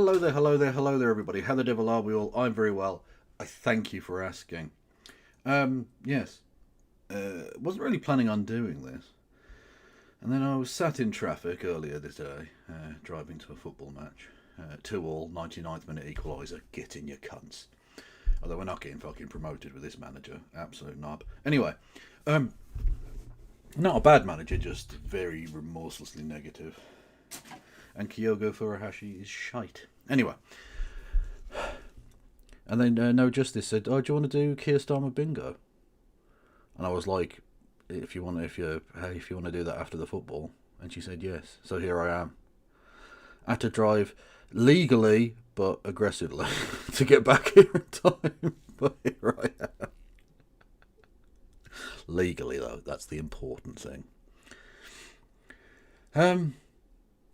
Hello there, hello there, hello there, everybody. How the devil are we all? I'm very well. I thank you for asking. Yes. Wasn't really planning on doing this. And then I was sat in traffic earlier this day, driving to a football match. 2-2, 99th minute equaliser. Get in your cunts. Although we're not getting fucking promoted with this manager. Absolute knob. Anyway, not a bad manager, just very remorselessly negative. And Kyogo Furuhashi is shite. Anyway. And then No Justice said, "Oh, do you want to do Keir Starmer bingo?" And I was like, if you want to do that after the football. And she said yes. So here I am. I had to drive legally but aggressively to get back here in time. But here I am. Legally though, that's the important thing.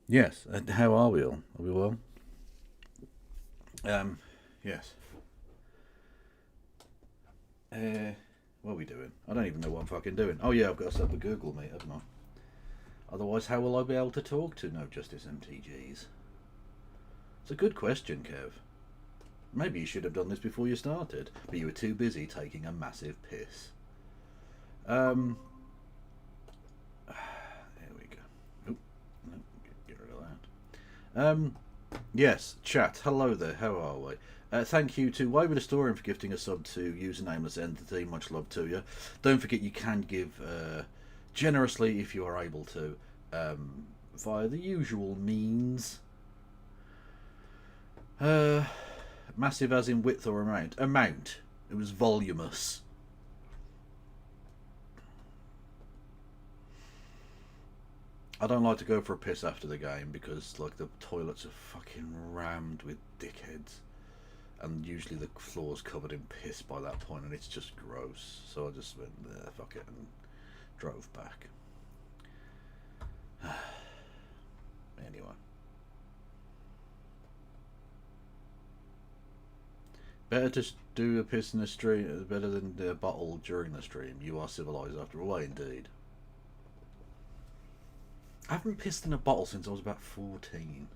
Yes. How are we all? Are we well? Yes. What are we doing? I don't even know what I'm fucking doing. Oh yeah, I've got to set up a Google Meet, haven't I? Otherwise, how will I be able to talk to No Justice MTGs? It's a good question, Kev. Maybe you should have done this before you started, but you were too busy taking a massive piss. There we go. Oop, no, get rid of that. Yes, chat. Hello there. How are we? Thank you to Wayward Historian for gifting a sub to Usernameless Entity. Much love to you. Don't forget you can give generously if you are able to via the usual means. Massive as in width or amount? Amount. It was voluminous. I don't like to go for a piss after the game because like the toilets are fucking rammed with dickheads. And usually the floor's covered in piss by that point, and it's just gross. So I just went there, fuck it, and drove back. Anyway. Better to do a piss in the stream, better than the bottle during the stream. You are civilised after all. Why, indeed. I haven't pissed in a bottle since I was about 14.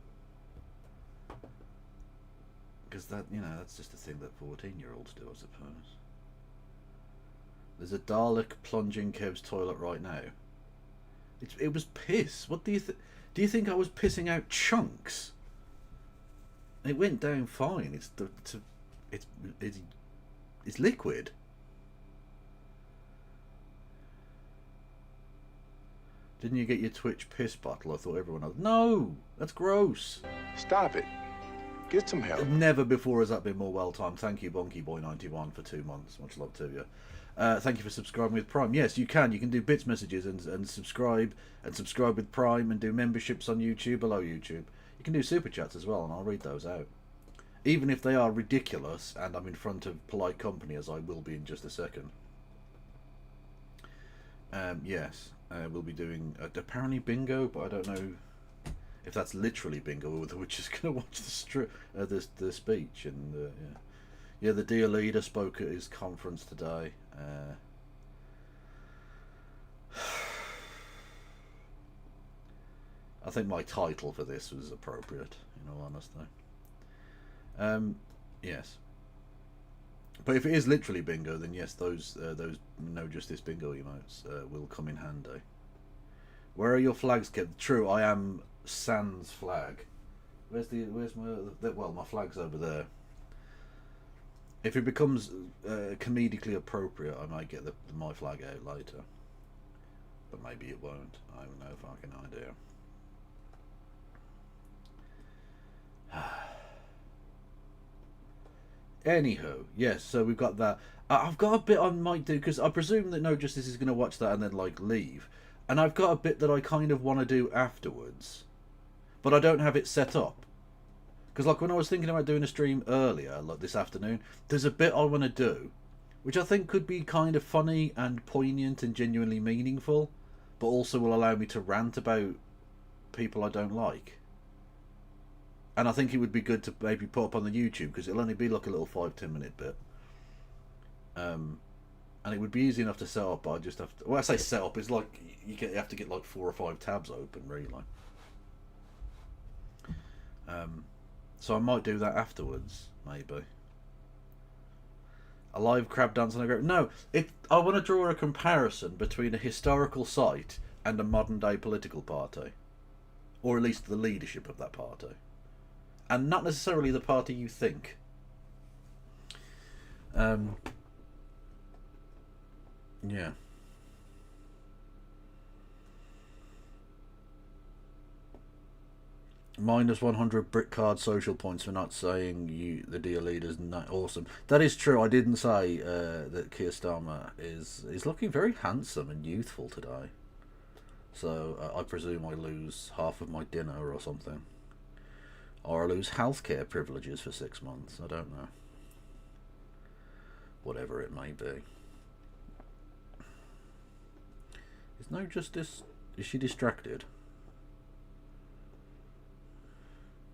Because that, that's just a thing that 14-year-olds do, I suppose. There's a Dalek plunging Kev's toilet right now. It was piss. What do you think? Do you think I was pissing out chunks? It went down fine. It's liquid. Didn't you get your Twitch piss bottle? I thought everyone else. No, that's gross. Stop it. Get some help. Never before has that been more well timed. Thank you, Bonky Boy 91 for 2 months. Much love to you. Thank you for subscribing with Prime. Yes, you can. You can do bits messages and subscribe with Prime and do memberships on YouTube below YouTube. You can do super chats as well, and I'll read those out. Even if they are ridiculous and I'm in front of polite company, as I will be in just a second. Yes, we'll be doing apparently bingo, but I don't know if that's literally bingo or whether we're just going to watch the speech. And yeah, the dear leader spoke at his conference today. I think my title for this was appropriate, in all honesty. Yes. But if it is literally bingo, then yes, those No Justice bingo emotes will come in handy. Where are your flags kept? True, I am sans flag. Where's my flag's over there. If it becomes comedically appropriate, I might get my flag out later. But maybe it won't. I have no fucking idea. Anywho, yes, so we've got that. I've got a bit I might do, because I presume that No Justice is going to watch that and then, like, leave. And I've got a bit that I kind of want to do afterwards. But I don't have it set up. Because, like, when I was thinking about doing a stream earlier, like this afternoon, there's a bit I want to do, which I think could be kind of funny and poignant and genuinely meaningful, but also will allow me to rant about people I don't like. And I think it would be good to maybe put up on the YouTube, because it'll only be like a little 5-10 minute bit. And it would be easy enough to set up, but I just have to... Well, I say set up, it's like you have to get like 4 or 5 tabs open, really. So I might do that afterwards, maybe. A live crab dance on a grave. No, I want to draw a comparison between a historical site and a modern day political party. Or at least the leadership of that party. And not necessarily the party you think. Yeah. Minus 100 brick card social points for not saying the dear leader's not awesome. That is true. I didn't say that Keir Starmer is looking very handsome and youthful today. So I presume I lose half of my dinner or something. Or I lose healthcare privileges for 6 months. I don't know. Whatever it may be. Is No Justice... Is she distracted?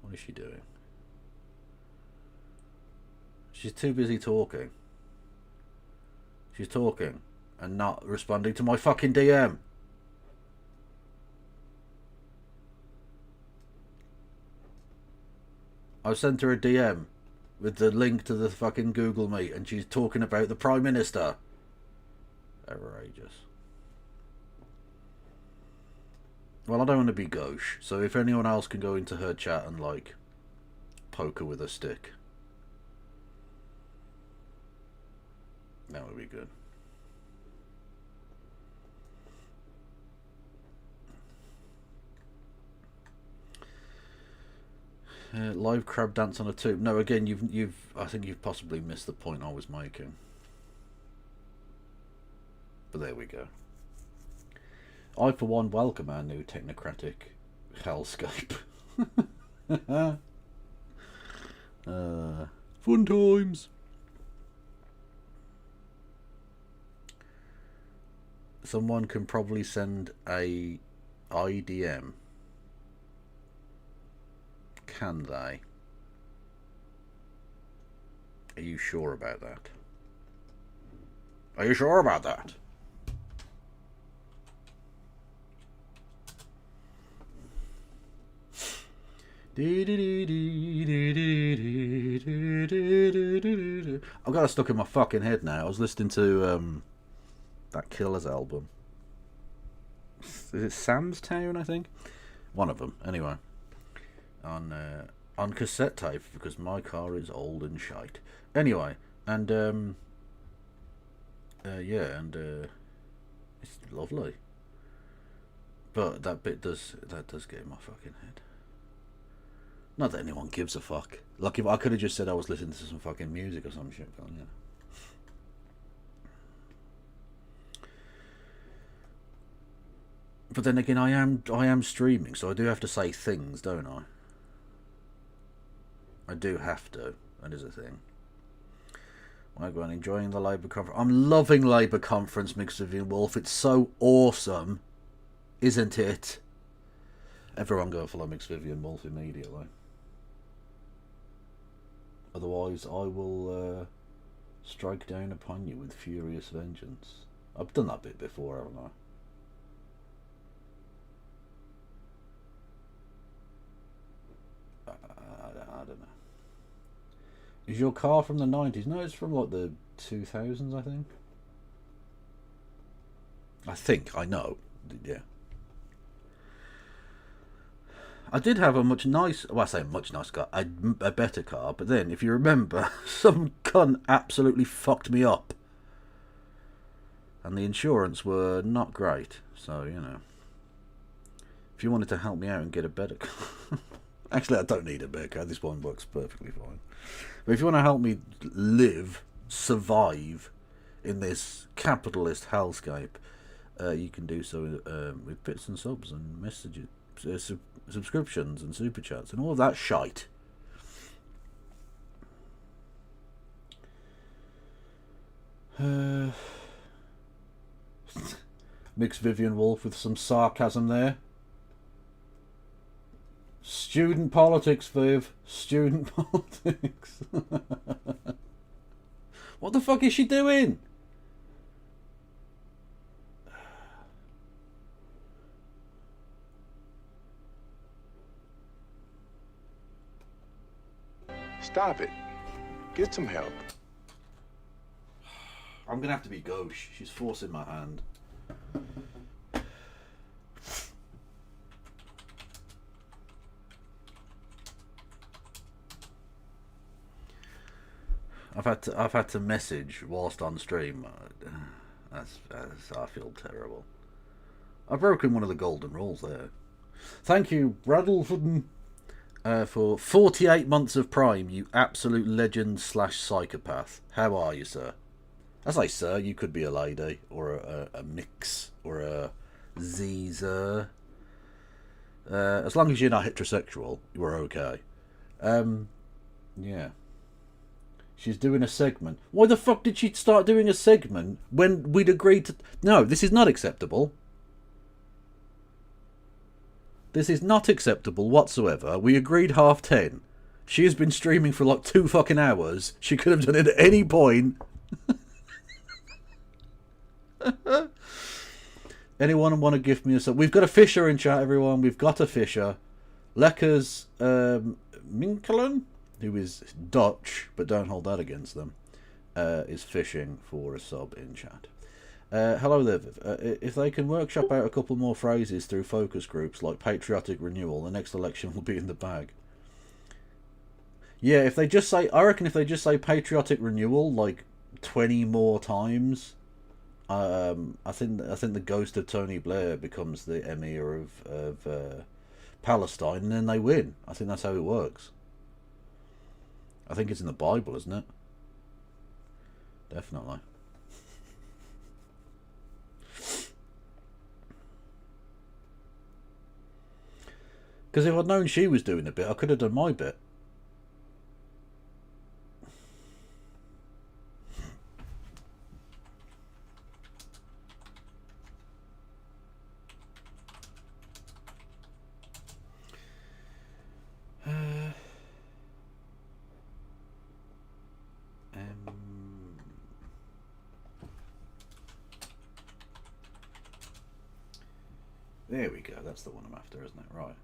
What is she doing? She's too busy talking. She's talking and not responding to my fucking DM. I sent her a DM with the link to the fucking Google Meet and she's talking about the Prime Minister. Outrageous. Well, I don't want to be gauche, so if anyone else can go into her chat and, like, poke her with a stick, that would be good. Live crab dance on a tube. No, again, I think you've possibly missed the point I was making. But there we go. I, for one, welcome our new technocratic hellscape. Fun times. Someone can probably send a IDM. Can they? Are you sure about that? Are you sure about that? I've got it stuck in my fucking head now. I was listening to that Killers album. Is it Sam's Town, I think? One of them, anyway. On cassette tape, because my car is old and shite. Anyway, and yeah, and it's lovely. But that does get in my fucking head. Not that anyone gives a fuck. Like, if I could have just said I was listening to some fucking music or some shit, but yeah. But then again, I am streaming, so I do have to say things, don't I? I do have to. That is a thing. Well, enjoying the Labour conference. I'm loving Labour conference, Mixed Vivian Wolf. It's so awesome, isn't it? Everyone go follow Mixed Vivian Wolf immediately. Otherwise, I will strike down upon you with furious vengeance. I've done that bit before, haven't I? I don't know. Is your car from the 90s? No, it's from like the 2000s, I think. I know. Yeah. I did have a much nice, well, I say much nice car, a better car, but then, if you remember, some cunt absolutely fucked me up. And the insurance were not great, so, you know. If you wanted to help me out and get a better car... Actually, I don't need a better car, this one works perfectly fine. But if you want to help me survive in this capitalist hellscape, you can do so with bits and subs and messages. Subscriptions and super chats and all of that shite. Mixed Vivian Wolf with some sarcasm there. Student politics, Viv. Student politics. What the fuck is she doing? Stop it. Get some help. I'm gonna have to be gauche. She's forcing my hand. I've had to message whilst on stream. I feel terrible. I've broken one of the golden rules there. Thank you, Bradleford, for 48 months of Prime, you absolute legend / psychopath. How are you, sir? I say, sir, you could be a lady, or a mix, or a Zer. As long as you're not heterosexual, you're okay. Yeah. She's doing a segment. Why the fuck did she start doing a segment when we'd agreed to... No, this is not acceptable. This is not acceptable whatsoever. We agreed 10:30. She has been streaming for like 2 fucking hours. She could have done it at any point. Anyone want to give me a... We've got a Fisher in chat, everyone. We've got a Fisher. Lekkers Minkelen, who is Dutch, but don't hold that against them, is fishing for a sub in chat. Hello there, Viv. If they can workshop out a couple more phrases through focus groups like patriotic renewal, the next election will be in the bag. Yeah, if they just say... I reckon if they just say patriotic renewal like 20 more times... I think the ghost of Tony Blair becomes the emir of Palestine, and then they win. I think that's how it works. I think it's in the Bible, isn't it? Definitely. Because if I'd known she was doing a bit, I could have done my bit. There we go, that's the one I'm after, isn't it? Right.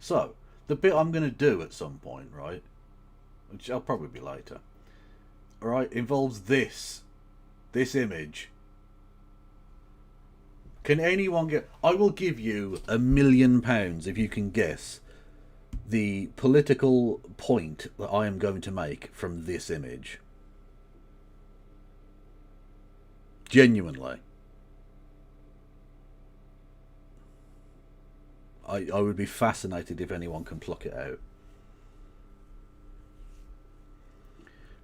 So, the bit I'm going to do at some point, right, which I'll probably be later, alright, involves this image. Can anyone get... I will give you £1 million if you can guess the political point that I am going to make from this image. Genuinely. I would be fascinated if anyone can pluck it out.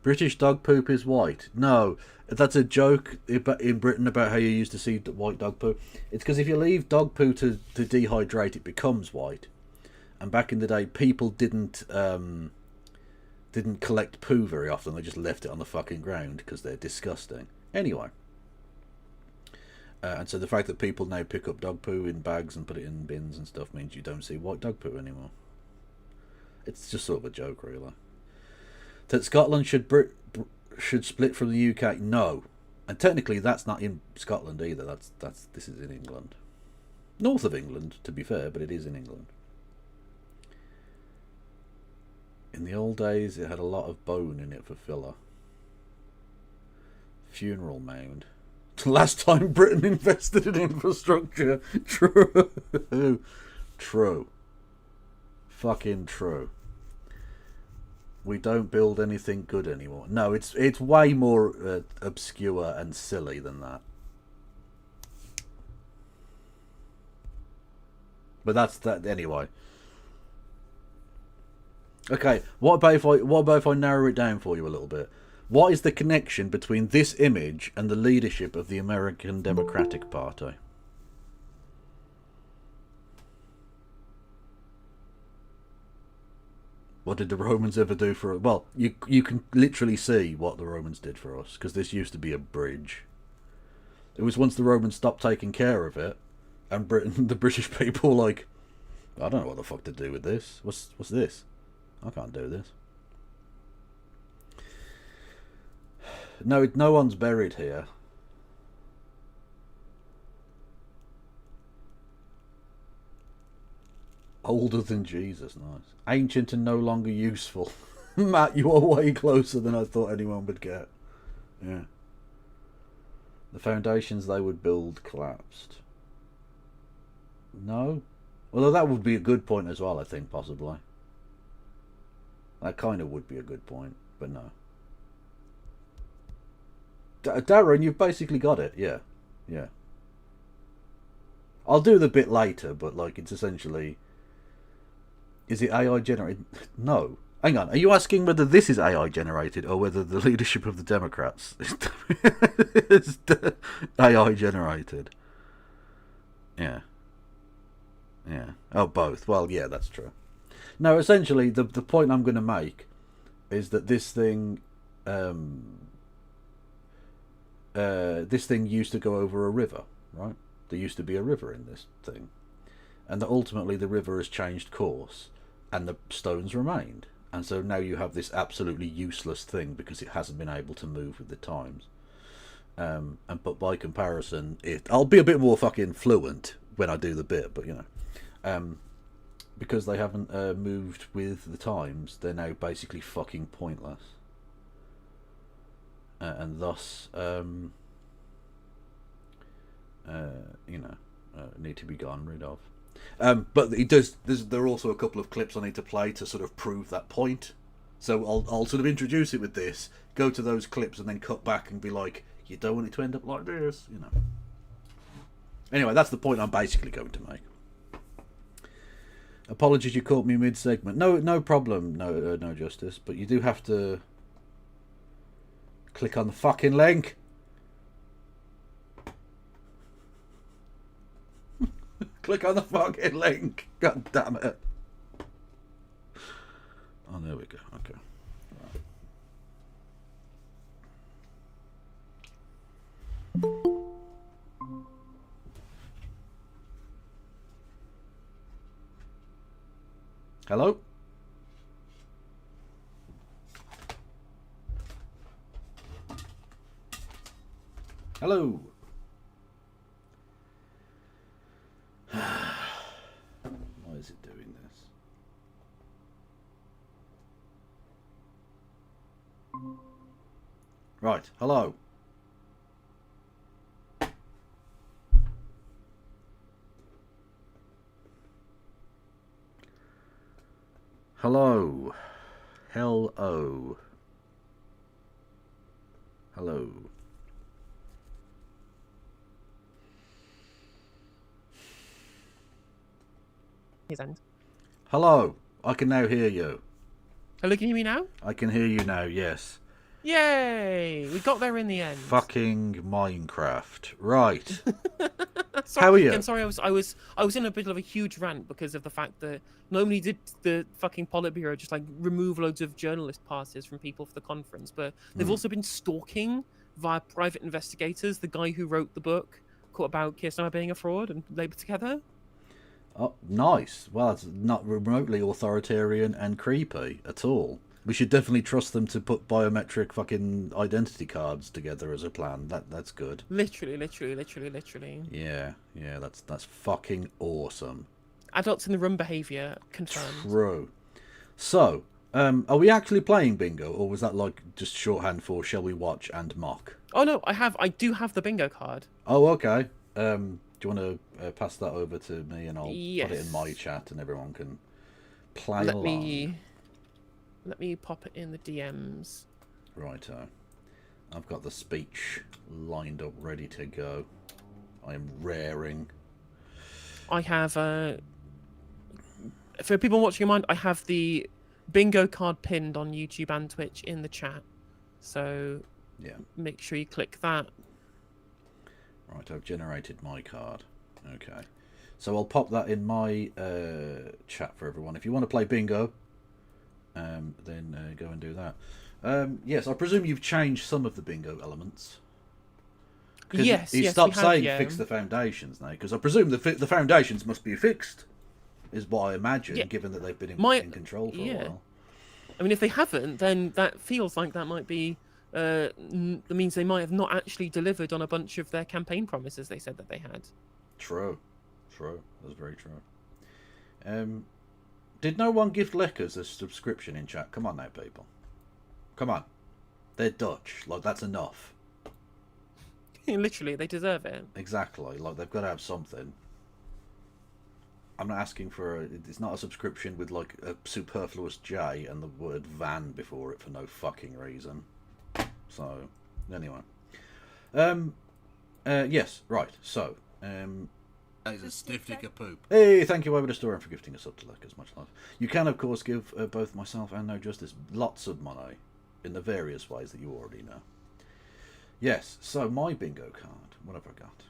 British dog poop is white. No, that's a joke in Britain about how you used to see white dog poo. It's because if you leave dog poo to dehydrate, it becomes white. And back in the day, people didn't collect poo very often. They just left it on the fucking ground because they're disgusting. Anyway. And so the fact that people now pick up dog poo in bags and put it in bins and stuff means you don't see white dog poo anymore. It's just sort of a joke, really. That Scotland should split from the UK? No, and technically that's not in Scotland either. This is in England, north of England, to be fair, but it is in England. In the old days, it had a lot of bone in it for filler. Funeral mound. The last time Britain invested in infrastructure. True. True. Fucking true. We don't build anything good anymore. No, it's way more obscure and silly than that. But that's that anyway. Okay, what about if I narrow it down for you a little bit? What is the connection between this image and the leadership of the American Democratic Party? What did the Romans ever do for us? Well, you can literally see what the Romans did for us, because this used to be a bridge. It was once the Romans stopped taking care of it, and the British people were like, I don't know what the fuck to do with this. What's this? I can't do this. No, no one's buried here. Older than Jesus, nice. Ancient and no longer useful. Matt, you are way closer than I thought anyone would get. Yeah. The foundations they would build collapsed. No? Although that would be a good point as well, I think, possibly. That kind of would be a good point, but no. Darren, you've basically got it, yeah. Yeah. I'll do the bit later, but, like, it's essentially... Is it AI generated? No. Hang on, are you asking whether this is AI generated or whether the leadership of the Democrats is AI generated? Yeah. Yeah. Oh, both. Well, yeah, that's true. No, essentially, the point I'm going to make is that this thing used to go over a river, right? There used to be a river in this thing. And that ultimately the river has changed course and the stones remained. And so now you have this absolutely useless thing because it hasn't been able to move with the times. But by comparison, I'll be a bit more fucking fluent when I do the bit, but you know, because they haven't moved with the times, they're now basically fucking pointless, and thus, need to be gotten rid of. But it does. There are also a couple of clips I need to play to sort of prove that point. So I'll sort of introduce it with this, go to those clips, and then cut back and be like, "You don't want it to end up like this," you know. Anyway, that's the point I'm basically going to make. Apologies, you caught me mid-segment. No problem. No justice. But you do have to click on the fucking link. Click on the fucking link. God damn it. Oh, there we go. Okay. Right. Hello? Hello? Why is it doing this? Right, hello. Hello. Hello. Hello. His end. Hello. I can now hear you. Hello, can you hear me now? I can hear you now, yes. Yay! We got there in the end. Fucking Minecraft. Right. Sorry, How are you? Again, sorry, I was in a bit of a huge rant because of the fact that not only did the fucking Politburo just like remove loads of journalist passes from people for the conference, but they've also been stalking via private investigators the guy who wrote the book about Keir Starmer being a fraud and Labour together. Oh, nice. Well, that's not remotely authoritarian and creepy at all. We should definitely trust them to put biometric fucking identity cards together as a plan. That's good. Literally. Yeah, that's fucking awesome. Adults in the room behaviour confirmed. True. So, are we actually playing bingo, or was that like just shorthand for shall we watch and mock? Oh no, I do have the bingo card. Oh, okay. Do you want to pass that over to me, and I'll put it in my chat, and everyone can play along. Let me pop it in the DMs. Righto. I've got the speech lined up, ready to go. I am raring. I have, for people watching your mind, I have the bingo card pinned on YouTube and Twitch in the chat. So yeah, make sure you click that. Right, I've generated my card. Okay. So I'll pop that in my chat for everyone. If you want to play bingo, then go and do that. Yes, I presume you've changed some of the bingo elements. Yes, you stopped saying fix the foundations now, because I presume the foundations must be fixed, is what I imagine, given that they've been in control for a while. I mean, if they haven't, then that feels like that might be that means they might have not actually delivered on a bunch of their campaign promises they said that they had. True. That's very true. Did no one give Leckers a subscription in chat? Come on now, people. Come on. They're Dutch. Like, that's enough. Literally, they deserve it. Exactly. Like, they've got to have something. I'm not asking for it's not a subscription with like a superfluous J and the word van before it for no fucking reason. So, anyway. Yes, right. So, That is a stiff dick of poop. hey, thank you, Over the Store, for gifting us up to Leckers. Much love. You can, of course, give both myself and No Justice lots of money in the various ways that you already know. Yes, so my bingo card. What have I got?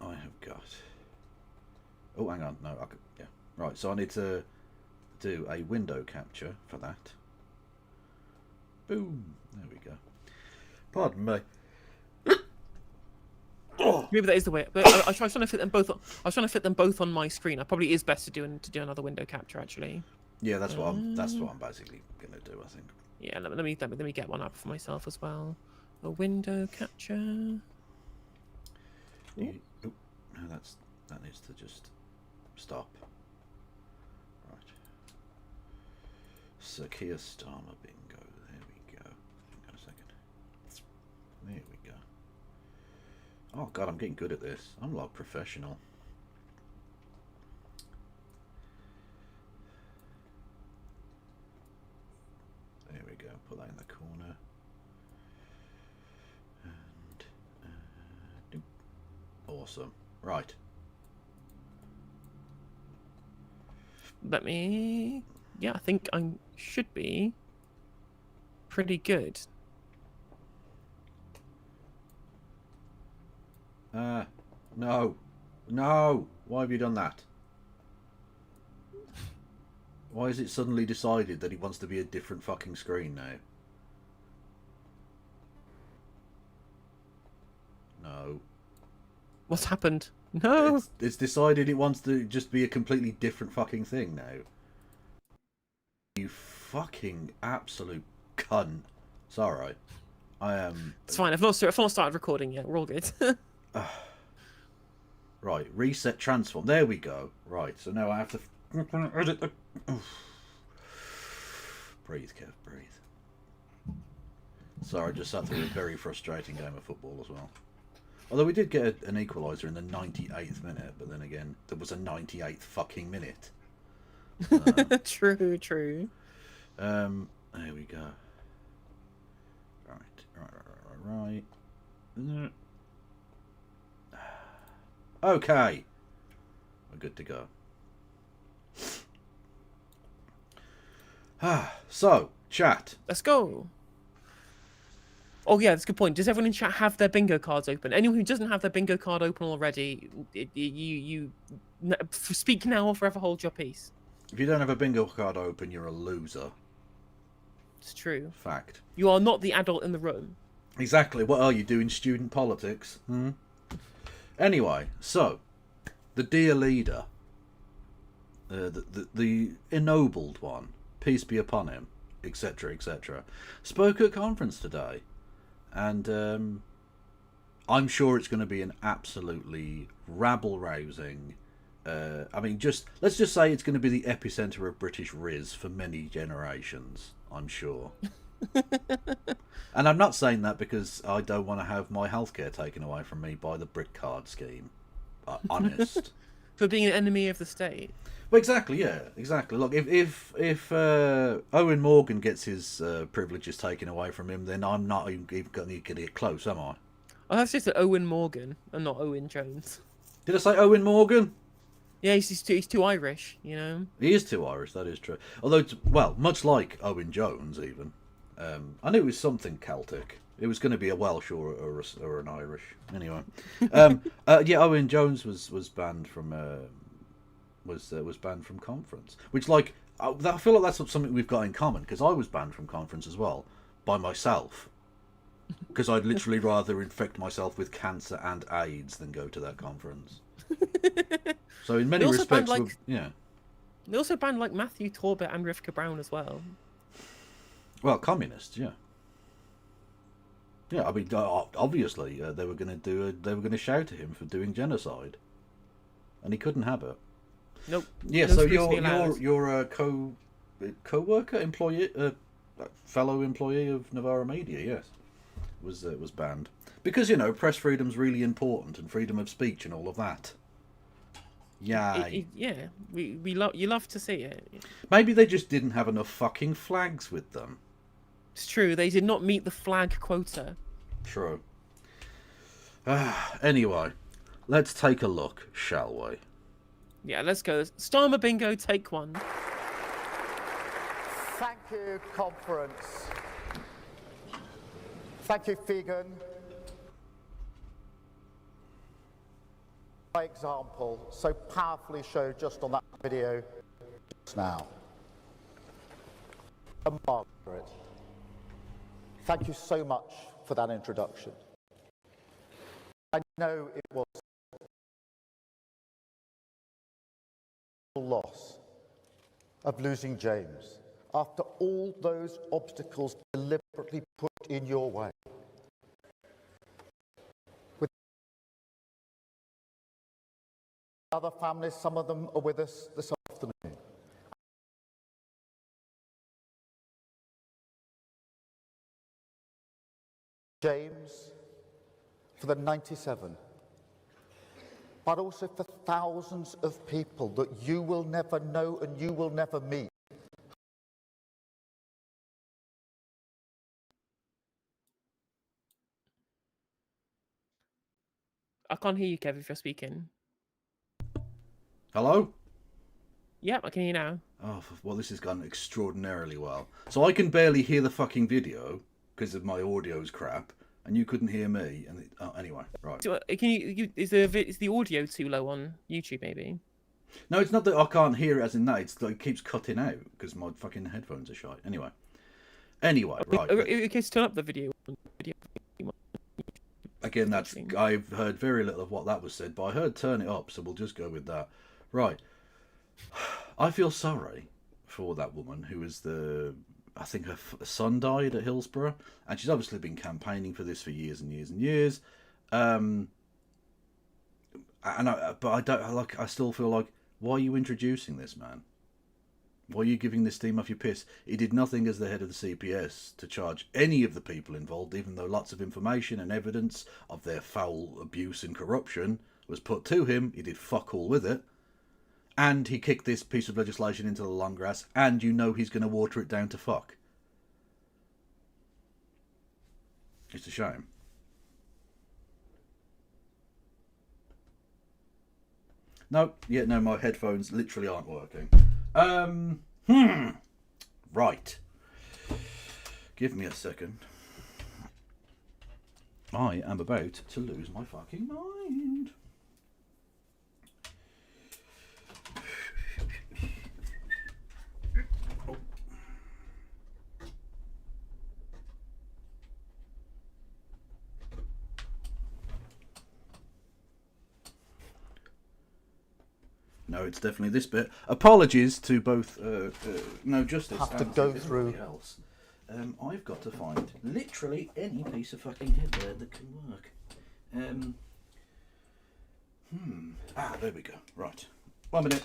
I have got... Oh, hang on. No, yeah. Right, so I need to do a window capture for that. Boom. There we go. Pardon me. Maybe that is the way. But I was trying to fit them both. I was trying to fit them both on my screen. I probably is best to do another window capture actually. Yeah, that's what I'm basically gonna do, I think. Yeah, let me get one up for myself as well. A window capture. No, that needs to just stop. Right. Sir Keir Starmer bingo. There we go. Hang on a second. There we go. Oh god, I'm getting good at this. I'm like professional. There we go. Put that in the corner. And awesome. Right. Let me. Yeah, I think I should be pretty good. No. No! Why have you done that? Why has it suddenly decided that it wants to be a different fucking screen now? No. What's happened? No. It's decided it wants to just be a completely different fucking thing now. You fucking absolute cunt. It's alright. I am... It's fine. I've not started recording yet. We're all good. Right, reset transform. There we go. Right, so now I have to edit the... Breathe, Kev, breathe. Sorry, I just sat through a very frustrating game of football as well. Although we did get an equaliser in the 98th minute, but then again, there was a 98th fucking minute. True. There we go. Right. Okay. We're good to go. So, chat. Let's go. Oh yeah, that's a good point. Does everyone in chat have their bingo cards open? Anyone who doesn't have their bingo card open already, you speak now or forever hold your peace. If you don't have a bingo card open, you're a loser. It's true. Fact. You are not the adult in the room. Exactly. What are you doing, student politics? Anyway, so the dear leader, the ennobled one, peace be upon him, etc., etc., spoke at conference today, and I'm sure it's going to be an absolutely rabble-rousing. I mean, let's just say it's going to be the epicenter of British Riz for many generations. I'm sure. And I'm not saying that because I don't want to have my healthcare taken away from me by the brick card scheme. Honest. For being an enemy of the state. Well, exactly, yeah, exactly. Look, if Owen Morgan gets his privileges taken away from him, then I'm not even going to get close, am I? Oh, that's just Owen Morgan and not Owen Jones. Did I say Owen Morgan? Yeah, he's too Irish, you know. He is too Irish, that is true. Although, well, much like Owen Jones, even. I knew it was something Celtic. It was going to be a Welsh or an Irish. Anyway, yeah, Owen Jones was banned from was banned from conference. Which, like, I feel like that's something we've got in common because I was banned from conference as well by myself. Because I'd literally rather infect myself with cancer and AIDS than go to that conference. So in many respects, banned, like, yeah. They also banned like Matthew Torbett and Rivka Brown as well. Well, communists, yeah. Yeah, I mean, obviously they were going to they were going to shout at him for doing genocide, and he couldn't have it. Nope. Yeah, No so scrutiny allowed. you're a co-worker, employee, fellow employee of Novara Media, yes, was banned because press freedom's really important and freedom of speech and all of that. Yay. Yeah, we love you love to see it. Maybe they just didn't have enough fucking flags with them. It's true. They did not meet the flag quota. True. Anyway, let's take a look, shall we? Yeah, let's go. Starmer bingo, take one. Thank you, conference. Thank you, Fegan. My example so powerfully showed just on that video just now. And Margaret, thank you so much for that introduction. I know it was a loss of losing James after all those obstacles deliberately put in your way. With other families, some of them are with us this afternoon. James, for the 97, but also for thousands of people that you will never know and you will never meet. I can't hear you, Kev, if you're speaking. Hello? Yep, I can hear you now. Oh, well, this has gone extraordinarily well. So I can barely hear the fucking video because of my audio's crap, and you couldn't hear me. And anyway, right. So, is the audio too low on YouTube? Maybe. No, it's not that I can't hear it as in that. It's like it keeps cutting out because my fucking headphones are shite. Anyway, right. Okay, so turn up the video. Again, I've heard very little of what that was said, but I heard turn it up, so we'll just go with that. Right. I feel sorry for that woman who is I think her son died at Hillsborough, and she's obviously been campaigning for this for years and years and years. But I don't like. I still feel like, why are you introducing this man? Why are you giving this team off your piss? He did nothing as the head of the CPS to charge any of the people involved, even though lots of information and evidence of their foul abuse and corruption was put to him. He did fuck all with it. And he kicked this piece of legislation into the long grass, and he's going to water it down to fuck. It's a shame. No, my headphones literally aren't working. Right. Give me a second. I am about to lose my fucking mind. No, it's definitely this bit. Apologies to both No Justice Have to and go everybody through. else. I've got to find literally any piece of fucking headwear that can work. There we go. Right. 1 minute.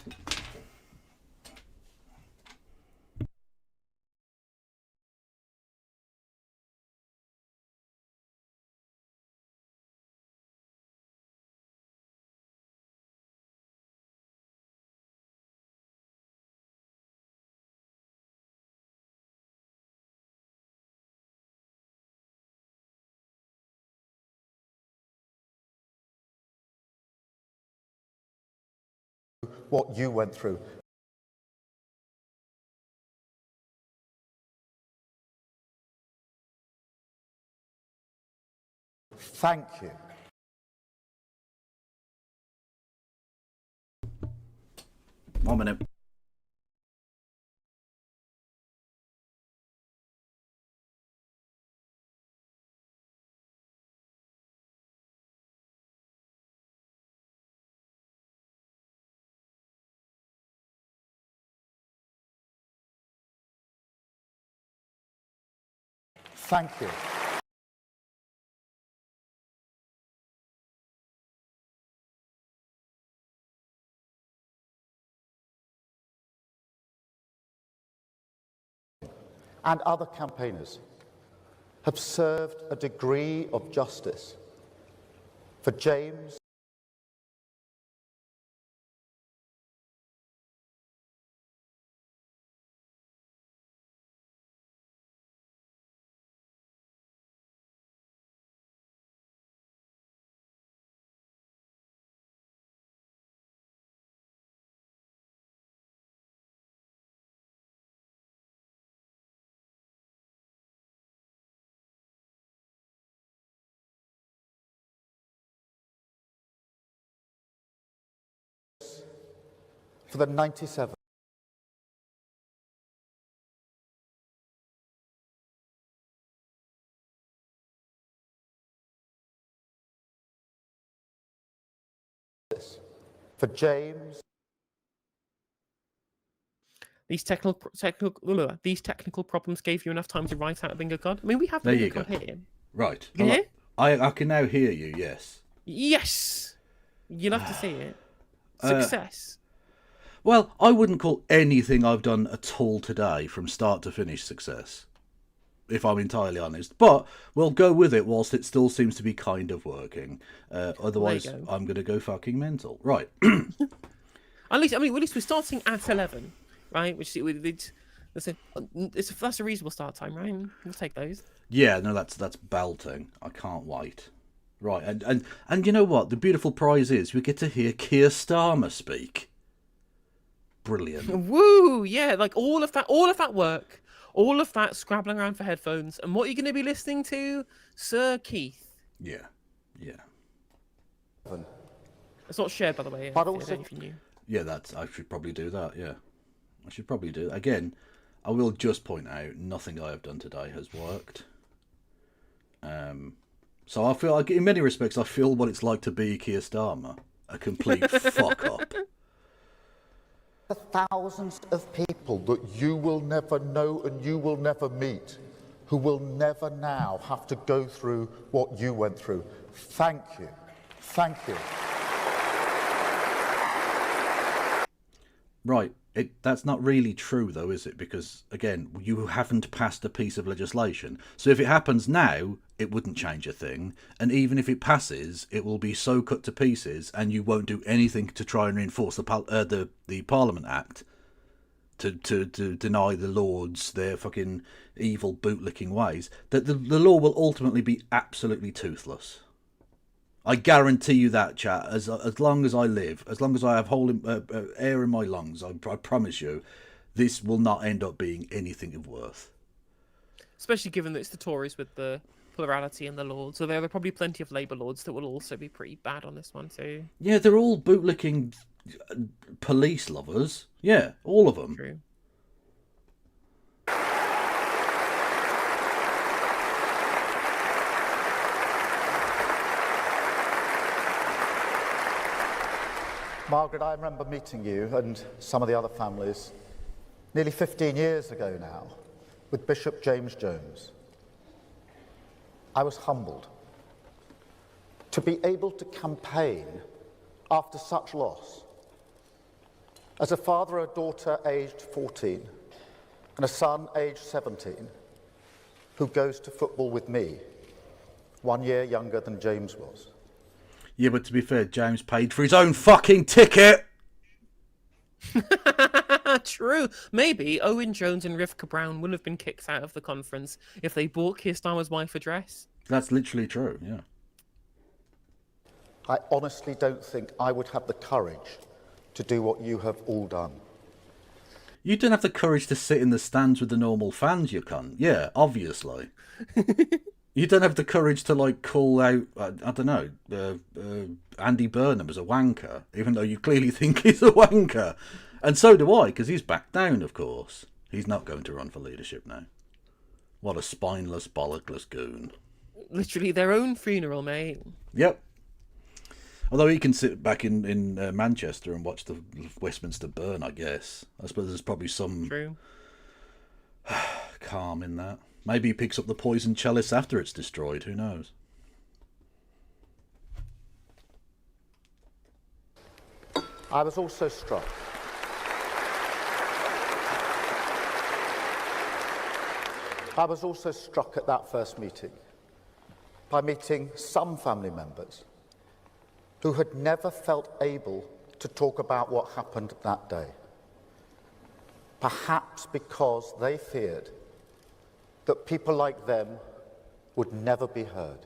What you went through. Thank you. 1 minute. Thank you. And other campaigners have served a degree of justice for James for the 97. For James. These technical problems gave you enough time to write out a bingo card. I mean, we have the There bingo you go. card here. Right. You can hear? I can now hear you, yes. Yes. You love to see it. Success. Well, I wouldn't call anything I've done at all today from start to finish success, if I'm entirely honest. But we'll go with it whilst it still seems to be kind of working. Otherwise, go. I'm going to go fucking mental. Right. At least we're starting at 11, right? Which that's a reasonable start time, right? We'll take those. Yeah, no, that's belting. I can't wait. Right, and you know what? The beautiful prize is we get to hear Keir Starmer speak. Brilliant. Woo! Yeah, like all of that work, all of that scrabbling around for headphones, and what you're going to be listening to, Sir Keith. Yeah, yeah. It's not shared, by the way. But I also- don't know if you knew. Yeah, I should probably do that, yeah. I should probably do that. Again, I will just point out, nothing I have done today has worked. So I feel like, in many respects, I feel what it's like to be Keir Starmer. A complete fuck up. The thousands of people that you will never know and you will never meet, who will never now have to go through what you went through. Thank you. Thank you. Right. That's not really true, though, is it? Because, again, you haven't passed a piece of legislation. So if it happens now, it wouldn't change a thing. And even if it passes, it will be so cut to pieces, and you won't do anything to try and reinforce the Parliament Act to deny the Lords their fucking evil bootlicking ways, that the law will ultimately be absolutely toothless. I guarantee you that, chat. As long as I live, as long as I have air in my lungs, I promise you, this will not end up being anything of worth. Especially given that it's the Tories with the plurality in the Lords. So there are probably plenty of Labour Lords that will also be pretty bad on this one too. Yeah, they're all bootlicking police lovers. Yeah, all of them. True. Margaret, I remember meeting you and some of the other families nearly 15 years ago now with Bishop James Jones. I was humbled to be able to campaign after such loss. As a father of a daughter aged 14 and a son aged 17 who goes to football with me, 1 year younger than James was. Yeah, but to be fair, James paid for his own fucking ticket. True. Maybe Owen Jones and Rivka Brown wouldn't have been kicked out of the conference if they bought Keir Starmer's wife a dress. That's literally true, yeah. I honestly don't think I would have the courage to do what you have all done. You don't have the courage to sit in the stands with the normal fans, you cunt. Yeah, obviously. You don't have the courage to, like, call out, I don't know, Andy Burnham as a wanker, even though you clearly think he's a wanker. And so do I, because he's backed down, of course. He's not going to run for leadership now. What a spineless, bollockless goon. Literally their own funeral, mate. Yep. Although he can sit back in Manchester and watch the Westminster burn, I guess. I suppose there's probably some True. calm in that. Maybe he picks up the poison chalice after it's destroyed. Who knows? I was also struck at that first meeting by meeting some family members who had never felt able to talk about what happened that day. Perhaps because they feared that people like them would never be heard.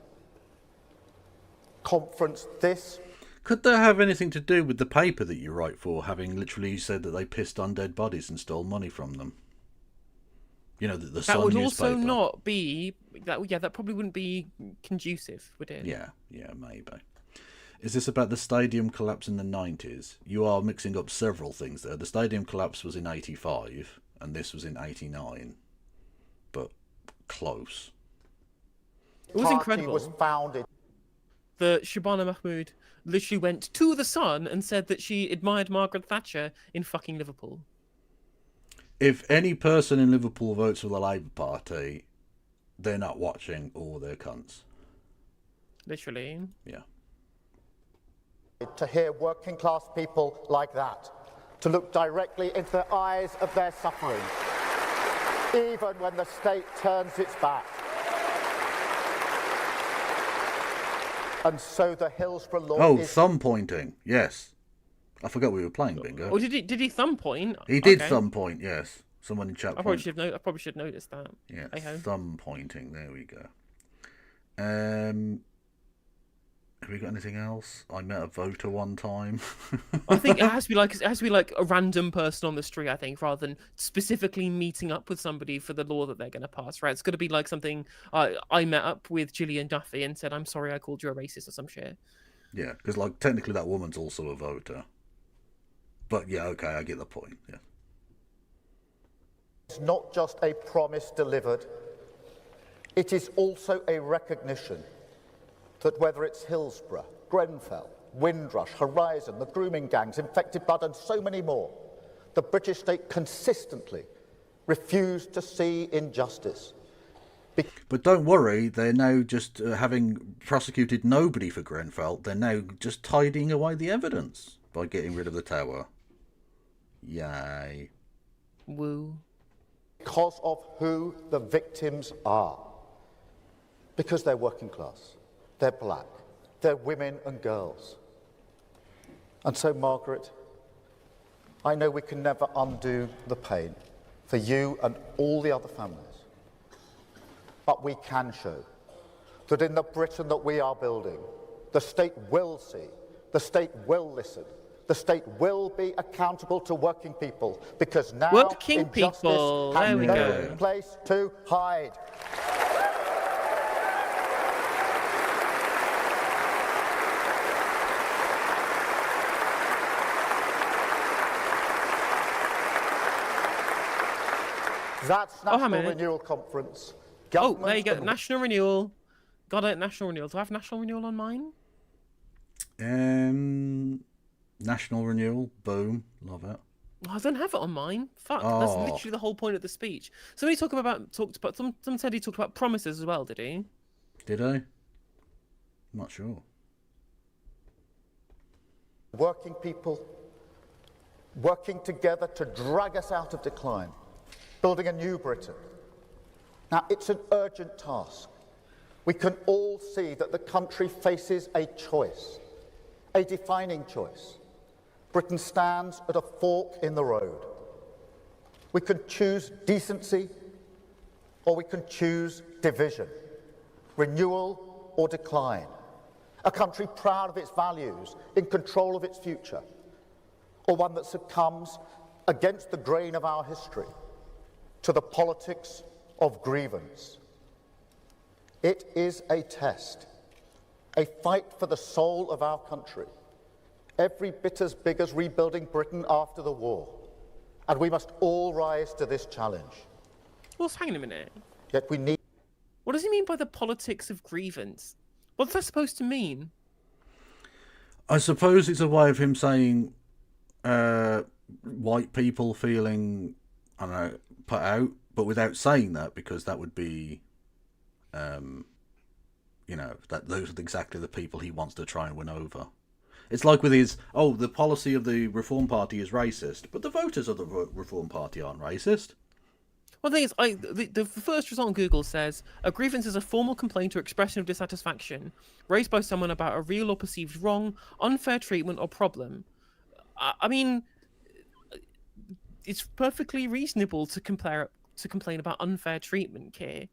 Conference this. Could that have anything to do with the paper that you write for, having literally said that they pissed on dead bodies and stole money from them? You know, the Sun That would newspaper. also not be that. Yeah, that probably wouldn't be conducive, would it? Yeah, maybe. Is this about the stadium collapse in the 90s? You are mixing up several things there. The stadium collapse was in 85, and this was in 89. But close. It was Party incredible. was founded. The Shabana Mahmood literally went to the Sun and said that she admired Margaret Thatcher in fucking Liverpool. If any person in Liverpool votes for the Labour Party, they're not watching, or they're cunts. Literally. Yeah. To hear working class people like that, to look directly into the eyes of their suffering, even when the state turns its back. And so the Hillsborough law Oh, is... thumb pointing. Yes. I forgot we were playing bingo. Oh, did he thumb point? He did Okay. thumb point, yes. Someone in chat I probably point. should have noticed that. Yeah, Hey-ho. thumb pointing. There we go. Have we got anything else? I met a voter one time. I think it has to be like a random person on the street. I think rather than specifically meeting up with somebody for the law that they're going to pass. Right? It's got to be like something. I met up with Gillian Duffy and said, "I'm sorry, I called you a racist" or some shit. Yeah, because like technically that woman's also a voter. But yeah, okay, I get the point. Yeah. It's not just a promise delivered, it is also a recognition that whether it's Hillsborough, Grenfell, Windrush, Horizon, the grooming gangs, Infected Blood and so many more, the British state consistently refused to see injustice. But don't worry, they're now just having prosecuted nobody for Grenfell. They're now just tidying away the evidence by getting rid of the tower. Yay. Woo. Because of who the victims are. Because they're working class, they're black, they're women and girls. And so, Margaret, I know we can never undo the pain for you and all the other families. But we can show that in the Britain that we are building, the state will see, the state will listen, the state will be accountable to working people, because now Working injustice people, has there we no go. place to hide. That's Oh, National Hamid. Renewal Conference. Oh, there you go. Government- National renewal. Got it. National renewal. Do I have national renewal on mine? National renewal. Boom. Love it. Oh, I don't have it on mine. Fuck. Oh. That's literally the whole point of the speech. Somebody talked about. Someone said he talked about promises as well. Did he? Did I? Not sure. Working people working together to drag us out of decline, building a new Britain. Now, it's an urgent task. We can all see that the country faces a choice, a defining choice. Britain stands at a fork in the road. We can choose decency, or we can choose division, renewal or decline. A country proud of its values, in control of its future, or one that succumbs against the grain of our history to the politics of grievance. It is a test, a fight for the soul of our country, every bit as big as rebuilding Britain after the war. And we must all rise to this challenge. Well, hang on a minute. Yet we need... What does he mean by the politics of grievance? What's that supposed to mean? I suppose it's a way of him saying white people feeling, I don't know, put out but without saying that, because that would be, that those are exactly the people he wants to try and win over. It's like with his, the policy of the Reform Party is racist, but the voters of the Reform Party aren't racist. Well, the thing is, the first result on Google says a grievance is a formal complaint or expression of dissatisfaction raised by someone about a real or perceived wrong, unfair treatment, or problem. I mean, it's perfectly reasonable to complain about unfair treatment, Keir.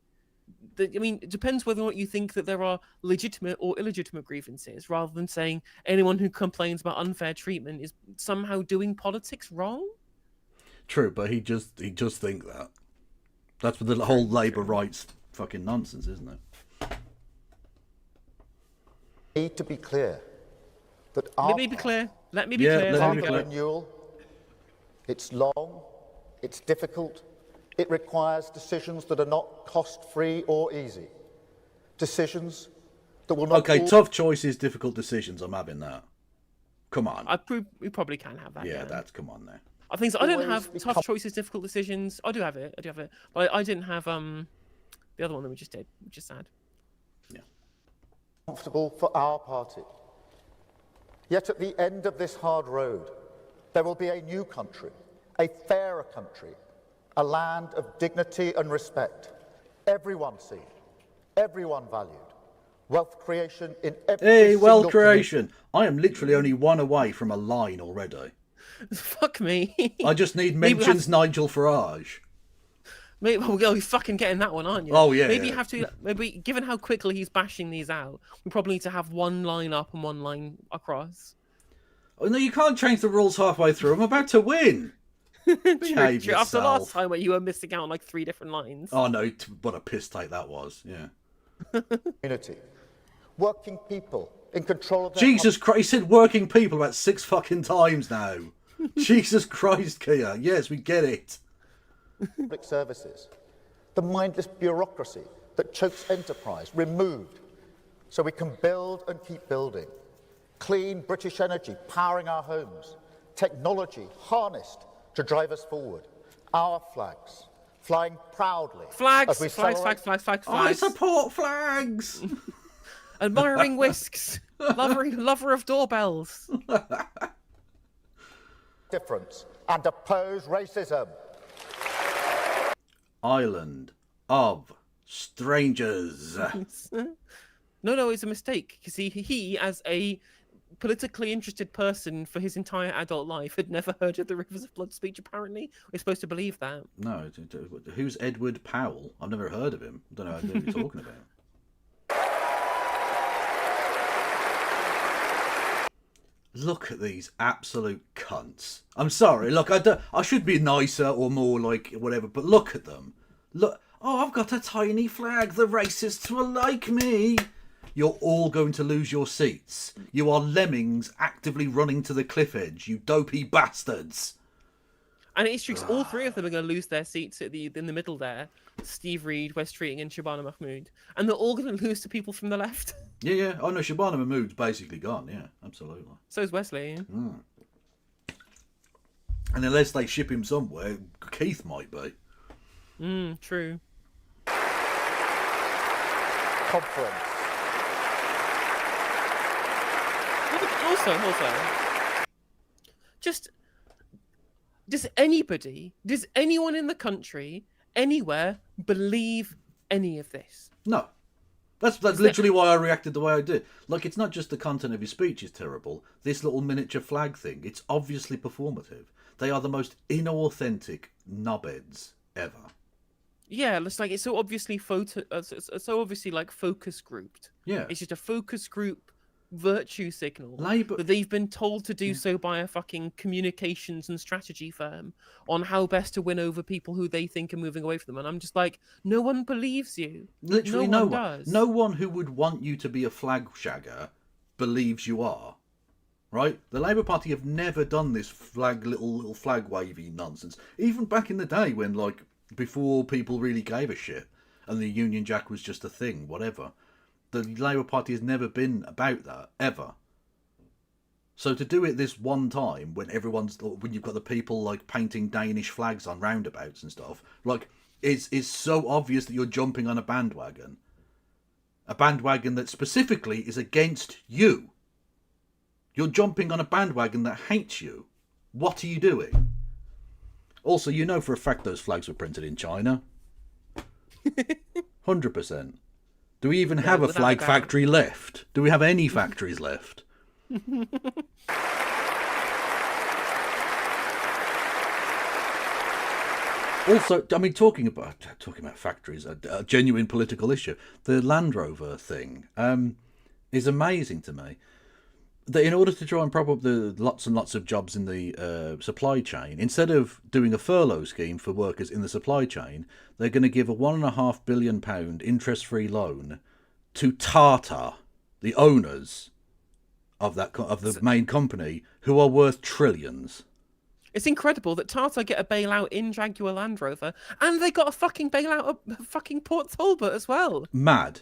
I mean, it depends whether or not you think that there are legitimate or illegitimate grievances, rather than saying anyone who complains about unfair treatment is somehow doing politics wrong. True, but he just think that. That's what the whole Labour rights fucking nonsense, isn't it? Need to be clear that Let me be clear. Let me part be of clear. renewal, it's long, it's difficult, it requires decisions that are not cost-free or easy. Decisions that will not... Okay, tough choices, difficult decisions. I'm having that. Come on. We probably can have that. Yeah, that's come on there. I think so. I didn't Always have tough choices, difficult decisions. I do have it. But I didn't have the other one that we just did, which is sad. Yeah. Comfortable for our party. Yet at the end of this hard road, there will be a new country, a fairer country, a land of dignity and respect. Everyone seen, everyone valued. Wealth creation in every Hey, wealth single creation. I am literally only one away from a line already. Fuck me. I just need Maybe we have mentions Nigel Farage. Maybe you're fucking getting that one, aren't you? Oh, yeah, Maybe yeah. you have to. Maybe given how quickly he's bashing these out, we probably need to have one line up and one line across. Oh, no, you can't change the rules halfway through. I'm about to win. Behave True. After yourself. last time where you were missing out on like 3 different lines. Oh no, what a piss take that was. Yeah. community. Working people in control of their Jesus Christ, he said working people about 6 fucking times now. Jesus Christ, Kia. Yes, we get it. public services. The mindless bureaucracy that chokes enterprise, removed, so we can build and keep building. Clean British energy powering our homes. Technology harnessed to drive us forward. Our flags flying proudly. Flags, as we flags, celebrate flags, flags, I flags. support flags. Admiring whisks. Lover of doorbells. difference and oppose racism. Island of strangers. No, it's a mistake because he, as a politically interested person for his entire adult life, had never heard of the Rivers of Blood speech. Apparently, we're supposed to believe that. No, who's Edward Powell? I've never heard of him. I don't know what you're talking about. Look at these absolute cunts. I'm sorry. Look, I should be nicer or more like whatever, but look at them. Look. Oh, I've got a tiny flag. The racists will like me. You're all going to lose your seats. You are lemmings actively running to the cliff edge, you dopey bastards. And it's true, 'cause all 3 of them are going to lose their seats in the middle there. Steve Reed, Wes Treating, and Shabana Mahmood. And they're all going to lose to people from the left. Yeah. Oh no, Shabana Mahmood's basically gone. Yeah, absolutely. So is Wesley. And unless they ship him somewhere, Keith might be. True. Conference. Also, just does anyone in the country, anywhere, believe any of this? No. That's literally why I reacted the way I did. Like, it's not just the content of his speech is terrible. This little miniature flag thing, it's obviously performative. They are the most inauthentic knobheads ever. Yeah, it's so obviously so obviously like focus grouped. Yeah. It's just a focus group virtue signal Labour- that they've been told to do so by a fucking communications and strategy firm on how best to win over people who they think are moving away from them. And I'm just like, no one believes you. Literally no no one one. does. No one who would want you to be a flag shagger believes you are. Right? The Labour Party have never done this little flag wavy nonsense. Even back in the day when, like, before people really gave a shit and the Union Jack was just a thing, whatever. The Labour Party has never been about that, ever. So to do it this one time when you've got the people like painting Danish flags on roundabouts and stuff, like is so obvious that you're jumping on a bandwagon that specifically is against you. You're jumping on a bandwagon that hates you. What are you doing? Also, you know for a fact those flags were printed in China. 100%. Do we even have a flag factory left? Do we have any factories left? Also, I mean, talking about factories, a genuine political issue. The Land Rover thing is amazing to me. That in order to try and prop up the lots and lots of jobs in the supply chain, instead of doing a furlough scheme for workers in the supply chain, they're going to give a £1.5 billion interest-free loan to Tata, the owners of the main company, who are worth trillions. It's incredible that Tata get a bailout in Jaguar Land Rover, and they got a fucking bailout of fucking Port Talbot as well. Mad.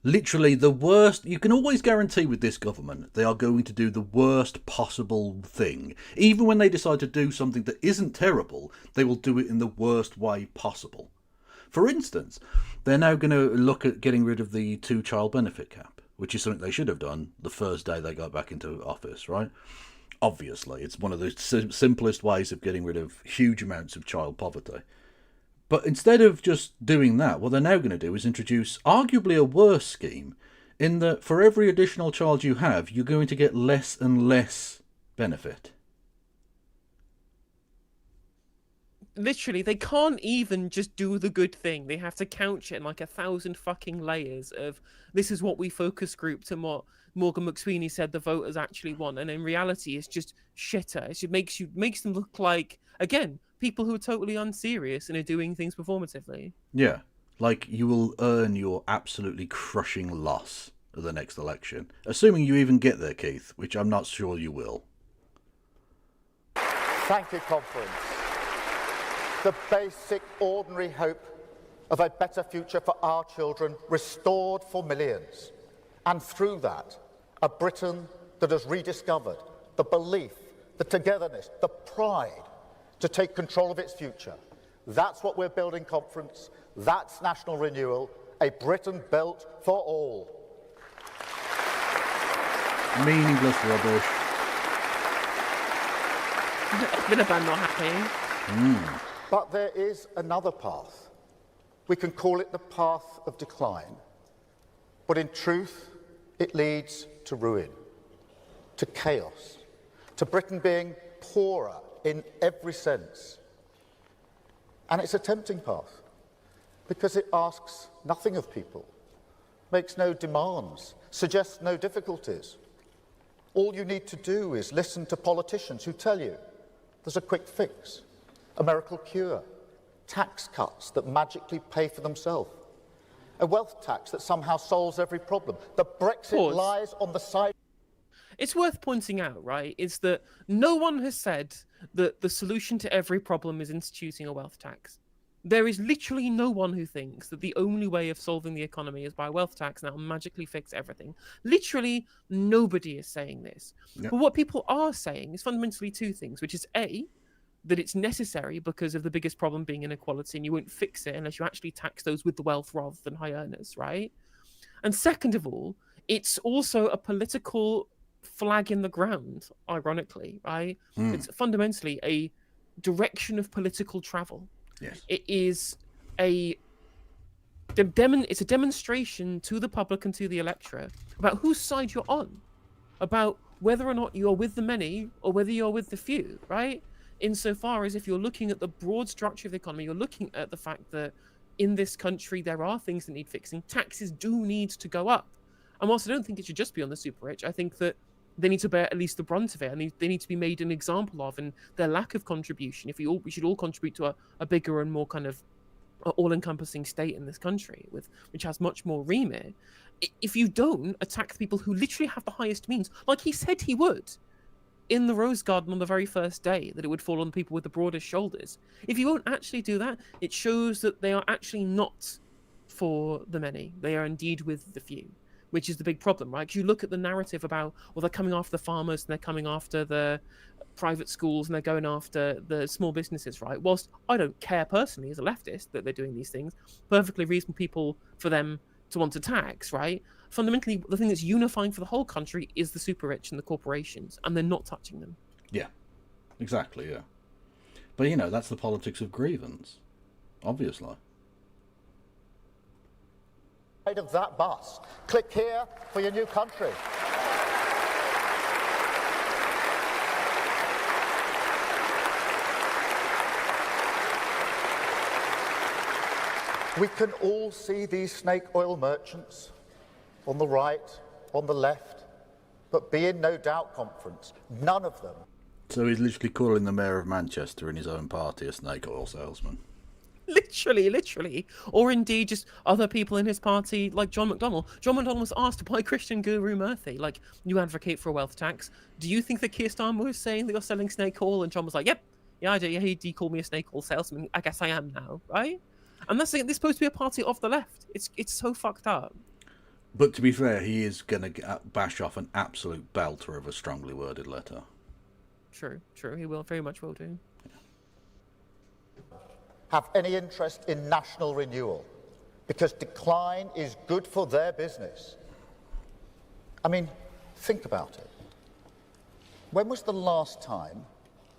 Literally the worst. You can always guarantee with this government they are going to do the worst possible thing. Even when they decide to do something that isn't terrible, they will do it in the worst way possible. For instance, they're now going to look at getting rid of the 2-child benefit cap, which is something they should have done the first day they got back into office, right? Obviously, it's one of the simplest ways of getting rid of huge amounts of child poverty. But instead of just doing that, what they're now going to do is introduce arguably a worse scheme, in that for every additional child you have, you're going to get less and less benefit. Literally, they can't even just do the good thing. They have to couch it in like 1,000 fucking layers of, this is what we focus grouped and what Morgan McSweeney said the voters actually want. And in reality, it's just shitter. It makes them look like, again, people who are totally unserious and are doing things performatively. Yeah, like you will earn your absolutely crushing loss at the next election. Assuming you even get there, Keith, which I'm not sure you will. Thank you, conference. The basic, ordinary hope of a better future for our children restored for millions. And through that, a Britain that has rediscovered the belief, the togetherness, the pride to take control of its future. That's what we're building, conference. That's national renewal, a Britain built for all. Meaningless rubbish. Been a band not happy. But there is another path. We can call it the path of decline. But in truth, it leads to ruin, to chaos, to Britain being poorer in every sense. And it's a tempting path because it asks nothing of people, makes no demands, suggests no difficulties. All you need to do is listen to politicians who tell you there's a quick fix, a miracle cure, tax cuts that magically pay for themselves, a wealth tax that somehow solves every problem. The Brexit lies on the side. It's worth pointing out, right, is that no one has said that the solution to every problem is instituting a wealth tax. There is literally no one who thinks that the only way of solving the economy is by a wealth tax and that will magically fix everything. Literally nobody is saying this. Yep. But what people are saying is fundamentally two things, which is A, that it's necessary because of the biggest problem being inequality, and you won't fix it unless you actually tax those with the wealth rather than high earners, right? And second of all, it's also a political flag in the ground, ironically, right? It's fundamentally a direction of political travel. Yes. It is it's a demonstration to the public and to the electorate about whose side you're on, about whether or not you're with the many or whether you're with the few, right? Insofar as if you're looking at the broad structure of the economy, you're looking at the fact that in this country there are things that need fixing. Taxes do need to go up. And whilst I don't think it should just be on the super rich, I think that they need to bear at least the brunt of it, and they need to be made an example of, and their lack of contribution. We should all contribute to a bigger and more kind of all-encompassing state in this country, which has much more remit. If you don't attack the people who literally have the highest means, like he said he would, in the Rose Garden on the very first day, that it would fall on people with the broadest shoulders. If you won't actually do that, it shows that they are actually not for the many. They are indeed with the few. which is the big problem, right? 'Cause you look at the narrative about, well, they're coming after the farmers and they're coming after the private schools and they're going after the small businesses, right? Whilst I don't care personally as a leftist that they're doing these things, perfectly reasonable people for them to want to tax, right? Fundamentally, the thing that's unifying for the whole country is the super rich and the corporations, and they're not touching them. Yeah, exactly, yeah. But, you know, that's the politics of grievance, obviously. Of that bus. Click here for your new country. We can all see these snake oil merchants on the right, on the left, but be in no doubt conference. None of them. So he's literally calling the mayor of Manchester in his own party a snake oil salesman. Literally. Or indeed just other people in his party, like John McDonnell. John McDonnell was asked by Christian Guru Murthy, like, you advocate for a wealth tax. Do you think that Keir Starmer was saying that you're selling snake oil? And John was like, yep, yeah, I do. Yeah, he called me a snake oil salesman. I guess I am now, right? And that's this supposed to be a party of the left. It's so fucked up. But to be fair, he is going to bash off an absolute belter of a strongly worded letter. True. He will, very much will do. Have any interest in national renewal, because decline is good for their business. I mean, think about it. When was the last time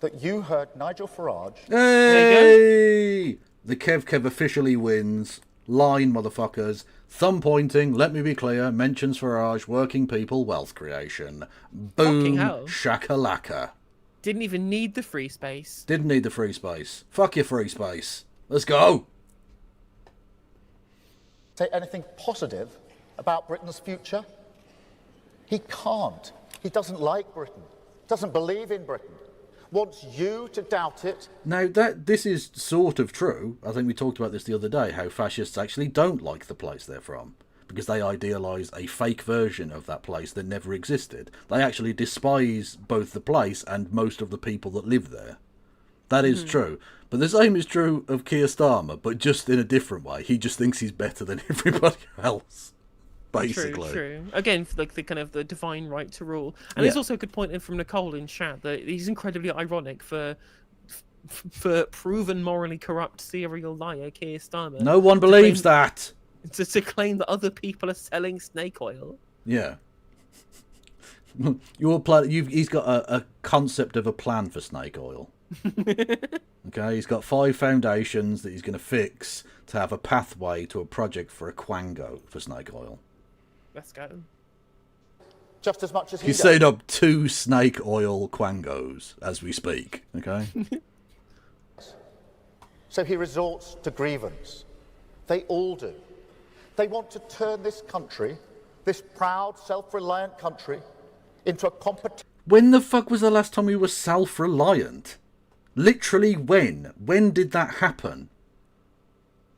that you heard Nigel Farage... Hey! The Kev officially wins. Line, motherfuckers. Thumb pointing, let me be clear, mentions Farage, working people, wealth creation. Boom, Fucking hell. shakalaka. Didn't even need the free space. Didn't need the free space. Fuck your free space. Let's go. say anything positive about Britain's future? He can't. He doesn't like Britain, doesn't believe in Britain, wants you to doubt it. Now, this is sort of true. I think we talked about this the other day, how fascists actually don't like the place they're from, because they idealise a fake version of that place that never existed. They actually despise both the place and most of the people that live there. That is true. But the same is true of Keir Starmer, but just in a different way. He just thinks he's better than everybody else, basically. True. Again, like the kind of the divine right to rule. And there's also a good point in from Nicole in chat that he's incredibly ironic for proven morally corrupt serial liar Keir Starmer. No one believes that. To claim that other people are selling snake oil. Yeah. He's got a concept of a plan for snake oil. Okay, he's got 5 foundations that he's going to fix to have a pathway to a project for a quango for snake oil. Let's go. Just as much as he He's does. setting up 2 snake oil quangos as we speak. Okay. So he resorts to grievance. They all do. They want to turn this country, this proud, self-reliant country, into a competition. When the fuck was the last time we were self-reliant? Literally when? When did that happen?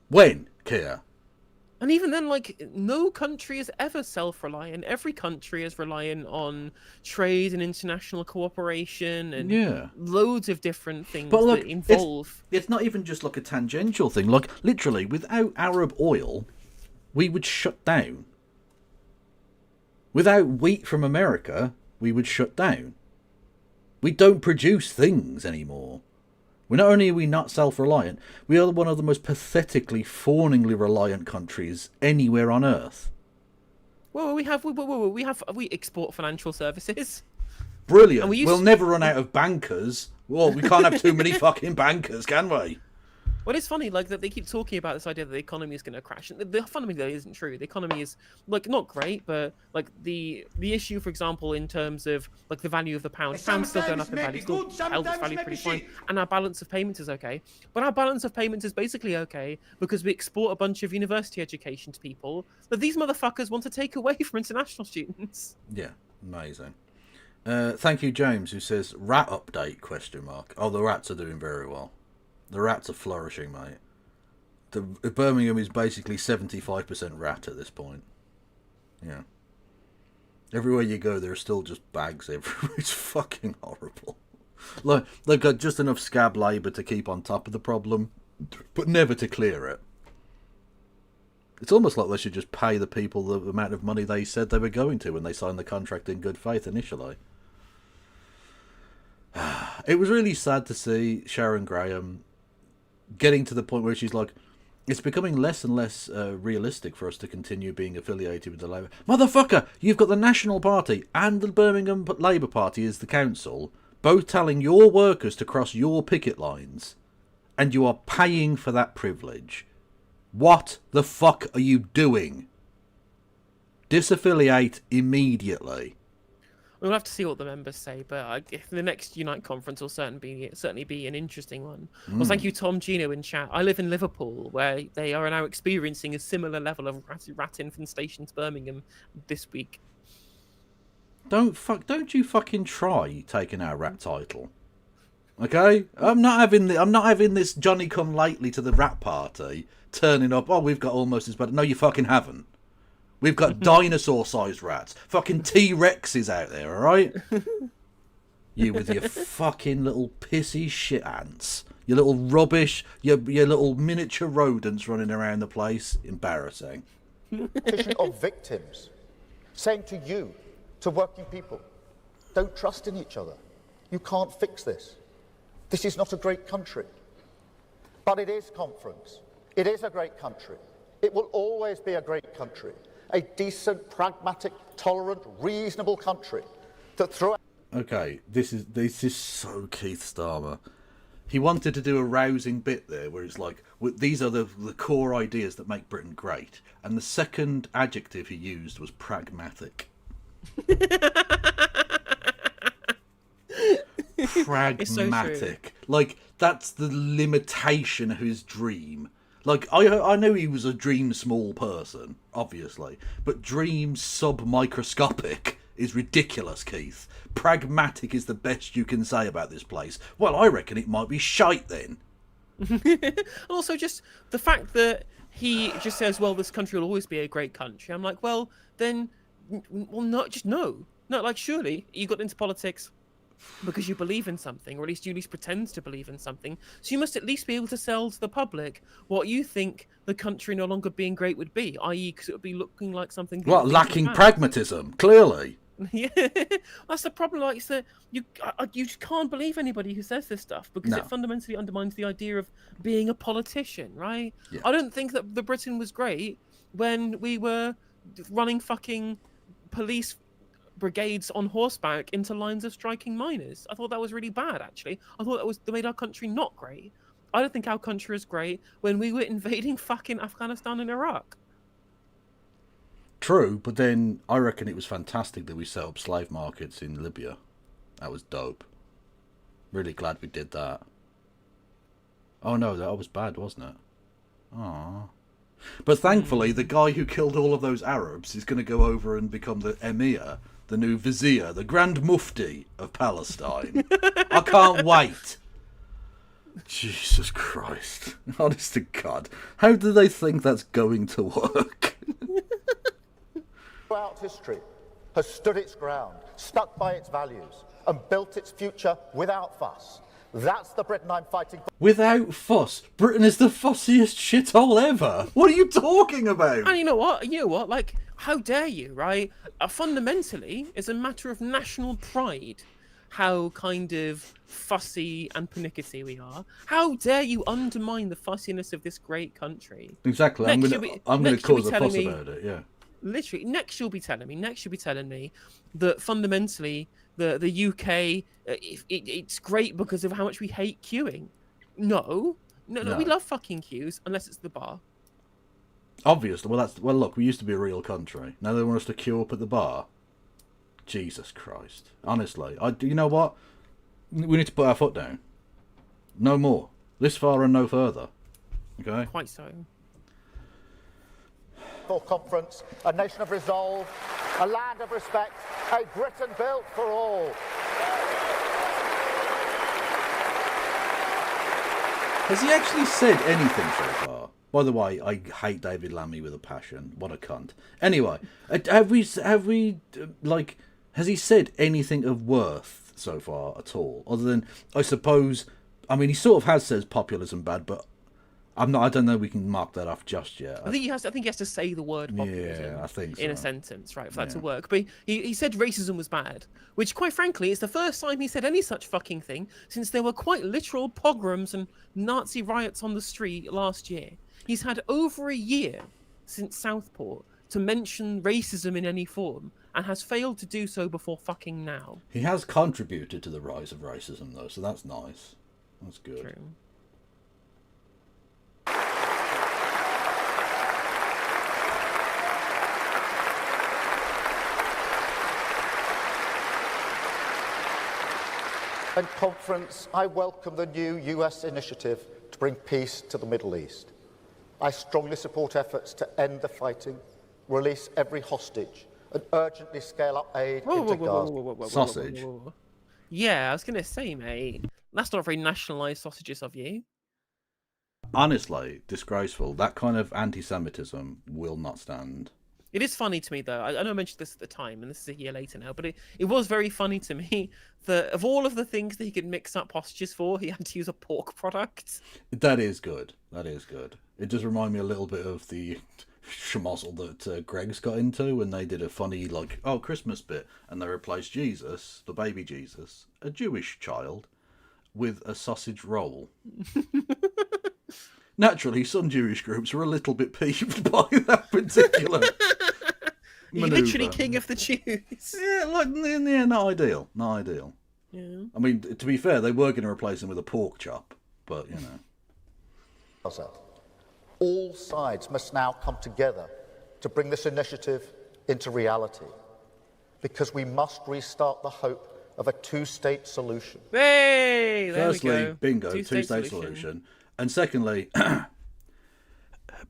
When, Keir? And even then, like, no country is ever self-reliant. Every country is reliant on trade and international cooperation and loads of different things But look, that involve... It's not even just like a tangential thing. Like, literally, without Arab oil, we would shut down. Without wheat from America, we would shut down. We don't produce things anymore. Not only are we not self-reliant, we are one of the most pathetically, fawningly reliant countries anywhere on Earth. Well, we export financial services. Brilliant. And We'll never run out of bankers. Well, we can't have too many fucking bankers, can we? Well, it's funny, like, that they keep talking about this idea that the economy is going to crash. And fundamentally, that isn't true. The economy is, like, not great, but, like, the issue, for example, in terms of, like, the value of the pound. Pound's still going up in value, still held its value pretty fine. And our balance of payments is okay. But our balance of payments is basically okay because we export a bunch of university education to people that these motherfuckers want to take away from international students. Yeah, amazing. Thank you, James, who says, rat update, ? Oh, the rats are doing very well. The rats are flourishing, mate. Birmingham is basically 75% rat at this point. Yeah. Everywhere you go, there are still just bags everywhere. It's fucking horrible. Like, they've got just enough scab labour to keep on top of the problem, but never to clear it. It's almost like they should just pay the people the amount of money they said they were going to when they signed the contract in good faith initially. It was really sad to see Sharon Graham getting to the point where she's like, it's becoming less and less realistic for us to continue being affiliated with the Labour. Motherfucker, you've got the National Party and the Birmingham Labour Party as the council, both telling your workers to cross your picket lines, and you are paying for that privilege. What the fuck are you doing? Disaffiliate immediately. We'll have to see what the members say, but if the next Unite conference will certainly be an interesting one. Well, thank you, Tom Gino in chat. I live in Liverpool, where they are now experiencing a similar level of rat infestation to Birmingham this week. Don't you fucking try taking our rat title. Okay? I'm not having this Johnny come lately to the rat party turning up, oh, we've got almost as bad. No, you fucking haven't. We've got dinosaur-sized rats. Fucking T-Rexes out there, alright? You with your fucking little pissy shit ants. Your little rubbish, your little miniature rodents running around the place. Embarrassing. Petition of victims, saying to you, to working people, don't trust in each other. You can't fix this. This is not a great country. But it is conference. It is a great country. It will always be a great country. A decent, pragmatic, tolerant, reasonable country that throughout... Okay, this is so Keith Starmer. He wanted to do a rousing bit there where it's like, these are the core ideas that make Britain great. And the second adjective he used was pragmatic. Pragmatic. Like, that's the limitation of his dream. Like, I know he was a dream small person, obviously, but dream sub-microscopic is ridiculous, Keith. Pragmatic is the best you can say about this place. Well, I reckon it might be shite then. Also, just the fact that he just says, well, this country will always be a great country. I'm like, well, then, well, not just no. No, like, surely you got into politics because you believe in something, or at least pretend to believe in something. So you must at least be able to sell to the public what you think the country no longer being great would be, i.e. because it would be looking like something... Well, lacking pragmatism, clearly. Yeah, that's the problem. Like, it's that you just can't believe anybody who says this stuff because it fundamentally undermines the idea of being a politician, right? Yeah. I don't think that the Britain was great when we were running fucking police brigades on horseback into lines of striking miners. I thought that was really bad, actually. I thought that made our country not great. I don't think our country is great when we were invading fucking Afghanistan and Iraq. True, but then I reckon it was fantastic that we set up slave markets in Libya. That was dope. Really glad we did that. Oh no, that was bad, wasn't it? Aww. But thankfully, the guy who killed all of those Arabs is going to go over and become the Emir, the new Vizier, the Grand Mufti of Palestine. I can't wait. Jesus Christ. Honest to God. How do they think that's going to work? throughout history has stood its ground, stuck by its values, and built its future without fuss. That's the Britain I'm fighting for. Without fuss. Britain is the fussiest shithole ever. What are you talking about? And you know what? Like, how dare you, right? Fundamentally, it's a matter of national pride how kind of fussy and pernickety we are. How dare you undermine the fussiness of this great country? Exactly. I'm going to cause a fuss about it, yeah. Literally, next you'll be telling me that fundamentally the UK, it's great because of how much we hate queuing. No, we love fucking queues unless it's the bar. Obviously, well look, we used to be a real country. Now they want us to queue up at the bar. Jesus Christ. Honestly, you know what? We need to put our foot down. No more. This far and no further. Okay? Quite so. Conference, a nation of resolve, a land of respect, a Britain built for all. Has he actually said anything so far? By the way, I hate David Lammy with a passion. What a cunt. Anyway, have we has he said anything of worth so far at all? Other than, I suppose, I mean, he sort of has said populism bad, but I'm not. I don't know. We can mark that off just yet. I think he has. I think he has to say the word populism Yeah, I think in a so. sentence, right, for that to Yeah. work. But he said racism was bad, which, quite frankly, is the first time he said any such fucking thing since there were quite literal pogroms and Nazi riots on the street last year. He's had over a year since Southport to mention racism in any form, and has failed to do so before fucking now. He has contributed to the rise of racism, though, so that's nice. That's good. True. And conference, I welcome the new US initiative to bring peace to the Middle East. I strongly support efforts to end the fighting, release every hostage, and urgently scale up aid into Gaza. Sausage. Yeah, I was gonna say, mate, that's not very nationalised sausages of you. Honestly, disgraceful. That kind of anti-Semitism will not stand. It is funny to me, though. I know I mentioned this at the time, and this is a year later now, but it was very funny to me that of all of the things that he could mix up hostages for, he had to use a pork product. That is good. That is good. It does remind me a little bit of the schmozzle that Greg's got into when they did a funny, like, Christmas bit, and they replaced Jesus, the baby Jesus, a Jewish child, with a sausage roll. Naturally, some Jewish groups were a little bit peeved by that particular You're manoeuvre. literally king of the Jews. Yeah, like, yeah, not ideal. Not ideal. Yeah. I mean, to be fair, they were going to replace him with a pork chop, but, you know. Gaza. All sides must now come together to bring this initiative into reality, because we must restart the hope of a two-state solution. Hey, there Firstly, we go. bingo, Two-state two-state solution. And secondly,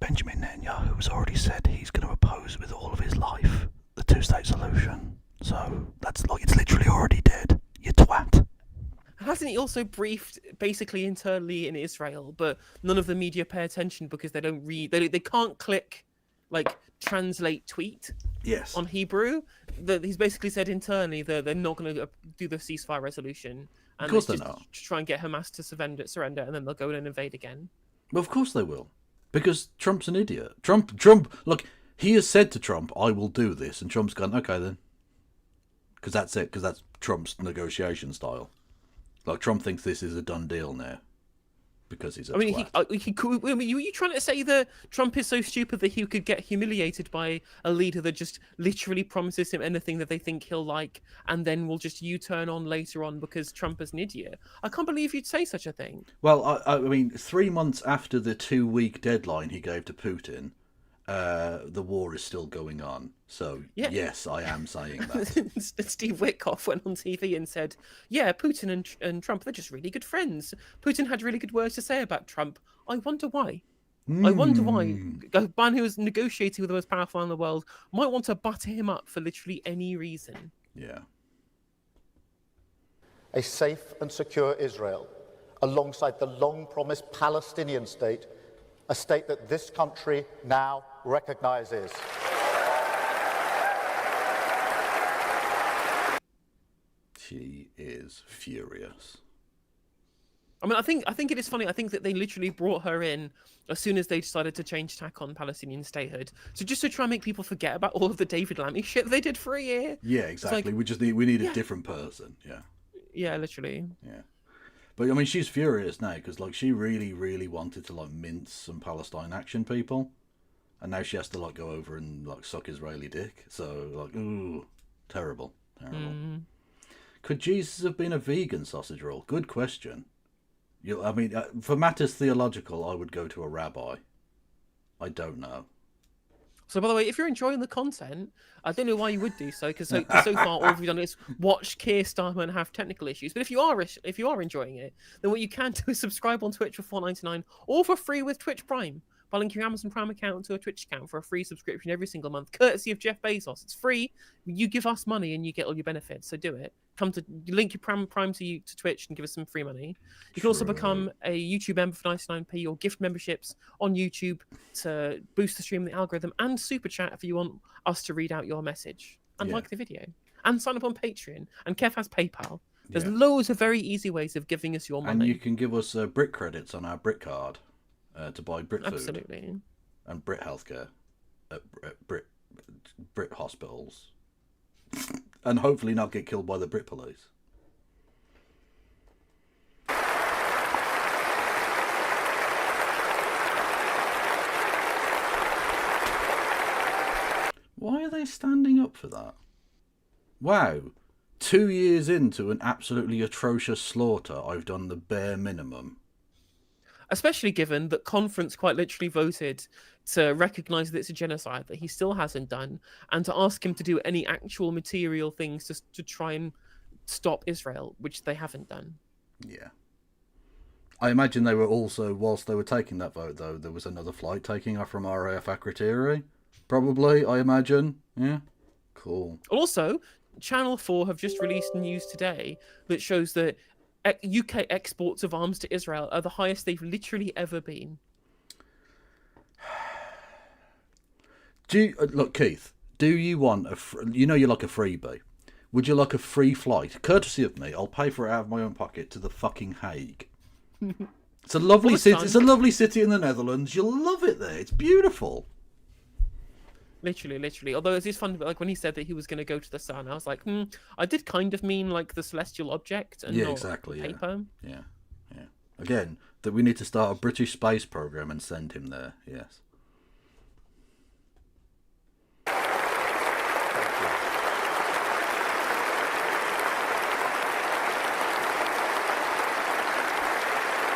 Benjamin Netanyahu has already said he's going to oppose with all of his life the two-state solution. So that's like, it's literally already dead, you twat. Hasn't he also briefed basically internally in Israel, but none of the media pay attention because they don't read, they can't click like translate tweet Yes. on Hebrew. That he's basically said internally that they're not going to do the ceasefire resolution, and Of course it's they're just not. to try and get Hamas to surrender, and then they'll go in and invade again. Well, of course they will. Because Trump's an idiot. Trump, look, he has said to Trump, I will do this, and Trump's gone, okay then. Because that's it, because that's Trump's negotiation style. Like, Trump thinks this is a done deal now. Because he's a I mean, twat. he could. I mean, were you trying to say that Trump is so stupid that he could get humiliated by a leader that just literally promises him anything that they think he'll like, and then will just U-turn on later on because Trump is an idiot? I can't believe you'd say such a thing. Well, I mean, 3 months after the 2-week deadline he gave to Putin, the war is still going on. So, Yeah. yes, I am saying that. Steve Witkoff went on TV and said, yeah, Putin and Trump, they're just really good friends. Putin had really good words to say about Trump. I wonder why. I wonder why a man who is negotiating with the most powerful man in the world might want to butter him up for literally any reason. Yeah. A safe and secure Israel, alongside the long-promised Palestinian state, a state that this country now recognizes. She is furious. I mean, I think it is funny. I think that they literally brought her in as soon as they decided to change tack on Palestinian statehood. So just to try and make people forget about all of the David Lammy shit they did for a year. Yeah, exactly. We need a different person. Yeah. Yeah, literally. Yeah. But I mean, she's furious now because like she really, really wanted to like mince some Palestine action people, and now she has to like go over and like suck Israeli dick. So like, ooh, terrible. Could Jesus have been a vegan sausage roll? Good question. I mean, for matters theological, I would go to a rabbi. I don't know. So, by the way, if you're enjoying the content, I don't know why you would do so, because so far all we've done is watch Keir Starmer have technical issues. But if you are enjoying it, then what you can do is subscribe on Twitch for $4.99 or for free with Twitch Prime by linking your Amazon Prime account to a Twitch account for a free subscription every single month, courtesy of Jeff Bezos. It's free. You give us money and you get all your benefits. So do it. Link your Prime to Twitch and give us some free money. You can also become a YouTube member for 99p or gift memberships on YouTube to boost the stream and the algorithm, and super chat if you want us to read out your message and like the video, and sign up on Patreon. And Kev has PayPal. There's loads of very easy ways of giving us your money. And you can give us brick credits on our brick card. to buy Brit food Absolutely. and Brit healthcare, Brit hospitals, and hopefully not get killed by the Brit police. Why are they standing up for that? Wow. 2 years into an absolutely atrocious slaughter, I've done the bare minimum. Especially given that conference quite literally voted to recognise that it's a genocide that he still hasn't done, and to ask him to do any actual material things to try and stop Israel, which they haven't done. Yeah. I imagine they were also, whilst they were taking that vote, though, there was another flight taking off from RAF Akrotiri. Probably, I imagine. Yeah. Cool. Also, Channel 4 have just released news today that shows that UK exports of arms to Israel are the highest they've literally ever been. Look, Keith, do you want you know you're like a freebie. Would you like a free flight, courtesy of me? I'll pay for it out of my own pocket to the fucking Hague. It's a lovely city. It's a lovely city in the Netherlands. You'll love it there. It's beautiful. Literally. Although it is fun, like when he said that he was going to go to the sun, I was like, I did kind of mean like the celestial object and not exactly. paper. Yeah. Again, that we need to start a British space program and send him there. Yes.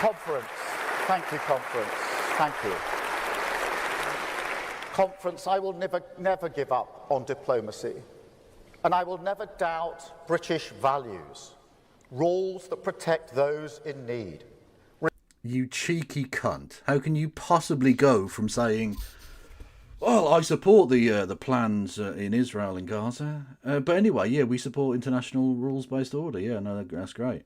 Conference. Thank you, conference. Thank you. Conference, I will never give up on diplomacy. And I will never doubt British values, rules that protect those in need. You cheeky cunt. How can you possibly go from saying, well, I support the plans in Israel and Gaza. But anyway, yeah, we support international rules-based order. Yeah, no, that's great.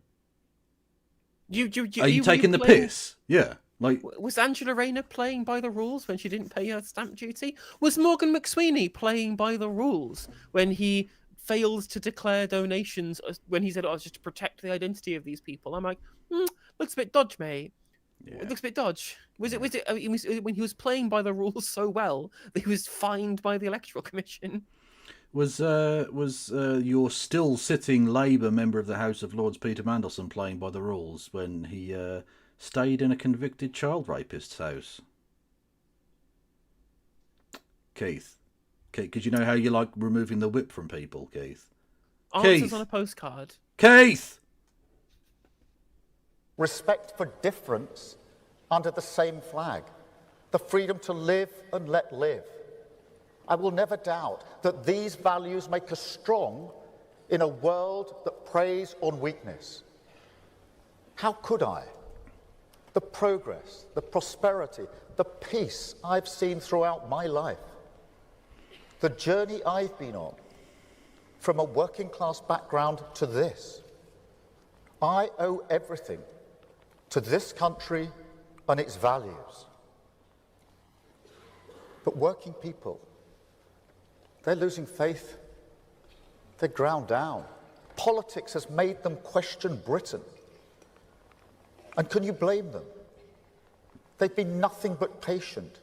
Are you taking the piss? Yeah. Like, was Angela Rayner playing by the rules when she didn't pay her stamp duty? Was Morgan McSweeney playing by the rules when he failed to declare donations, when he said, oh, it's just to protect the identity of these people? I'm like, looks a bit dodge, mate. yeah. It looks a bit dodge. Was it when he was playing by the rules so well that he was fined by the Electoral Commission? Was your still sitting Labour member of the House of Lords, Peter Mandelson, playing by the rules when he stayed in a convicted child rapist's house? Keith, because you know how you like removing the whip from people, Keith. Answers Keith. on a postcard. Keith! Respect for difference under the same flag. The freedom to live and let live. I will never doubt that these values make us strong in a world that preys on weakness. How could I? The progress, the prosperity, the peace I've seen throughout my life, the journey I've been on, from a working class background to this. I owe everything to this country and its values. But working people, they're losing faith. They're ground down. Politics has made them question Britain. And can you blame them? They've been nothing but patient.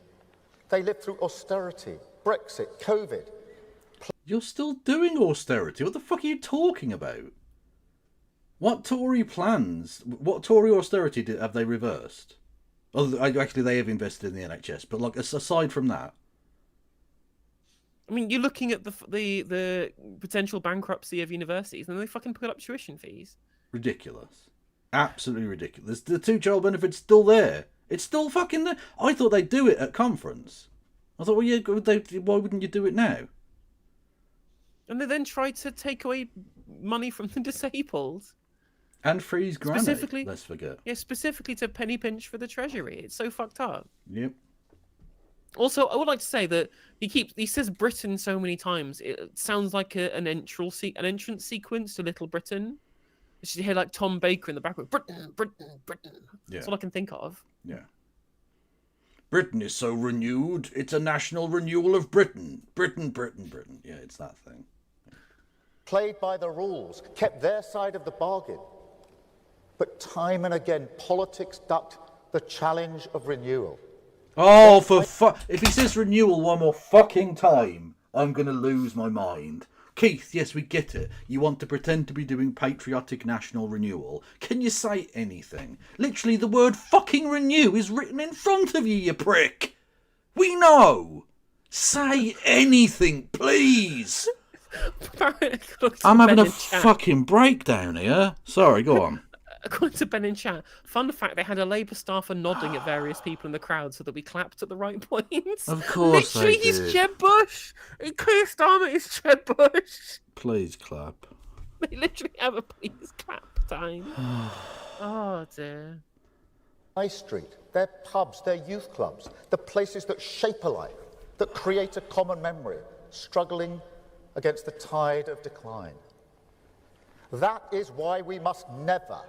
They lived through austerity, Brexit, COVID. You're still doing austerity. What the fuck are you talking about? What Tory plans, what Tory austerity have they reversed? Oh, actually, they have invested in the NHS, but like aside from that, I mean, you're looking at the potential bankruptcy of universities, and they fucking put up tuition fees. ridiculous, absolutely ridiculous. The two-child benefit's still there. It's still fucking there. I thought they'd do it at conference. I thought, well, yeah, why wouldn't you do it now? And they then tried to take away money from the disabled. And freeze granny. Specifically, Let's forget. Yeah, specifically to penny pinch for the Treasury. It's so fucked up. Yep. Also, I would like to say that he says Britain so many times. It sounds like an entrance sequence to Little Britain. You should hear like Tom Baker in the background. Britain, Britain, Britain. Yeah. That's all I can think of. Yeah. Britain is so renewed. It's a national renewal of Britain. Britain, Britain, Britain. Yeah, it's that thing. Played by the rules, kept their side of the bargain. But time and again, politics ducked the challenge of renewal. Oh, if he says renewal one more fucking time, I'm going to lose my mind. Keith, yes, we get it. You want to pretend to be doing patriotic national renewal. Can you say anything? Literally, the word fucking renew is written in front of you, you prick. We know. Say anything, please. I'm having a fucking breakdown here. Sorry, go on. According to Ben in chat, fun fact, they had a Labour staffer nodding at various people in the crowd so that we clapped at the right points. Of course Literally, they he's did. Jeb Bush. Keir Starmer is Jeb Bush. Please clap. They literally have a please clap time. Oh, dear. High Street, their pubs, their youth clubs, the places that shape a life, that create a common memory, struggling against the tide of decline. That is why we must never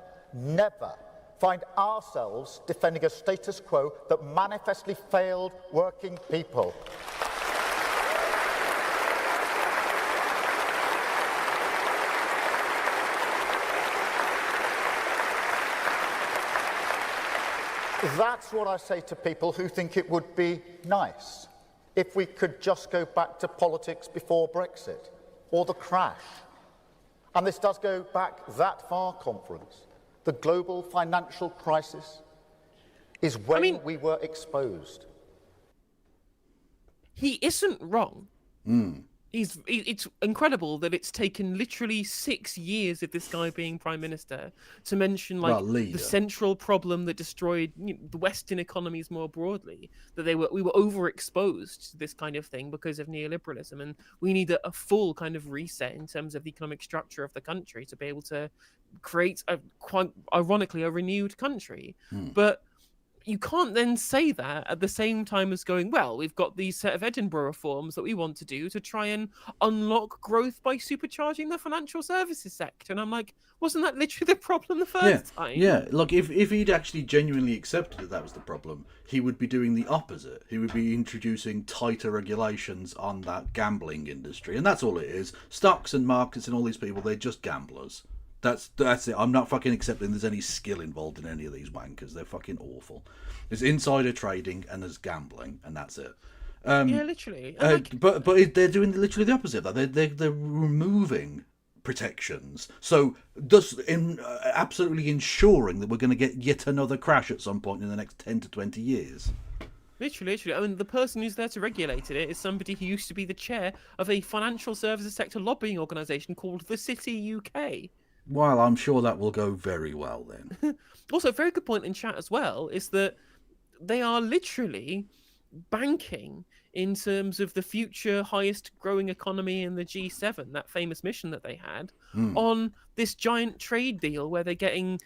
find ourselves defending a status quo that manifestly failed working people. That's what I say to people who think it would be nice if we could just go back to politics before Brexit or the crash. And this does go back that far, conference. The global financial crisis is when we were exposed. He isn't wrong. It's incredible that it's taken literally 6 years of this guy being prime minister to mention the central problem that destroyed the Western economies more broadly. That we were overexposed to this kind of thing because of neoliberalism, and we need a full kind of reset in terms of the economic structure of the country to be able to create quite ironically a renewed country. But you can't then say that at the same time as going, well, we've got these set of Edinburgh reforms that we want to do to try and unlock growth by supercharging the financial services sector. And I'm like, wasn't that literally the problem the first time? Yeah, look, if he'd actually genuinely accepted that was the problem, he would be doing the opposite. He would be introducing tighter regulations on that gambling industry. And that's all it is. Stocks and markets and all these people, they're just gamblers. That's it. I'm not fucking accepting there's any skill involved in any of these wankers. They're fucking awful. There's insider trading and there's gambling, and that's it. Yeah, literally. But they're doing literally the opposite of that. They're removing protections, so thus absolutely ensuring that we're going to get yet another crash at some point in the next 10 to 20 years. Literally. I mean, the person who's there to regulate it is somebody who used to be the chair of a financial services sector lobbying organisation called the City UK. Well, I'm sure that will go very well then. Also, a very good point in chat as well is that they are literally banking in terms of the future highest growing economy in the G7, that famous mission that they had, on this giant trade deal where they're getting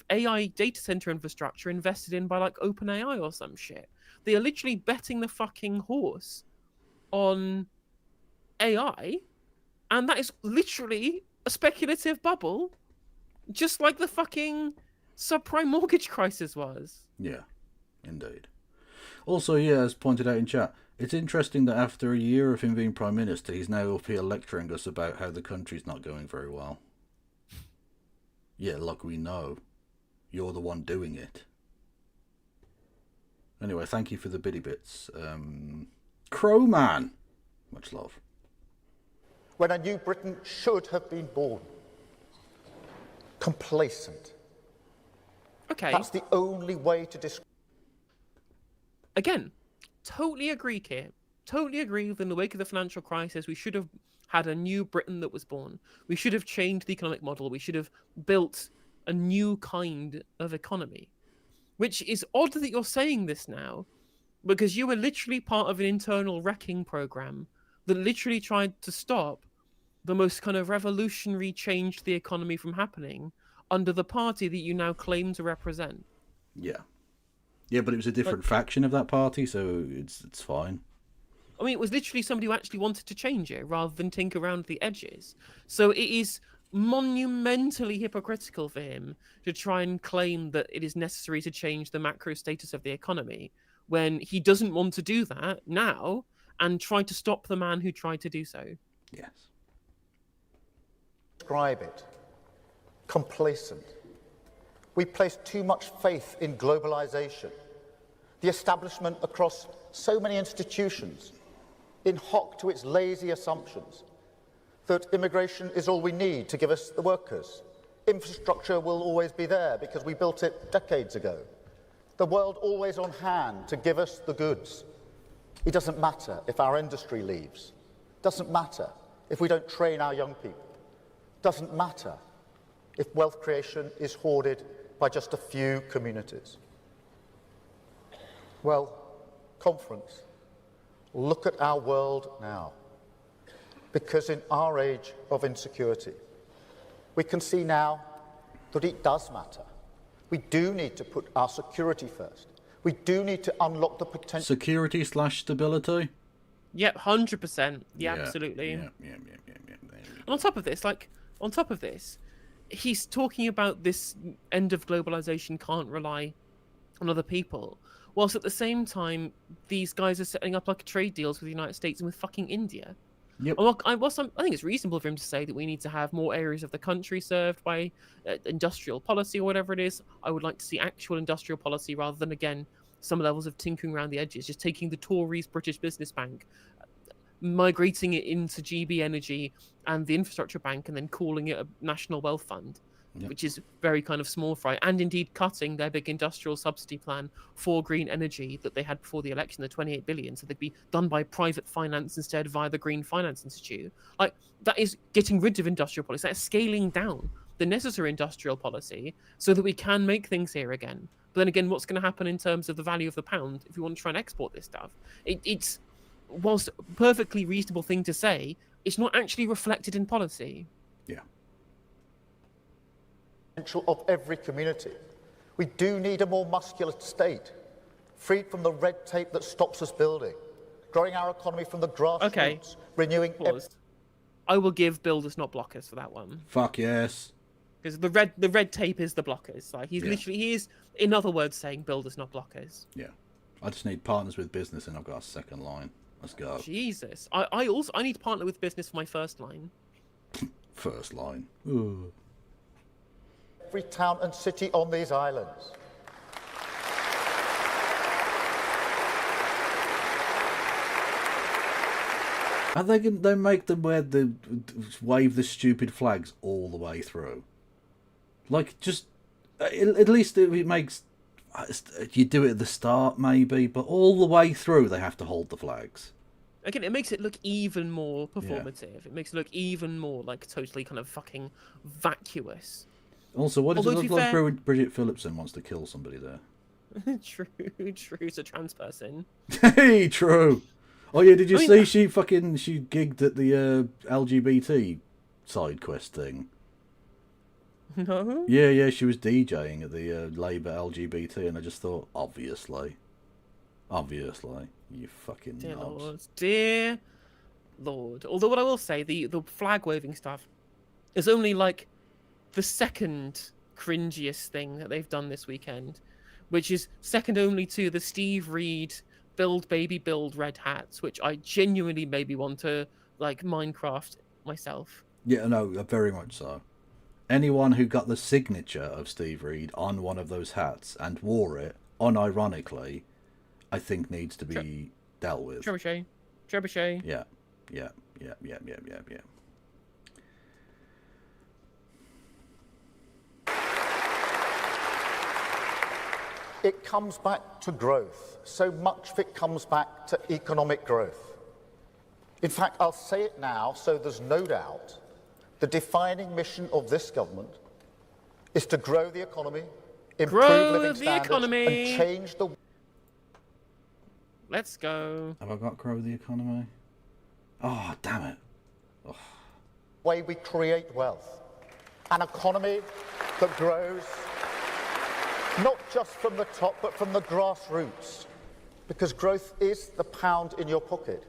AI data center infrastructure invested in by like OpenAI or some shit. They are literally betting the fucking horse on AI, and that is literally a speculative bubble, just like the fucking subprime mortgage crisis was. Yeah, indeed. Also, yeah, as pointed out in chat, it's interesting that after a year of him being prime minister, he's now up here lecturing us about how the country's not going very well. Yeah, look, we know. You're the one doing it. Anyway, thank you for the bitty bits. Crowman. Much love. When a new Britain should have been born. Complacent. Okay. That's the only way to describe. Again, totally agree, Kit. Totally agree that in the wake of the financial crisis, we should have had a new Britain that was born. We should have changed the economic model. We should have built a new kind of economy. Which is odd that you're saying this now, because you were literally part of an internal wrecking program that literally tried to stop the most kind of revolutionary change to the economy from happening under the party that you now claim to represent. Yeah. Yeah, but it was a different faction of that party, so it's fine. I mean, it was literally somebody who actually wanted to change it rather than tinker around the edges. So it is monumentally hypocritical for him to try and claim that it is necessary to change the macro status of the economy when he doesn't want to do that now and try to stop the man who tried to do so. Yes. Describe it. Complacent. We place too much faith in globalization, the establishment across so many institutions, in hock to its lazy assumptions that immigration is all we need to give us the workers. Infrastructure will always be there because we built it decades ago. The world always on hand to give us the goods. It doesn't matter if our industry leaves. Doesn't matter if we don't train our young people. Doesn't matter if wealth creation is hoarded by just a few communities. Well, conference, look at our world now. Because in our age of insecurity, we can see now that it does matter. We do need to put our security first. We do need to unlock the potential. Security/stability. Yep, 100%. Yeah, absolutely. Yeah. And on top of this, he's talking about this end of globalization can't rely on other people, whilst at the same time, these guys are setting up like trade deals with the United States and with fucking India. Yep. I think it's reasonable for him to say that we need to have more areas of the country served by industrial policy or whatever it is. I would like to see actual industrial policy rather than, again, some levels of tinkering around the edges, just taking the Tories' British Business Bank, migrating it into GB Energy and the Infrastructure Bank, and then calling it a National Wealth Fund, which is very kind of small fry, and indeed cutting their big industrial subsidy plan for green energy that they had before the election, the 28 billion, so they'd be done by private finance instead via the Green Finance Institute. Like, that is getting rid of industrial policy. That is scaling down the necessary industrial policy so that we can make things here again. But then again, what's going to happen in terms of the value of the pound if we want to try and export this stuff? It's, whilst a perfectly reasonable thing to say, it's not actually reflected in policy. Yeah. Of every community. We do need a more muscular state, freed from the red tape that stops us building, growing our economy from the grassroots, Okay. renewing... Pause. I will give builders not blockers for that one. Fuck yes. Because the red tape is the blockers. Like, he's literally, he is, in other words, saying builders not blockers. Yeah. I just need partners with business and I've got a second line. Let's go. Jesus. I need to partner with business for my first line. First line. Ooh. Every town and city on these islands. And they make them wave the stupid flags all the way through. Like, just at least it makes you do it at the start maybe, but all the way through they have to hold the flags. Again, it makes it look even more performative. It makes it look even more like totally kind of fucking vacuous. Also, what does it Although, look to be like fair- Bridget Phillipson wants to kill somebody there? True. It's a trans person. Hey, true. Oh yeah, did you I see mean- she gigged at the LGBT side quest thing? No. Yeah, she was DJing at the Labour LGBT, and I just thought, obviously, you fucking Dear knobs. Lord. Dear Lord. Although what I will say, the flag waving stuff is only like the second cringiest thing that they've done this weekend, which is second only to the Steve Reed build baby build red hats, which I genuinely maybe want to like Minecraft myself. Yeah, no, very much so. Anyone who got the signature of Steve Reed on one of those hats and wore it unironically, I think needs to be dealt with. Trebuchet. Yeah. It comes back to growth. So much of it comes back to economic growth. In fact, I'll say it now so there's no doubt. The defining mission of this government is to grow the economy, improve Grow living the standards, economy. and change the Let's go. Have I got grow the economy? Oh, damn it. way we create wealth. An economy that grows not just from the top, but from the grassroots. Because growth is the pound in your pocket.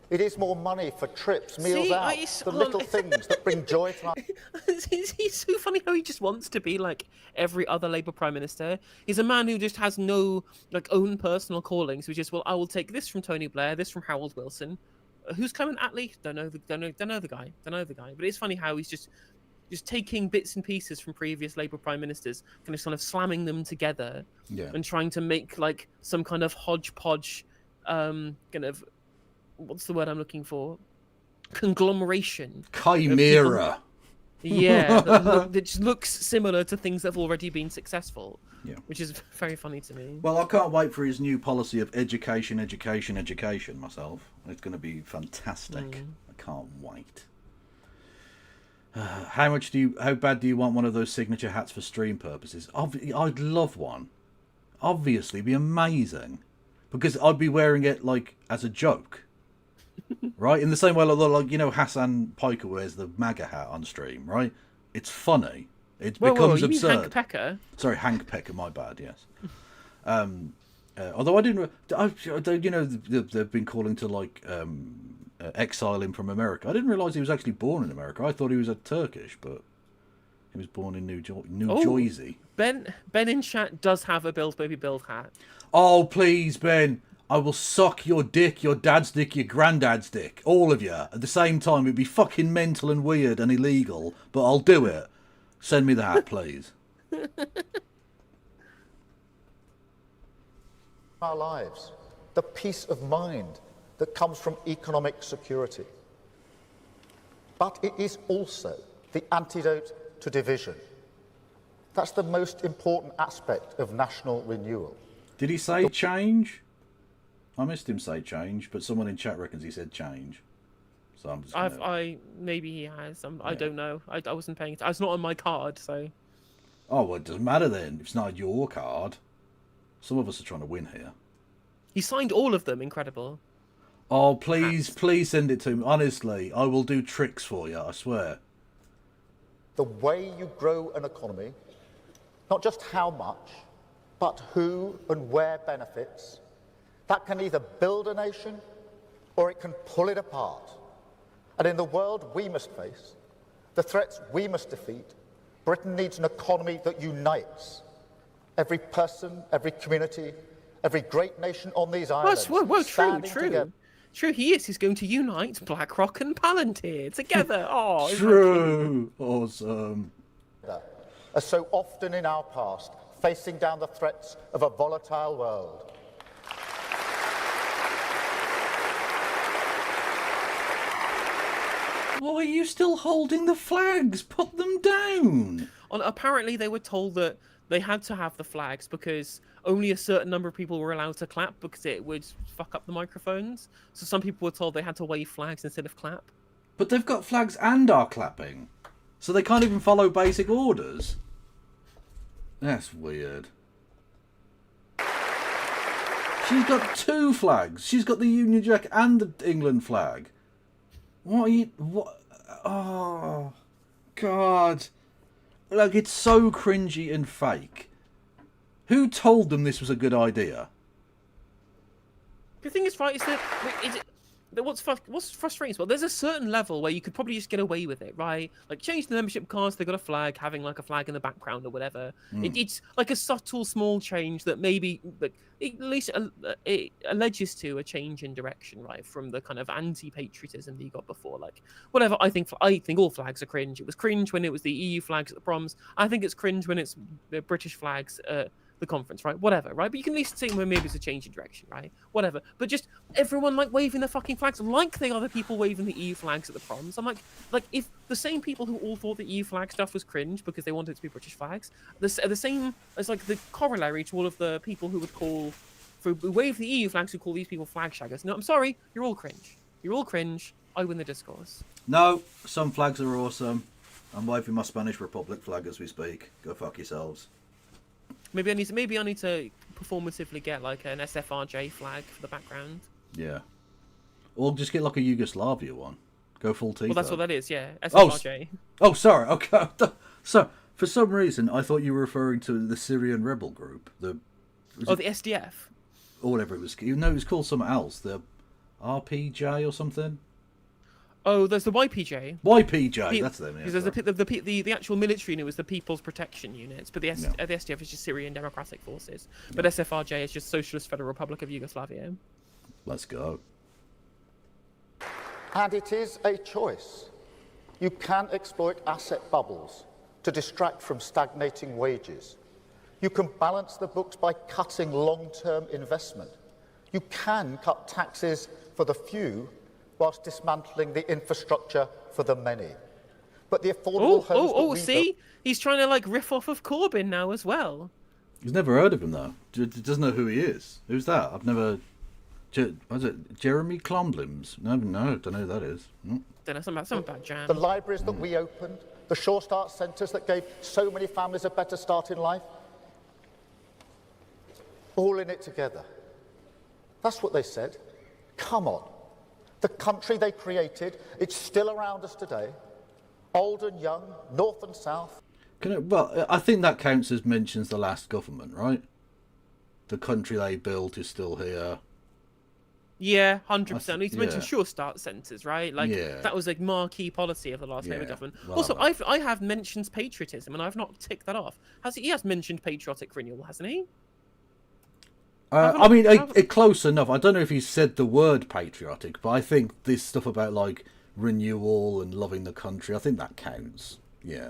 It is more money for trips, meals See, out, the little look. things that bring joy to life. He's so funny how he just wants to be like every other Labour Prime Minister. He's a man who just has no like own personal callings. Which is, well, I will take this from Tony Blair, this from Harold Wilson. Who's coming? Attlee? Don't know the guy. But it's funny how he's just just taking bits and pieces from previous Labour prime ministers, kind of slamming them together, Yeah. and trying to make like some kind of hodgepodge, kind of, what's the word I'm looking for? Conglomeration. Chimera. Yeah, that just looks similar to things that have already been successful. Yeah. Which is very funny to me. Well, I can't wait for his new policy of education myself. It's going to be fantastic. I can't wait. How bad do you want one of those signature hats for stream purposes? I'd love one. Obviously, it'd be amazing. Because I'd be wearing it, like, as a joke. Right? In the same way, like, you know, Hassan Piker wears the MAGA hat on stream, right? It's funny. It becomes you mean absurd. Hank Pecker? Sorry, Hank Pecker, my bad, yes. Although I didn't... you know, they've been calling to, like, exile him from America. I didn't realise he was actually born in America. I thought he was a Turkish, but he was born in New Jersey. Ben in chat does have a Build Baby Build hat. Oh, please, Ben. I will suck your dick, your dad's dick, your granddad's dick. All of you. At the same time, it'd be fucking mental and weird and illegal, but I'll do it. Send me the hat, please. Our lives, the peace of mind that comes from economic security. But it is also the antidote to division. That's the most important aspect of national renewal. Did he say change? I missed him say change, but someone in chat reckons he said change. So I'm just gonna... Maybe he has. I don't know. I wasn't paying attention. It's not on my card, so... Oh, well, it doesn't matter then. It's not your card. Some of us are trying to win here. He signed all of them. Incredible. Oh, please send it to me. Honestly, I will do tricks for you, I swear. The way you grow an economy, not just how much, but who and where benefits, that can either build a nation or it can pull it apart. And in the world we must face, the threats we must defeat, Britain needs an economy that unites every person, every community, every great nation on these islands. True. True, he is. He's going to unite BlackRock and Palantir together. Oh, true. Awesome. As so often in our past, facing down the threats of a volatile world. Why are you still holding the flags? Put them down. Apparently, they were told that they had to have the flags because only a certain number of people were allowed to clap because it would fuck up the microphones. So some people were told they had to wave flags instead of clap. But they've got flags and are clapping. So they can't even follow basic orders. That's weird. She's got two flags. She's got the Union Jack and the England flag. What are you... What? Oh, God. Like, it's so cringy and fake. Who told them this was a good idea? The thing is, right, is that what's frustrating is, well, there's a certain level where you could probably just get away with it, right? Like, change the membership cards, they've got a flag, having like a flag in the background or whatever. It's like a subtle, small change that maybe, like, at least it alleges to a change in direction, right, from the kind of anti-patriotism that you got before. Like, whatever. I think all flags are cringe. It was cringe when it was the EU flags at the proms. I think it's cringe when it's the British flags the conference, right? Whatever, right? But you can at least see where maybe it's a change in direction, right? Whatever. But just everyone like waving their fucking flags like they are the people waving the EU flags at the proms. I'm like if the same people who all thought the EU flag stuff was cringe because they wanted it to be British flags, the same as like the corollary to all of the people who would who wave the EU flags who call these people flag shaggers. No, I'm sorry, you're all cringe. You're all cringe. I win the discourse. No, some flags are awesome. I'm waving my Spanish Republic flag as we speak. Go fuck yourselves. Maybe I need to performatively get like an SFRJ flag for the background. Yeah. Or just get like a Yugoslavia one. Go full T. Well, that's what that is, yeah. SFRJ. Oh, sorry. Okay. So, for some reason, I thought you were referring to the Syrian rebel group. The SDF? Or whatever it was. No, it was called something else. The RPJ or something? Oh, there's the YPJ. YPJ, that's them. Yeah, because there's the actual military unit was the People's Protection Units, but the SDF is just Syrian Democratic Forces. But SFRJ is just Socialist Federal Republic of Yugoslavia. Let's go. And it is a choice. You can exploit asset bubbles to distract from stagnating wages. You can balance the books by cutting long-term investment. You can cut taxes for the few whilst dismantling the infrastructure for the many. But the affordable homes that we see? He's trying to, like, riff off of Corbyn now as well. He's never heard of him, though. Doesn't know who he is. Who's that? I've never... Was it Jeremy Clomblims? No, don't know who that is. Don't know, some bad jam. The libraries that we opened, the Sure Start centres that gave so many families a better start in life, all in it together. That's what they said. Come on. The country they created, it's still around us today. Old and young, north and south. Well, I think that counts as mentions the last government, right? The country they built is still here. Yeah, 100%. He's mentioned yeah. Sure Start centres, right? Like, Yeah. that was a marquee policy of the last Labour Yeah, government. well, Also, I have mentioned patriotism, and I've not ticked that off. He has mentioned patriotic renewal, hasn't he? I mean, close enough. I don't know if he said the word patriotic, but I think this stuff about, like, renewal and loving the country, I think that counts. Yeah.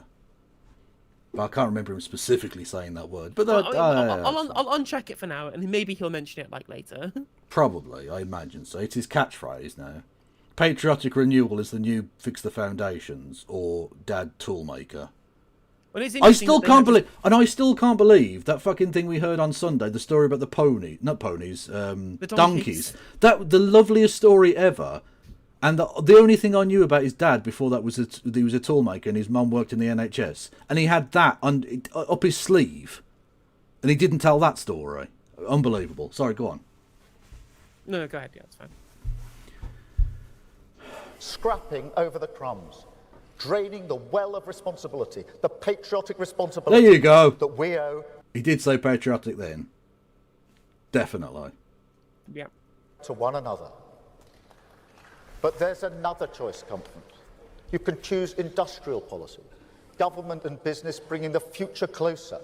But I can't remember him specifically saying that word. But I'll uncheck it for now, and maybe he'll mention it, like, later. Probably, I imagine so. It's his catchphrase now. Patriotic renewal is the new fix the foundations or dad toolmaker. Well, it's I interesting still that can't believe, and I still can't believe that fucking thing we heard on Sunday, the story about the not ponies, donkeys. That the loveliest story ever. And the only thing I knew about his dad before that was that he was a toolmaker and his mum worked in the NHS, and he had that up his sleeve, and he didn't tell that story. Unbelievable. Sorry, go on. No, go ahead. Yeah, that's fine. Scrapping over the crumbs. Draining the well of responsibility, the patriotic responsibility There you go. that we owe. He did say patriotic then. Definitely. Yeah. To one another. But there's another choice, Conference. You can choose industrial policy, government and business bringing the future closer.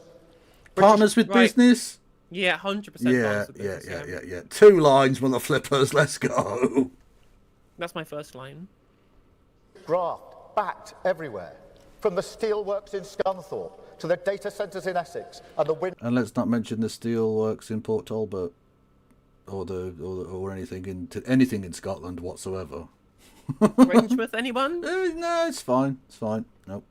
Partners with business? Yeah, 100%. Yeah. 2 lines, mother flippers, let's go. That's my first line. Graft, backed everywhere. From the steelworks in Scunthorpe to the data centres in Essex and the wind... And let's not mention the steelworks in Port Talbot. Or anything in Scotland whatsoever. Grangemouth, anyone? No, it's fine. Nope.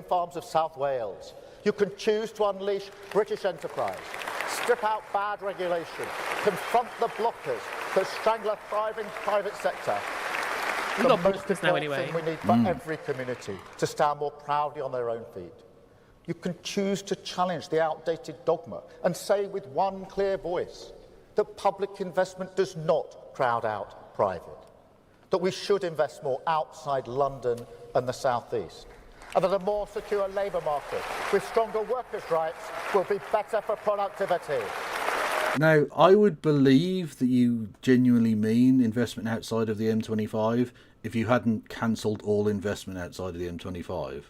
farms of South Wales. You can choose to unleash British enterprise, strip out bad regulation, confront the blockers that strangle a thriving private sector. We've got blockers now anyway. Thing we need for every community to stand more proudly on their own feet. You can choose to challenge the outdated dogma and say with one clear voice that public investment does not crowd out private, that we should invest more outside London and the South East, and that a more secure labour market with stronger workers' rights will be better for productivity. Now, I would believe that you genuinely mean investment outside of the M25 if you hadn't cancelled all investment outside of the M25.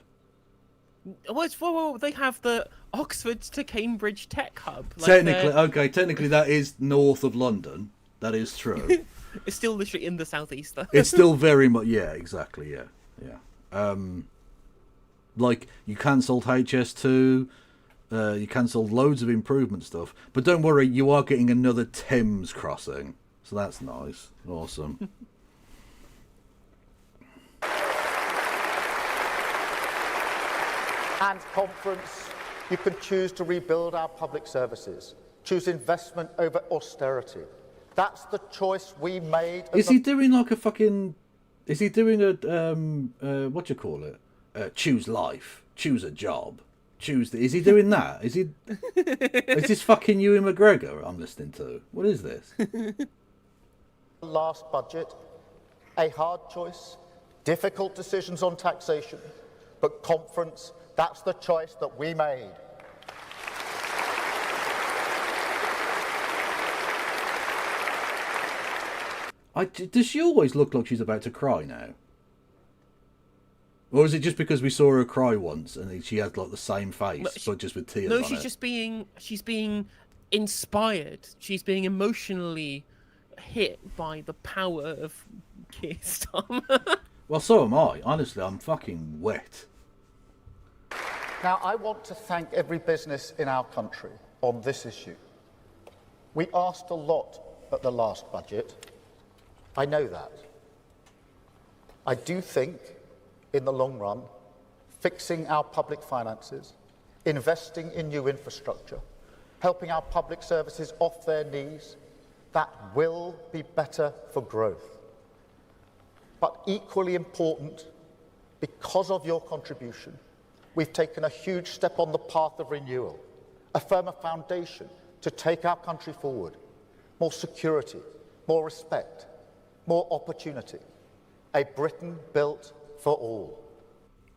Well, they have the Oxford to Cambridge Tech Hub. Like technically that is north of London. That is true. It's still literally in the southeast, though. It's still very much, yeah, exactly, yeah. Like, you cancelled HS2, you cancelled loads of improvement stuff, but don't worry, you are getting another Thames crossing, so that's nice, awesome. And conference, you can choose to rebuild our public services, choose investment over austerity. That's the choice we made. Is he doing like a fucking... Is he doing a... what do you call it? Choose life. Choose a job. Is he doing that? Is he... Is this fucking Ewan McGregor I'm listening to? What is this? Last budget, a hard choice, difficult decisions on taxation, but conference, that's the choice that we made. Does she always look like she's about to cry now? Or is it just because we saw her cry once and she has like the same face, but just with tears on it? No, she's being inspired. She's being emotionally hit by the power of Keir Starmer. Well, so am I. Honestly, I'm fucking wet. Now, I want to thank every business in our country on this issue. We asked a lot at the last budget. I know that. I do think, in the long run, fixing our public finances, investing in new infrastructure, helping our public services off their knees, that will be better for growth. But equally important, because of your contribution, we've taken a huge step on the path of renewal, a firmer foundation to take our country forward. More security, more respect, more opportunity. A Britain built for all.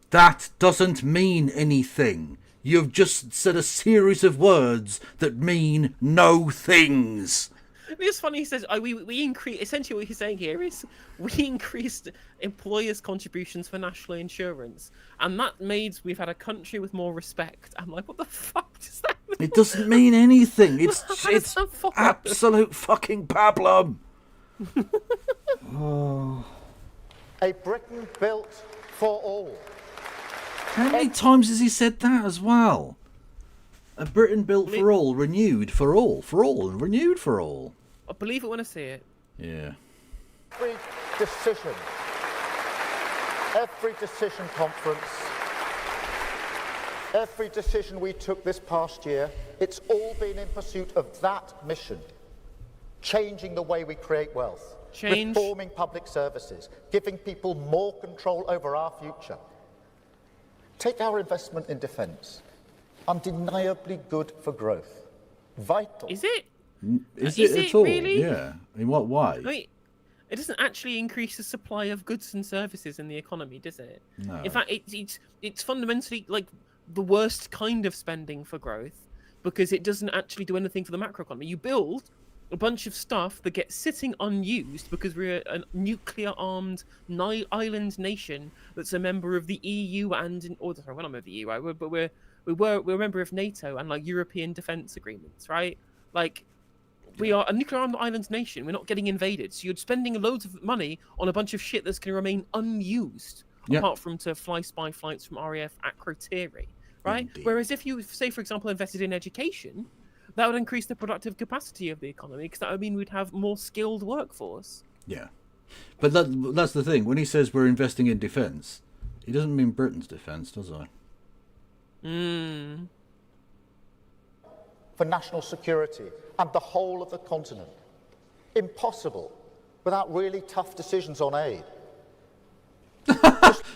That doesn't mean anything. You've just said a series of words that mean no things. It's funny, he says, we increase, essentially what he's saying here is we increased employers' contributions for national insurance, and that means we've had a country with more respect. I'm like, what the fuck does that mean? It doesn't mean anything. It's How does that follow? absolute fucking pablum. A Britain built for all. How many times has he said that as well? A Britain built for all, renewed for all, and renewed for all. I believe it when I see it. Yeah. Every decision conference, every decision we took this past year, it's all been in pursuit of that mission. Changing the way we create wealth, reforming public services, giving people more control over our future. Take our investment in defence. Undeniably good for growth. Vital. Is it? Is Is it it at all? really? Yeah. In what way? I mean, it doesn't actually increase the supply of goods and services in the economy, does it? No. In fact, it's fundamentally like the worst kind of spending for growth because it doesn't actually do anything for the macroeconomy. You build a bunch of stuff that gets sitting unused because we're a nuclear-armed island nation that's a member of the EU and we're not a member of the EU, right? But we're a member of NATO and like European defense agreements, right? Like, we are a nuclear-armed island nation. We're not getting invaded. So you're spending loads of money on a bunch of shit that's going to remain unused, apart from to fly spy flights from RAF Akrotiri, right? Indeed. Whereas if you, say, for example, invested in education, that would increase the productive capacity of the economy because that would mean we'd have more skilled workforce. Yeah. But that's the thing. When he says we're investing in defence, he doesn't mean Britain's defence, does he? For national security and the whole of the continent. Impossible without really tough decisions on aid.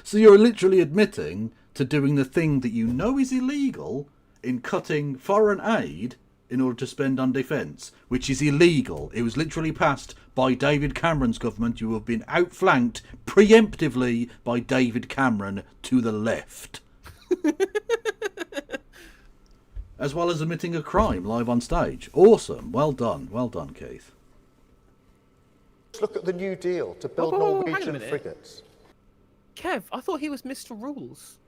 So you're literally admitting to doing the thing that you know is illegal in cutting foreign aid in order to spend on defence, which is illegal. It was literally passed by David Cameron's government. You have been outflanked preemptively by David Cameron to the left. As well as admitting a crime live on stage. Awesome. Well done. Well done, Keith. Let's look at the New Deal to build Hang a Norwegian minute. frigates. Kev, I thought he was Mr. Rules.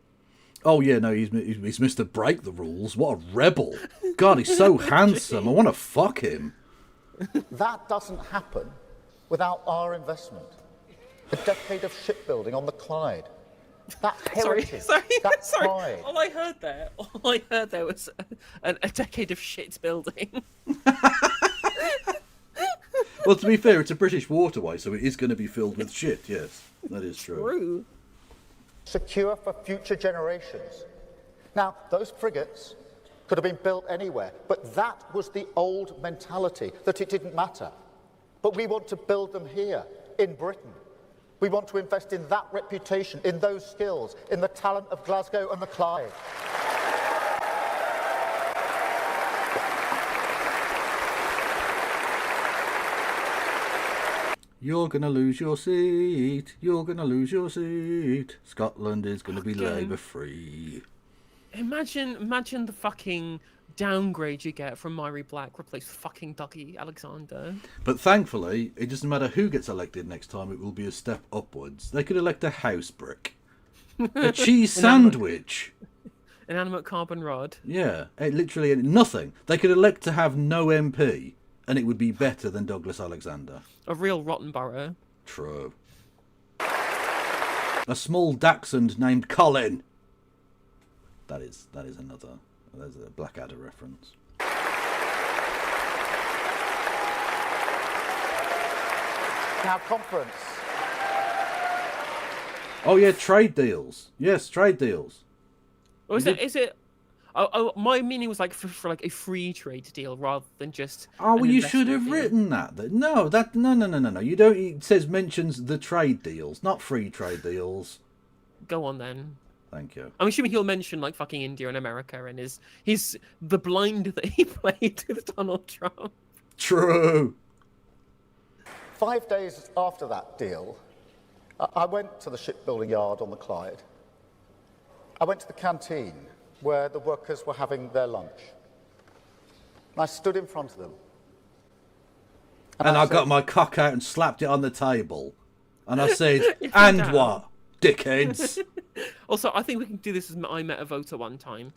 Oh, yeah, no, he's Mr. Break the Rules. What a rebel. God, he's so handsome. I want to fuck him. That doesn't happen without our investment. A decade of shipbuilding on the Clyde. That heritage, that pride. All I heard there was a decade of shit building. Well, to be fair, it's a British waterway, so it is going to be filled with shit, yes. That is true. True. Secure for future generations. Now, those frigates could have been built anywhere, but that was the old mentality, that it didn't matter. But we want to build them here, in Britain. We want to invest in that reputation, in those skills, in the talent of Glasgow and the Clyde. You're going to lose your seat. You're going to lose your seat. Scotland is going to be Labour free. Imagine the fucking downgrade you get from Myri Black replaced with fucking Dougie Alexander. But thankfully, it doesn't matter who gets elected next time, it will be a step upwards. They could elect a house brick. A cheese sandwich. Inanimate carbon rod. Yeah, literally nothing. They could elect to have no MP, and it would be better than Douglas Alexander. A real rotten borough. True. A small dachshund named Colin. That is another. There's a Blackadder reference. Now, conference. Oh yeah, trade deals. Yes, trade deals. Or is it? Oh, my meaning was like for like a free trade deal rather than just. Oh, well, an you should investment have deal. written that. No. You don't. It says mentions the trade deals, not free trade deals. Go on then. Thank you. I'm assuming he'll mention like fucking India and America and his the blind that he played with Donald Trump. True. 5 days after that deal, I went to the shipbuilding yard on the Clyde. I went to the canteen where the workers were having their lunch. And I stood in front of them. And I said, got my cock out and slapped it on the table. And I said, You and did that. what? Dickheads. Also, I think we can do this as I met a voter one time.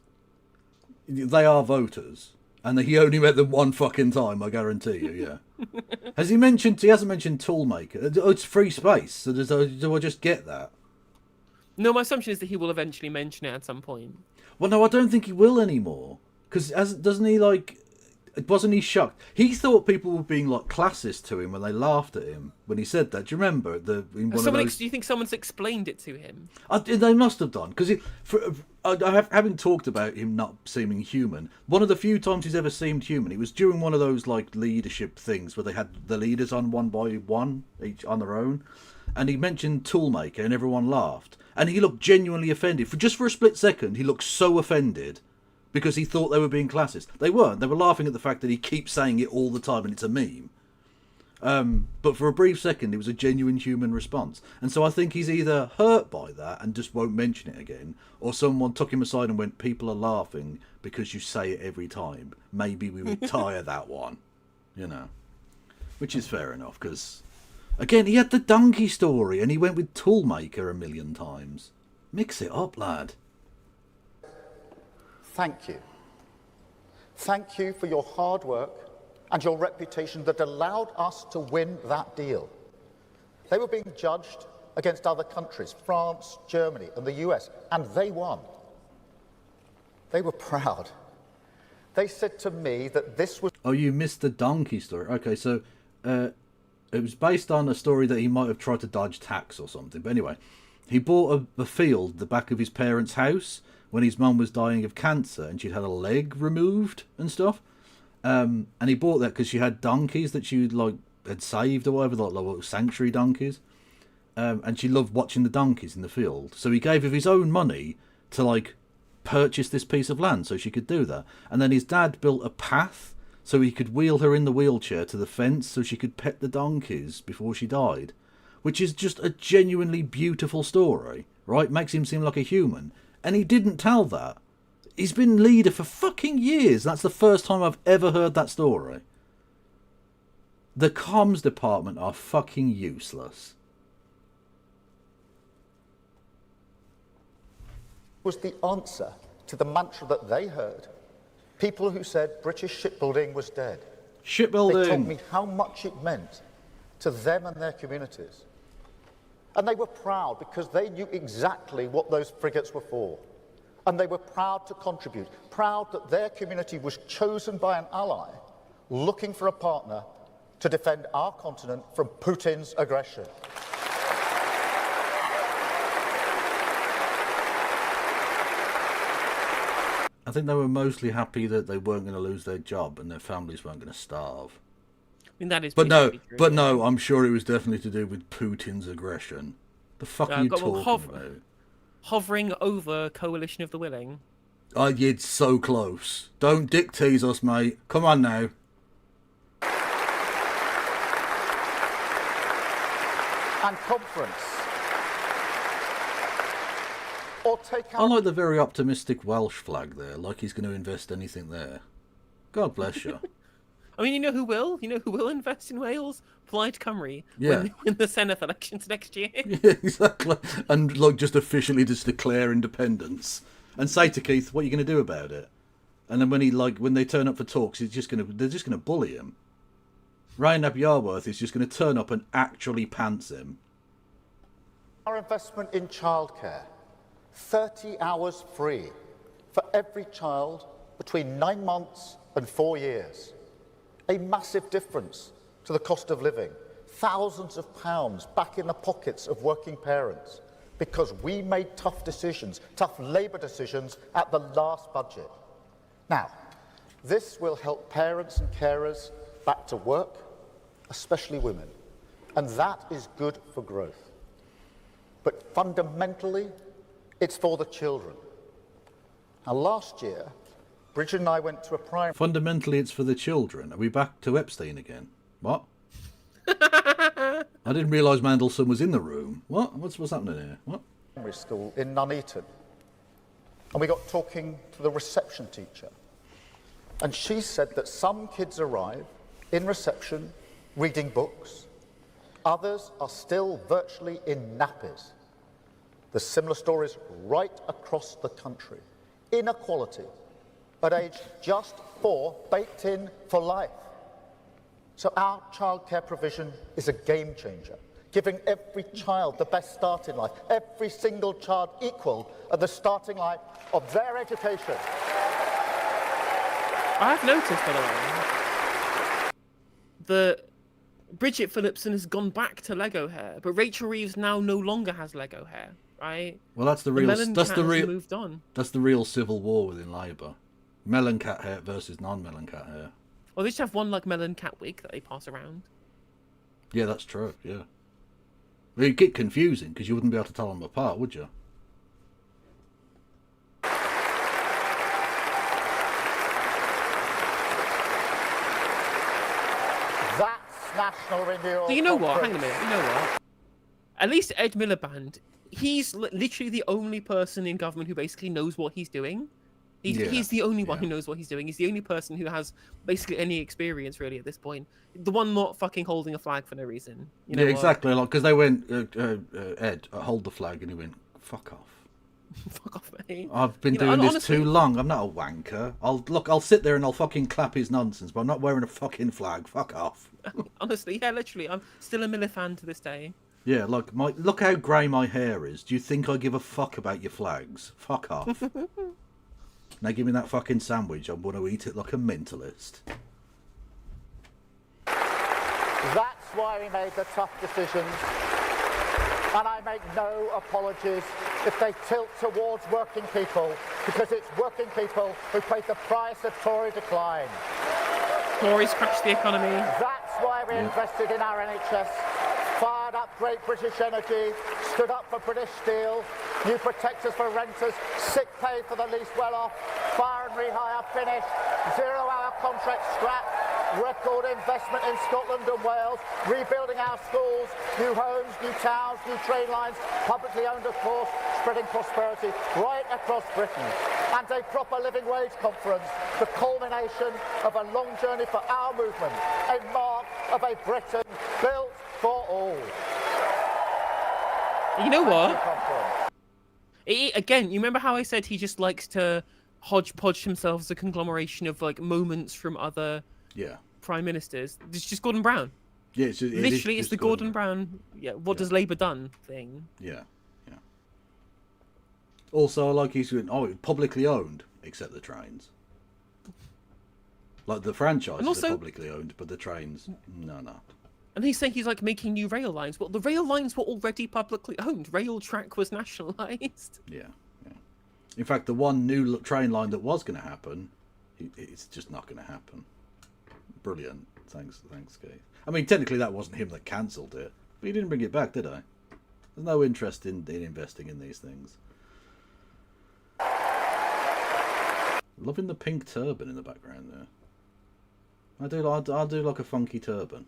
They are voters. And he only met them one fucking time, I guarantee you, yeah. He hasn't mentioned Toolmaker. Oh, it's free space. So do I just get that? No, my assumption is that he will eventually mention it at some point. Well, no, I don't think he will anymore. Because doesn't he, like... Wasn't he shocked? He thought people were being, like, classist to him when they laughed at him when he said that. Do you remember? Do Do you think someone's explained it to him? They must have done. Because having talked about him not seeming human, one of the few times he's ever seemed human, it was during one of those, like, leadership things where they had the leaders on one by one, each on their own. And he mentioned Toolmaker and everyone laughed. And he looked genuinely offended. Just for a split second, he looked so offended. Because he thought they were being classist. They weren't. They were laughing at the fact that he keeps saying it all the time and it's a meme. But for a brief second, it was a genuine human response. And so I think he's either hurt by that and just won't mention it again, or someone took him aside and went, people are laughing because you say it every time. Maybe we retire that one. You know. Which is fair enough, because, again, he had the donkey story and he went with Toolmaker a million times. Mix it up, lad. thank you. Thank you for your hard work and your reputation that allowed us to win that deal. They were being judged against other countries, France, Germany, and the US, and they won. They were proud. They said to me that this was... Oh, you missed the donkey story. Okay, so it was based on a story that he might have tried to dodge tax or something. But anyway, he bought a field at the back of his parents' house when his mum was dying of cancer and she'd had a leg removed and stuff. And he bought that because she had donkeys that she had saved or whatever, like sanctuary donkeys. And she loved watching the donkeys in the field. So he gave of his own money to purchase this piece of land so she could do that. And then his dad built a path so he could wheel her in the wheelchair to the fence so she could pet the donkeys before she died. Which is just a genuinely beautiful story, right? Makes him seem like a human. And he didn't tell that. He's been leader for fucking years. That's the first time I've ever heard that story. The comms department are fucking useless. was the answer to the mantra that they heard. People who said British shipbuilding was dead. Shipbuilding. They told me how much it meant to them and their communities. And they were proud because they knew exactly what those frigates were for. And they were proud to contribute, proud that their community was chosen by an ally looking for a partner to defend our continent from Putin's aggression. I think they were mostly happy that they weren't going to lose their job and their families weren't going to starve. I mean, that is. But no, basically true. I'm sure it was definitely to do with Putin's aggression. The fuck are you talking about? Hovering over Coalition of the Willing. Oh, you're so close. Don't dick tease us, mate. Come on now. And conference. Or take I out... like the very optimistic Welsh flag there, like he's going to invest anything there. God bless you. I mean, you know who will? You know who will invest in Wales? Plaid Cymru. Yeah. When they win the Senedd elections next year. Yeah, exactly. And just officially just declare independence and say to Keith, what are you going to do about it? And then when they turn up for talks, they're just going to bully him. Ryan Ap Yarworth is just going to turn up and actually pants him. Our investment in childcare, 30 hours free for every child between 9 months and 4 years. A massive difference to the cost of living. Thousands of pounds back in the pockets of working parents because we made tough decisions, tough Labour decisions at the last budget. Now, this will help parents and carers back to work, especially women, and that is good for growth. But fundamentally, it's for the children. Now, last year, Bridget and I went to a primary... Fundamentally, it's for the children. Are we back to Epstein again? What? I didn't realise Mandelson was in the room. What? What's happening here? What? ...primary school in Nuneaton. And we got talking to the reception teacher. And she said that some kids arrive in reception reading books. Others are still virtually in nappies. There's similar stories right across the country. Inequality at age just 4 baked in for life. So our childcare provision is a game changer, giving every child the best start in life, every single child equal at the starting line of their education. I have noticed, by the way, that Bridget Phillipson has gone back to Lego hair, but Rachel Reeves now no longer has Lego hair, right? Well, that's the real. Melon That's Cat the has real. moved on. That's the real civil war within Labour. Melon cat hair versus non-melon cat hair. Well, they just have one like melon cat wig that they pass around. Yeah, that's true. Yeah. Well, it'd get confusing because you wouldn't be able to tell them apart, would you? That's national renewal. So you know what? conference. Hang on a minute. You know what? At least Ed Miliband, he's literally the only person in government who basically knows what he's doing. He's the only one who knows what he's doing. He's the only person who has basically any experience really at this point. The one not fucking holding a flag for no reason. You know Yeah, what? exactly. Like because they went, Ed, hold the flag, and he went, "Fuck off." Fuck off, mate. I've been You know, doing this honestly- too long. I'm not a wanker. I'll sit there and I'll fucking clap his nonsense, but I'm not wearing a fucking flag. Fuck off. Honestly, yeah, literally, I'm still a Miller fan to this day. Yeah, like look how grey my hair is. Do you think I give a fuck about your flags? Fuck off. Now give me that fucking sandwich. I'm going to eat it like a mentalist. That's why we made the tough decisions. And I make no apologies if they tilt towards working people, because it's working people who paid the price of Tory decline. Tories crashed the economy. That's why we invested in our NHS, fired up Great British Energy, stood up for British Steel, new protectors for renters, sick pay for the least well-off, fire and rehire finished, 0-hour contract scrapped, record investment in Scotland and Wales, rebuilding our schools, new homes, new towns, new train lines, publicly owned of course, spreading prosperity right across Britain. And a proper living wage conference, the culmination of a long journey for our movement, a mark of a Britain built for all. You know what? Conference. Again, you remember how I said he just likes to hodgepodge himself as a conglomeration of like moments from other Yeah. prime ministers? It's just Gordon Brown. Yeah, it's just, Literally, it's the Gordon Brown. Yeah, what does Labour done thing? Yeah, yeah. Also, like he's going, publicly owned, except the trains. Like the franchises And also- are publicly owned, but the trains, no. And he's saying he's like making new rail lines. Well, the rail lines were already publicly owned. Rail track was nationalised. Yeah, yeah. In fact, the one new train line that was going to happen, it's just not going to happen. Brilliant. Thanks, Keith. I mean, technically that wasn't him that cancelled it, but he didn't bring it back, did I? There's no interest in investing in these things. Loving the pink turban in the background there. I'll do like a funky turban.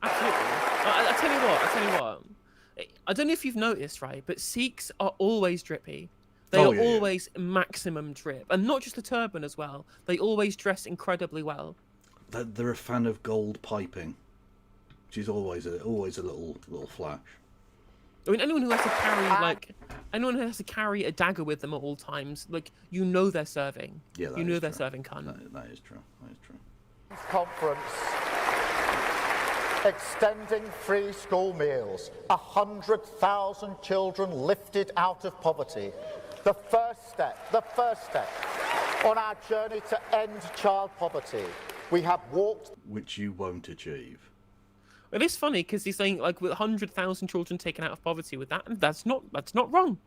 Absolutely. I tell you what. I don't know if you've noticed, right, but Sikhs are always drippy. They Oh, are yeah, yeah. always maximum drip, and not just the turban as well. They always dress incredibly well. They're a fan of gold piping, which is always a little flash. I mean, anyone who has to carry a dagger with them at all times, like you know they're serving. Yeah, that you know is they're true. serving cunt. That is true. Conference extending free school meals, 100,000 children lifted out of poverty. The first step on our journey to end child poverty. We have walked... Which you won't achieve. It is funny because he's saying like with 100,000 children taken out of poverty with that, and that's not wrong.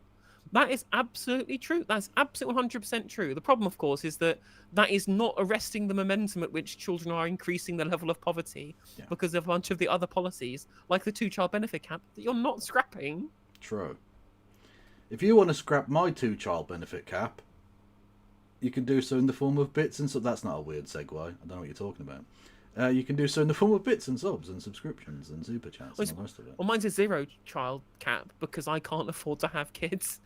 That is absolutely true. That's absolutely 100% true. The problem, of course, is that that is not arresting the momentum at which children are increasing their level of poverty because of a bunch of the other policies, like the two-child benefit cap, that you're not scrapping. True. If you want to scrap my two-child benefit cap, you can do so in the form of bits and subs. That's not a weird segue. I don't know what you're talking about. You can do so in the form of bits and subs and subscriptions and super chats and all the rest of it. Well, mine's a zero-child cap because I can't afford to have kids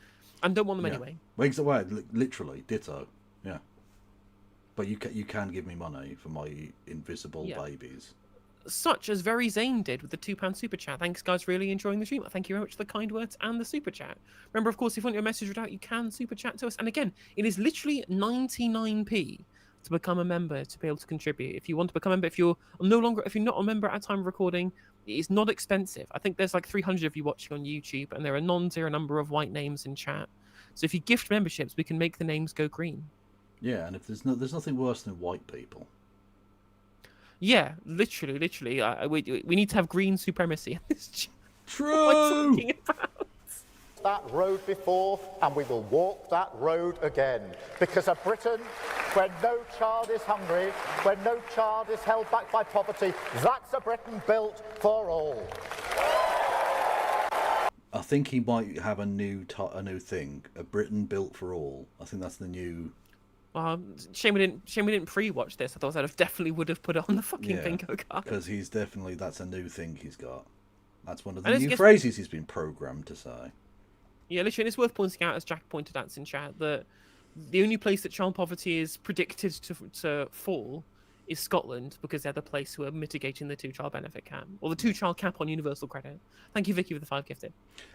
and don't want them anyway. Well, literally, ditto. Yeah. But you can give me money for my invisible babies. Such as Very Zane did with the £2 super chat. Thanks, guys. Really enjoying the stream. Thank you very much for the kind words and the super chat. Remember, of course, if you want your message read out, you can super chat to us. And again, it is literally 99p to become a member to be able to contribute. If you want to become a member, if you're not a member at time of recording, it is not expensive. I think there's like 300 of you watching on YouTube, and there are non-zero number of white names in chat. So if you gift memberships, we can make the names go green. Yeah, and if there's nothing worse than white people. Yeah, literally. We need to have green supremacy in this chat. True. What am I talking about? that road before, and we will walk that road again. Because a Britain where no child is hungry, where no child is held back by poverty, that's a Britain built for all. I think he might have a new thing, a Britain built for all. I think that's the new. Shame we didn't pre-watch this. Otherwise, I definitely would have put it on the fucking bingo card. Because that's a new thing he's got. That's one of the new phrases he's been programmed to say. Yeah, literally, it's worth pointing out, as Jack pointed out in chat, that the only place that child poverty is predicted to fall is Scotland, because they're the place who are mitigating the 2-child benefit cap, or the 2-child cap on universal credit. Thank you, Vicky, for the 5 gifted.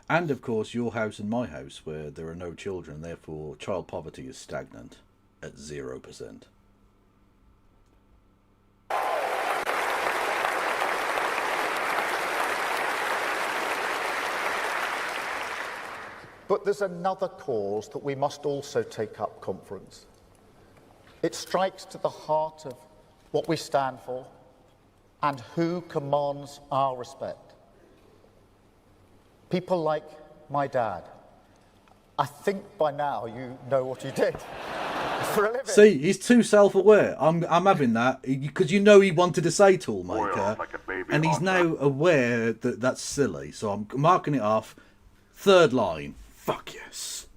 And of course, your house and my house, where there are no children, therefore child poverty is stagnant at 0%. But there's another cause that we must also take up, conference. It strikes to the heart of what we stand for and who commands our respect. People like my dad. I think by now you know what he did for a living. See, he's too self-aware. I'm having that, because you know he wanted to say toolmaker, and he's now aware that that's silly. So I'm marking it off. Third line. Fuck yes.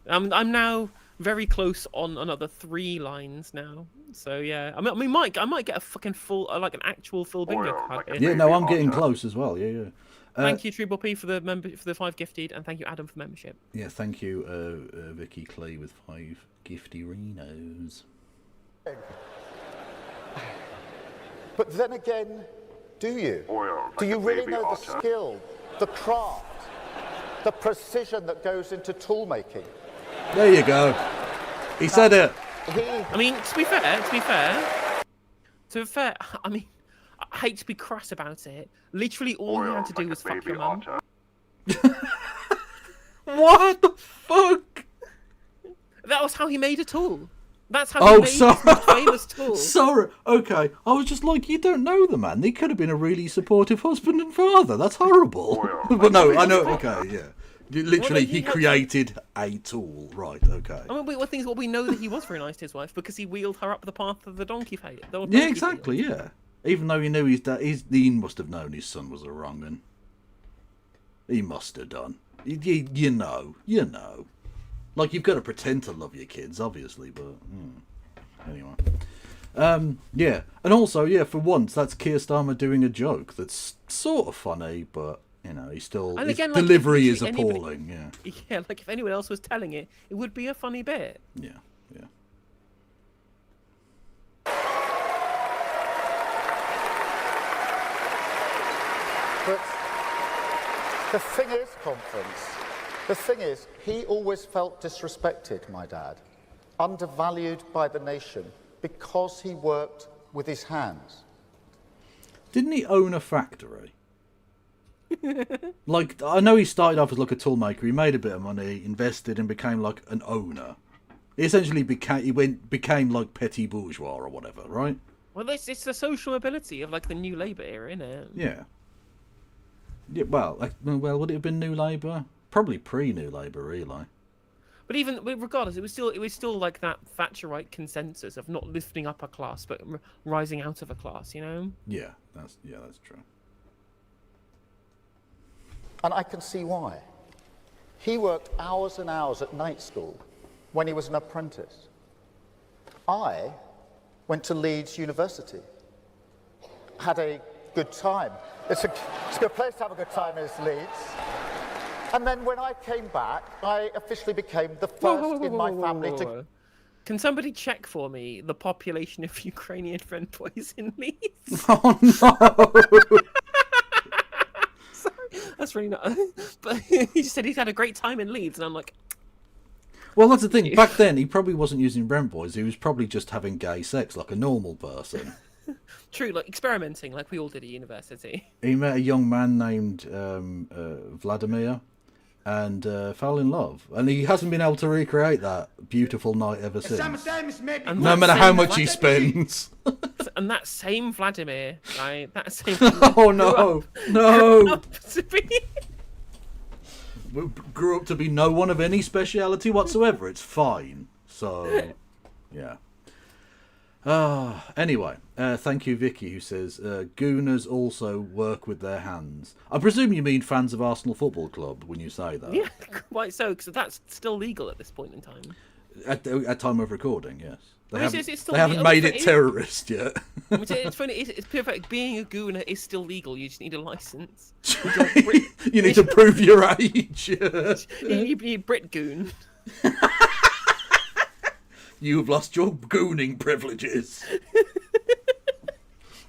I'm now very close on another 3 lines now. So yeah, I might get a fucking full, like an actual full bingo card. Yeah, no, I'm getting close as well. Yeah. Thank you, Triple P, for the 5 gifted, and thank you, Adam, for membership. Yeah, thank you, Vicky Clay, with 5 gifty-renos. But then again, do you? Do you really know the skill, the craft, the precision that goes into tool making? There you go. He said it. I mean, to be fair, I mean, I hate to be crass about it. Literally, all he had to do was fuck your mum. What the fuck? That was how he made a tool. That's how he made his most famous tool. Sorry. Okay. I was just like, you don't know the man. He could have been a really supportive husband and father. That's horrible. But no, I know. Okay, yeah. Literally, he created a tool. Right, okay. I mean, one thing is, we know that he was very nice to his wife because he wheeled her up the path of the donkey field. Yeah, exactly, yeah. Even though he knew his dad, he must have known his son was a wrong un. He must have done. You know. Like, you've got to pretend to love your kids, obviously, but... Anyway. Yeah. And also, yeah, for once, that's Keir Starmer doing a joke that's sort of funny, but... You know, his delivery is appalling. Yeah, like if anyone else was telling it, it would be a funny bit. Yeah. But the thing is, conference, he always felt disrespected, my dad, undervalued by the nation because he worked with his hands. Didn't he own a factory? Like, I know he started off as like a toolmaker. He made a bit of money, invested, and became like an owner. He essentially became like petty bourgeois or whatever, right? Well, it's the social mobility of like the New Labour era, isn't it? Yeah. Yeah. Well, would it have been New Labour? Probably pre-New Labour, really. But even regardless, it was still like that Thatcherite consensus of not lifting up a class but rising out of a class. You know. Yeah, that's true. And I can see why. He worked hours and hours at night school when he was an apprentice. I went to Leeds University, had a good time. It's a good place to have a good time, is Leeds. And then when I came back, I officially became the first in my family to... Can somebody check for me the population of Ukrainian Red Boys in Leeds? Oh no! Sorry, that's really not... But he just said he's had a great time in Leeds, and I'm like... Well, that's the thing. Back then, he probably wasn't using Brent Boys. He was probably just having gay sex like a normal person. True, like experimenting like we all did at university. He met a young man named Vladimir and fell in love. And he hasn't been able to recreate that beautiful night ever since. And No that matter how same much he spends. And that same Vladimir, right? That same. Oh no! No! Grew up to be no one of any speciality whatsoever. It's fine. So, yeah. Anyway, thank you, Vicky, who says, Gooners also work with their hands. I presume you mean fans of Arsenal Football Club when you say that. Yeah, quite so, because that's still legal at this point in time. At time of recording, yes. They Well, haven't, it's still they haven't legal, made but it terrorist yet. It's funny. It's perfect. Being a gooner is still legal. You just need a license. You need to prove your age. You need Brit goon. You've lost your gooning privileges.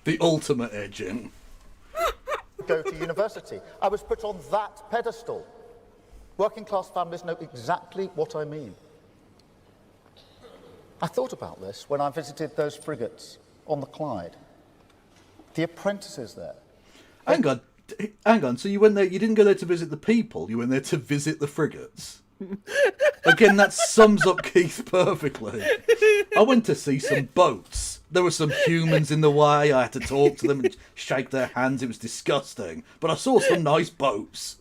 The ultimate edging. go to university. I was put on that pedestal. Working class families know exactly what I mean. I thought about this when I visited those frigates on the Clyde. The apprentices there. Hang on. So you went there, you didn't go there to visit the people, you went there to visit the frigates. Again, that sums up Keith perfectly. I went to see some boats. There were some humans in the way. I had to talk to them and shake their hands. It was disgusting. But I saw some nice boats.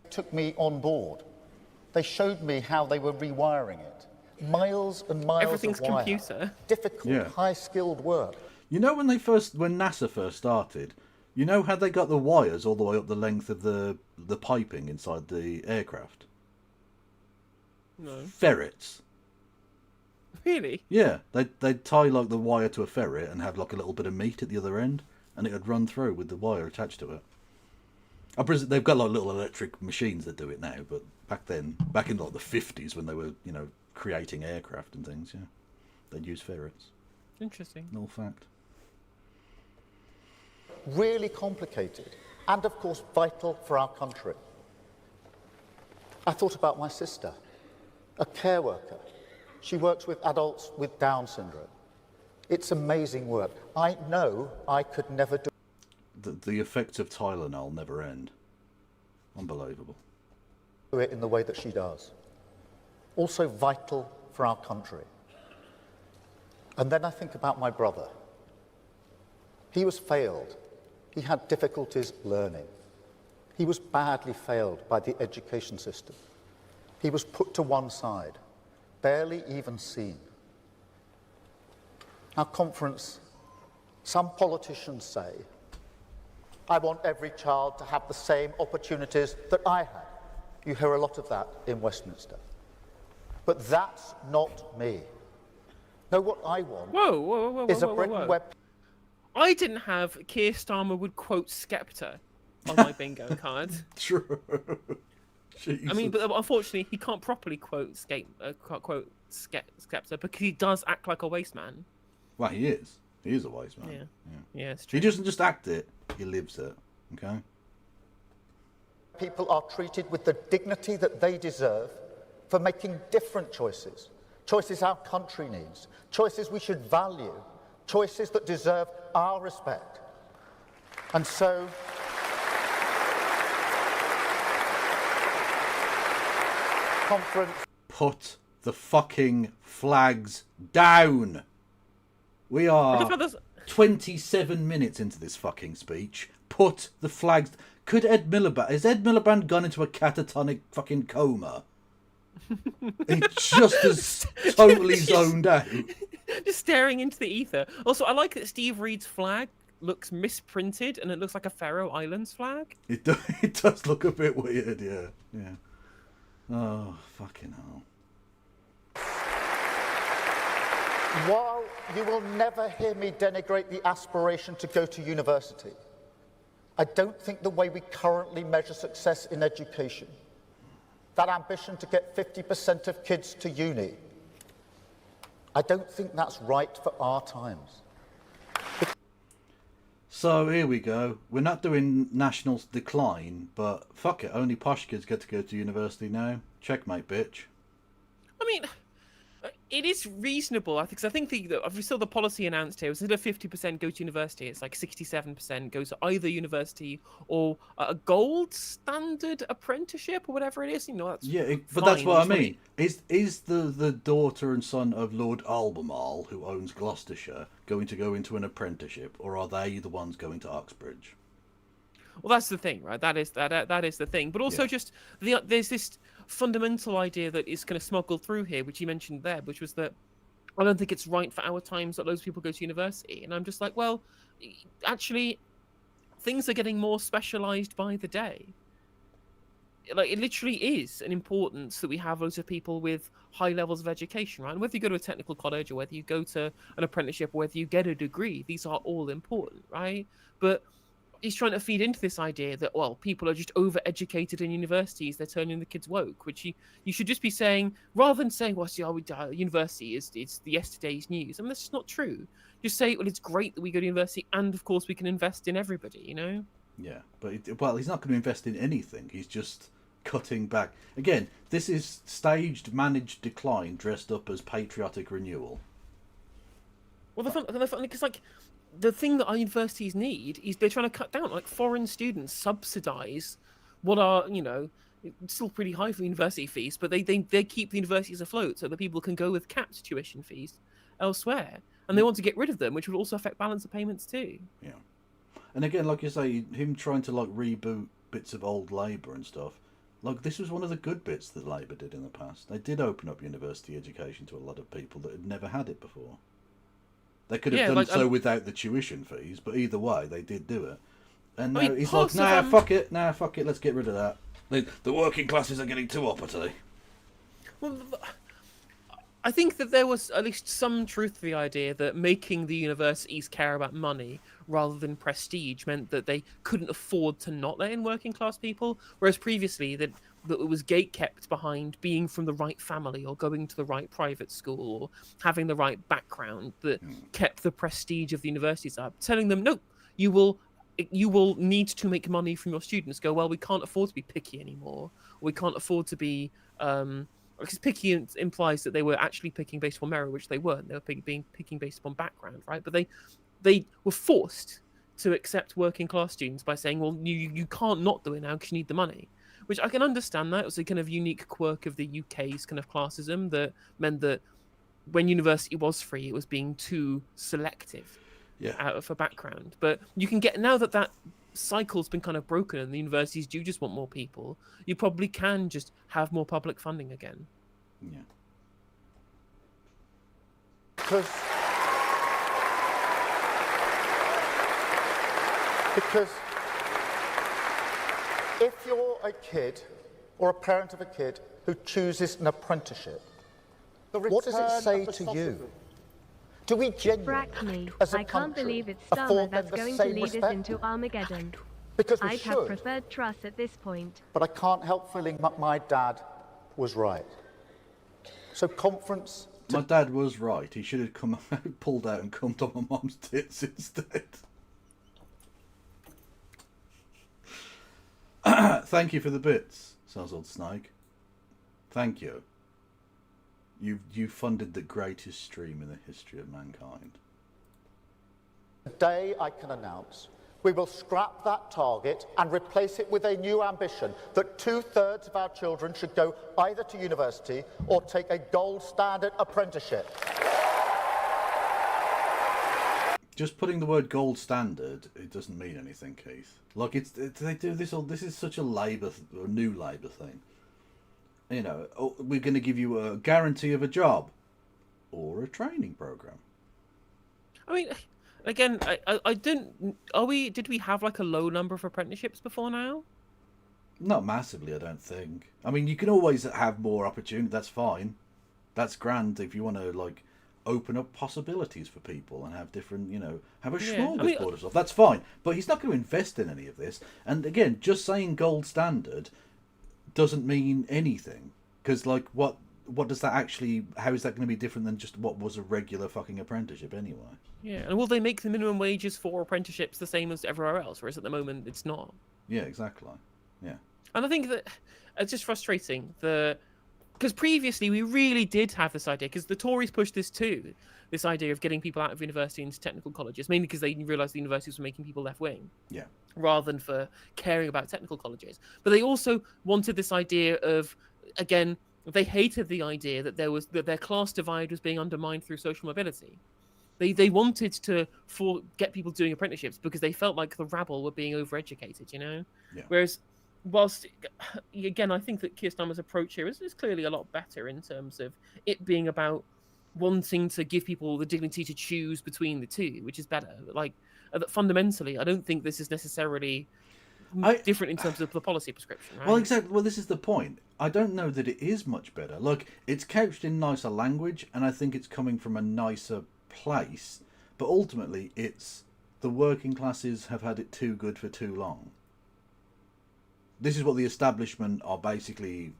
Took me on board. They showed me how they were rewiring it. Miles and miles Everything's of wire. computer. Difficult, Yeah. high-skilled work. You know when NASA first started, you know how they got the wires all the way up the length of the piping inside the aircraft? No. Ferrets. Really? Yeah, they'd tie like the wire to a ferret and have like a little bit of meat at the other end, and it would run through with the wire attached to it. I presume they've got like little electric machines that do it now, but back then, back in like the 50s when they were, creating aircraft and things, yeah, they'd use ferrets. Interesting. Null fact. Really complicated, and of course vital for our country. I thought about my sister, a care worker. She works with adults with Down syndrome. It's amazing work. I know I could never do The effects of Tylenol never end. Unbelievable. it in the way that she does. Also vital for our country. And then I think about my brother. He was failed. He had difficulties learning. He was badly failed by the education system. He was put to one side, barely even seen. Our conference, some politicians say, I want every child to have the same opportunities that I had. You hear a lot of that in Westminster. But that's not me. No, what I want Whoa, is a Britain where I didn't have Keir Starmer would quote Skepta on my bingo card. True. Jesus. I mean, but unfortunately, he can't properly quote Skepta because he does act like a waste man. Well, he is. He is a wise man. Yeah, it's true. He doesn't just act it, he lives it. Okay? people are treated with the dignity that they deserve for making different choices. Choices our country needs. Choices we should value choices that deserve our respect. And so, conference. Put the fucking flags down. We I just are found this- 27 minutes into this fucking speech. Put the flags. Could Ed Miliband? Has Ed Miliband gone into a catatonic fucking coma? He just has totally zoned out. just staring into the ether. Also, I like that Steve Reed's flag looks misprinted and it looks like a Faroe Islands flag. It does look a bit weird, yeah. Yeah. Oh, fucking hell. While you will never hear me denigrate the aspiration to go to university, I don't think the way we currently measure success in education, that ambition to get 50% of kids to uni, I don't think that's right for our times. So here we go. We're not doing national decline, but fuck it, only posh kids get to go to university now. Checkmate, bitch. I mean, it is reasonable. I think we saw the policy announced here. Instead of 50% go to university, it's like 67% go to either university or a gold standard apprenticeship or whatever it is. You know, that's but that's fine. what I Just wanna- mean. Is the daughter and son of Lord Albemarle, who owns Gloucestershire, going to go into an apprenticeship, or are they the ones going to Oxbridge? Well, that's the thing, right? That is the thing. But also, Yeah. just there's this fundamental idea that is kind of smuggled through here, which you mentioned there, which was that I don't think it's right for our times that loads of people go to university. And I'm just like, well, actually, things are getting more specialized by the day. Like, it literally is an importance that we have loads of people with high levels of education, right? And whether you go to a technical college or whether you go to an apprenticeship or whether you get a degree, these are all important, right? But he's trying to feed into this idea that, well, people are just over-educated in universities, they're turning the kids woke, which you should just be saying, rather than saying, well, see, university is the yesterday's news. I mean, that's just not true. Just say, well, it's great that we go to university, and of course we can invest in everybody, you know? Yeah, but he's not going to invest in anything. He's just cutting back. Again, this is staged, managed decline dressed up as patriotic renewal. Well, because like the thing that our universities need is they're trying to cut down. Like, foreign students subsidize what are, you know, it's still pretty high for university fees, but they keep the universities afloat so that people can go with capped tuition fees elsewhere, and they want to get rid of them, which would also affect balance of payments too. Yeah. And again, like you say, him trying to like reboot bits of old Labour and stuff. Like, this was one of the good bits that Labour did in the past. They did open up university education to a lot of people that had never had it before. They could have done so without the tuition fees, but either way, they did do it. And now he's like, fuck it, let's get rid of that. The working classes are getting too uppity. Well, I think that there was at least some truth to the idea that making the universities care about money rather than prestige meant that they couldn't afford to not let in working class people, whereas previously that it was gate-kept behind being from the right family or going to the right private school or having the right background that kept the prestige of the universities up, telling them, no, you will need to make money from your students. Go, well, we can't afford to be picky anymore. We can't afford to be... because picky implies that they were actually picking based upon merit, which they weren't. They were picking based upon background, right? But they were forced to accept working class students by saying, well, you can't not do it now because you need the money. Which I can understand that. It was a kind of unique quirk of the UK's kind of classism that meant that when university was free, it was being too selective for background. But you can get, now that cycle's been kind of broken and the universities do just want more people, you probably can just have more public funding again. Yeah. Because if you're a kid or a parent of a kid who chooses an apprenticeship, what does it say to you? Do we genuinely, as a I can't country, believe it's Starmer afford them that's the going to same lead respect? us into Armageddon. Because we I'd have should, preferred Truss at this point. but I can't help feeling that my dad was right. So conference... My dad was right. He should have come pulled out and come on my mum's tits instead. Thank you for the bits, Sazzled Snake. Thank you. You funded the greatest stream in the history of mankind. Today, I can announce we will scrap that target and replace it with a new ambition that 2/3 of our children should go either to university or take a gold standard apprenticeship. Just putting the word gold standard, it doesn't mean anything, Keith. Like, they do this all. This is such a new Labour thing. You know, oh, we're going to give you a guarantee of a job or a training program. I mean, again, I didn't. Did we have like a low number of apprenticeships before now? Not massively, I don't think. I mean, you can always have more opportunity. That's fine. That's grand if you want to like open up possibilities for people and have different, you know, have a smorgasbord of stuff. That's fine. But he's not going to invest in any of this. And again, just saying gold standard doesn't mean anything, because like what does that actually? How is that going to be different than just what was a regular fucking apprenticeship anyway? Yeah, and will they make the minimum wages for apprenticeships the same as everywhere else, whereas at the moment it's not? Yeah, exactly. Yeah. And I think that it's just frustrating because previously we really did have this idea, because the Tories pushed this too, this idea of getting people out of university into technical colleges, mainly because they realised the universities were making people left wing. Yeah. Rather than for caring about technical colleges. But they also wanted this idea of, again, they hated the idea that their class divide was being undermined through social mobility. They wanted to get people doing apprenticeships because they felt like the rabble were being overeducated, you know? Yeah. Whereas, whilst, again, I think that Keir Starmer's approach here is clearly a lot better in terms of it being about wanting to give people the dignity to choose between the two, which is better. Like, fundamentally, I don't think this is necessarily different in terms of the policy prescription, right? Well, exactly. Well, this is the point. I don't know that it is much better. Look, it's couched in nicer language, and I think it's coming from a nicer place. But ultimately, it's the working classes have had it too good for too long. This is what the establishment are basically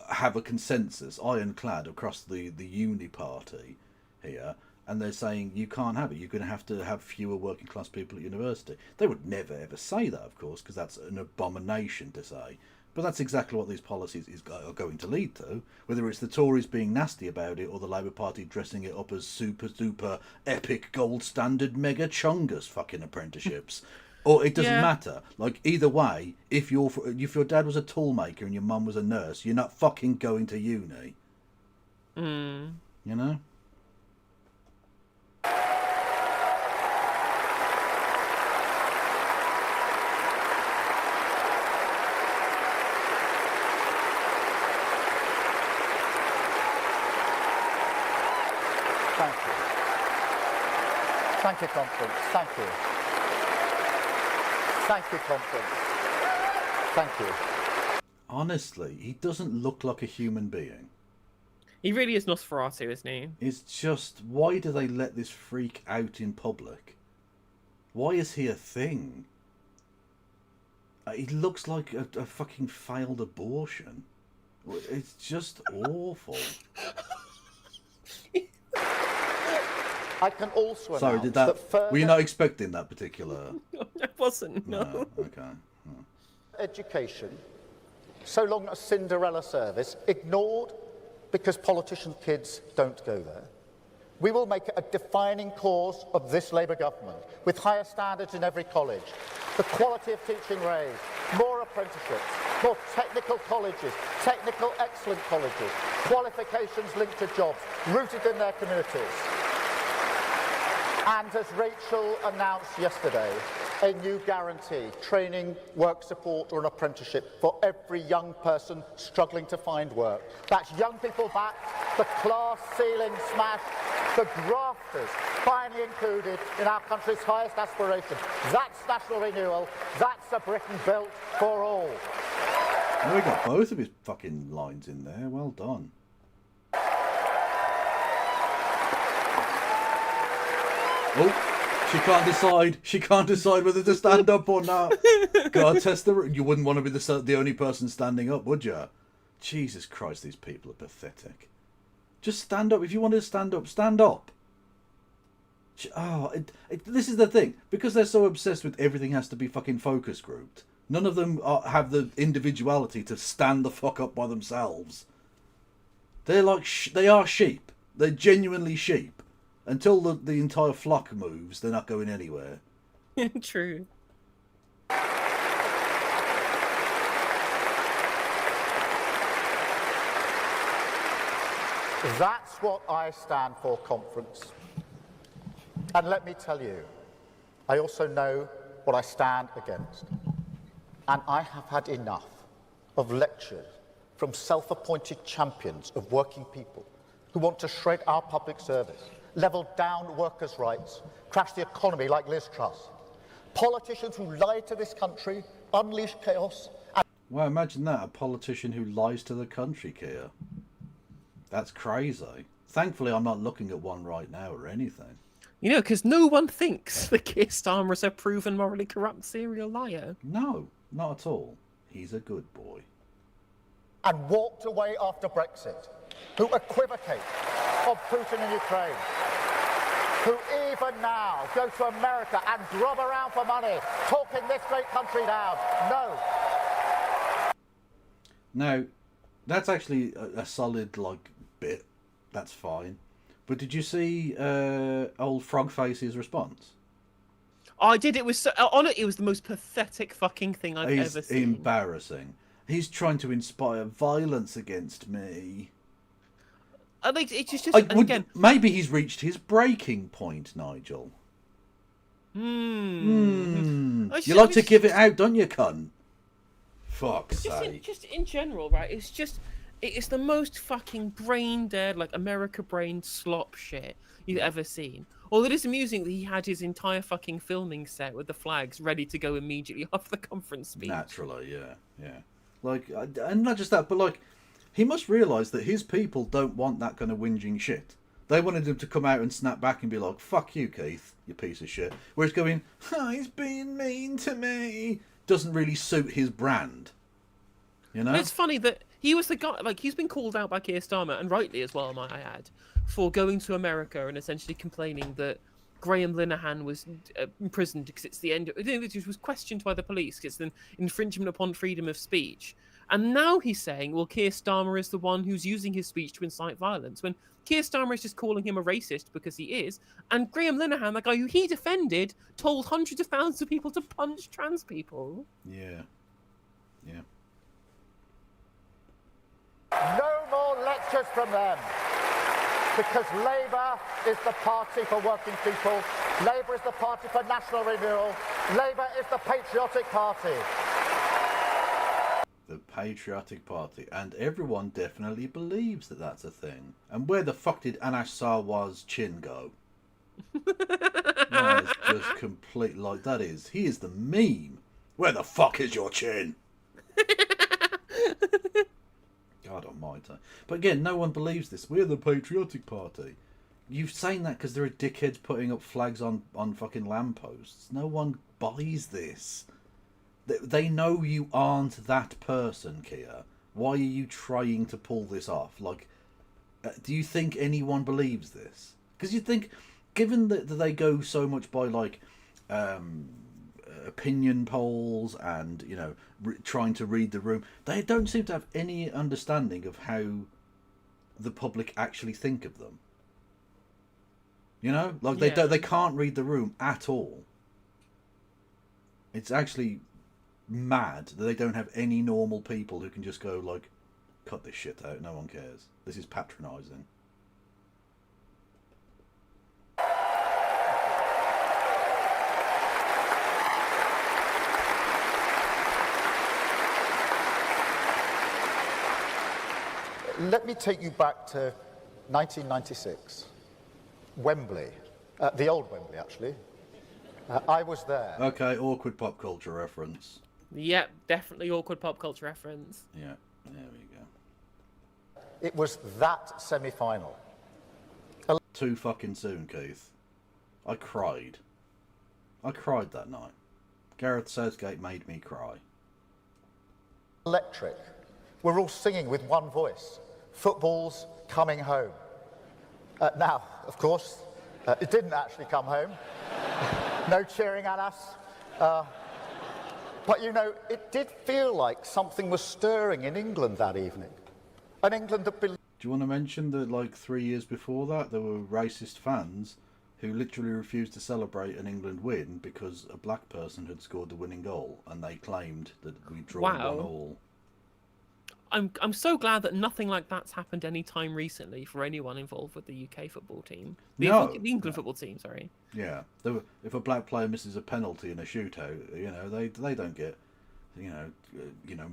have a consensus, ironclad, across the uni party here. And they're saying you can't have it. You're going to have fewer working class people at university. They would never ever say that, of course, because that's an abomination to say. But that's exactly what these policies are going to lead to. Whether it's the Tories being nasty about it or the Labour Party dressing it up as super duper epic gold standard mega chungus fucking apprenticeships, or it doesn't matter. Like either way, if your dad was a toolmaker and your mum was a nurse, you're not fucking going to uni. You know. Thank you, Conference. Thank you. Thank you, Conference. Thank you. Honestly, he doesn't look like a human being. He really is Nosferatu, isn't he? It's just, why do they let this freak out in public? Why is he a thing? He looks like a fucking failed abortion. It's just awful. I can also Sorry, announce that further were you not expecting that particular? I wasn't, no. Okay. education, so long a Cinderella service, ignored because politicians' kids don't go there. We will make it a defining cause of this Labour government, with higher standards in every college, the quality of teaching raised, more apprenticeships, more technical colleges, technical excellent colleges, qualifications linked to jobs, rooted in their communities. And as Rachel announced yesterday, a new guarantee, training, work support or an apprenticeship for every young person struggling to find work. That's young people back, the class ceiling smashed, the grafters finally included in our country's highest aspiration. That's national renewal, that's a Britain built for all. Well, we got both of his fucking lines in there, well done. Oh, she can't decide. She can't decide whether to stand up or not. God, test the. You wouldn't want to be the only person standing up, would you? Jesus Christ, these people are pathetic. Just stand up. If you want to stand up, stand up. Oh, this is the thing. Because they're so obsessed with everything has to be fucking focus grouped. None of them have the individuality to stand the fuck up by themselves. They're like they are sheep. They're genuinely sheep. Until the entire flock moves, they're not going anywhere. True. That's what I stand for, conference. And let me tell you, I also know what I stand against. And I have had enough of lectures from self-appointed champions of working people who want to shred our public service, level down workers' rights, crash the economy like Liz Truss. Politicians who lie to this country, unleash chaos. Well, imagine that, a politician who lies to the country, Keir. That's crazy. Thankfully, I'm not looking at one right now or anything. You know, because no one thinks that Keir Starmer is a proven morally corrupt serial liar. No, not at all. He's a good boy. And walked away after Brexit, who equivocate of Putin in Ukraine, who even now go to America and grub around for money, talking this great country down. No. Now, that's actually a solid, bit. That's fine. But did you see old Frogface's response? I did. It was so, it was the most pathetic fucking thing I've ever He's seen. embarrassing. He's trying to inspire violence against me. It's just Again, maybe he's reached his breaking point, Nigel. You like to give it out, don't you, cunt? Fuck's sake. Just in general, right? It's the most fucking brain dead, America brain slop shit you've ever seen. Although it is amusing that he had his entire fucking filming set with the flags ready to go immediately after the conference speech. Naturally, yeah. And not just that, but he must realise that his people don't want that kind of whinging shit. They wanted him to come out and snap back and be like, fuck you, Keith, you piece of shit. Whereas going, he's being mean to me, doesn't really suit his brand. You know? And it's funny that he was the guy, he's been called out by Keir Starmer, and rightly as well, might I add, for going to America and essentially complaining that Graham Linehan was imprisoned because it's the end. It was questioned by the police because it's an infringement upon freedom of speech. And now he's saying, well, Keir Starmer is the one who's using his speech to incite violence, when Keir Starmer is just calling him a racist because he is. And Graham Linehan, the guy who he defended, told hundreds of thousands of people to punch trans people. Yeah. No more lectures from them. Because Labour is the party for working people. Labour is the party for national renewal. Labour is the patriotic party. The patriotic party. And everyone definitely believes that that's a thing. And where the fuck did Anash Sarwar's chin go? That is just complete, he is the meme. Where the fuck is your chin? God almighty. But again, no one believes this. We're the patriotic party. You're saying that because there are dickheads putting up flags on fucking lampposts. No one buys this. They know you aren't that person, Keir. Why are you trying to pull this off? Do you think anyone believes this? Because you think, given that they go so much by opinion polls and trying to read the room, they don't seem to have any understanding of how the public actually think of them. They can't read the room at all. It's actually mad that they don't have any normal people who can just go cut this shit out, no one cares. This is patronising. Let me take you back to 1996. Wembley. The old Wembley, actually. I was there. Okay, awkward pop culture reference. Yep, definitely awkward pop culture reference. Yeah, there we go. It was that semi-final. Too fucking soon, Keith. I cried. I cried that night. Gareth Southgate made me cry. Electric. We're all singing with one voice. Football's coming home. Now, of course, it didn't actually come home. No cheering at us. But, it did feel like something was stirring in England that evening. An England that Do you want to mention that, like, 3 years before that, there were racist fans who literally refused to celebrate an England win because a black person had scored the winning goal, and they claimed that we'd drawn Wow. 1-1. I'm so glad that nothing like that's happened any time recently for anyone involved with the UK football team. The England football team, sorry. Yeah, if a black player misses a penalty in a shootout, they don't get,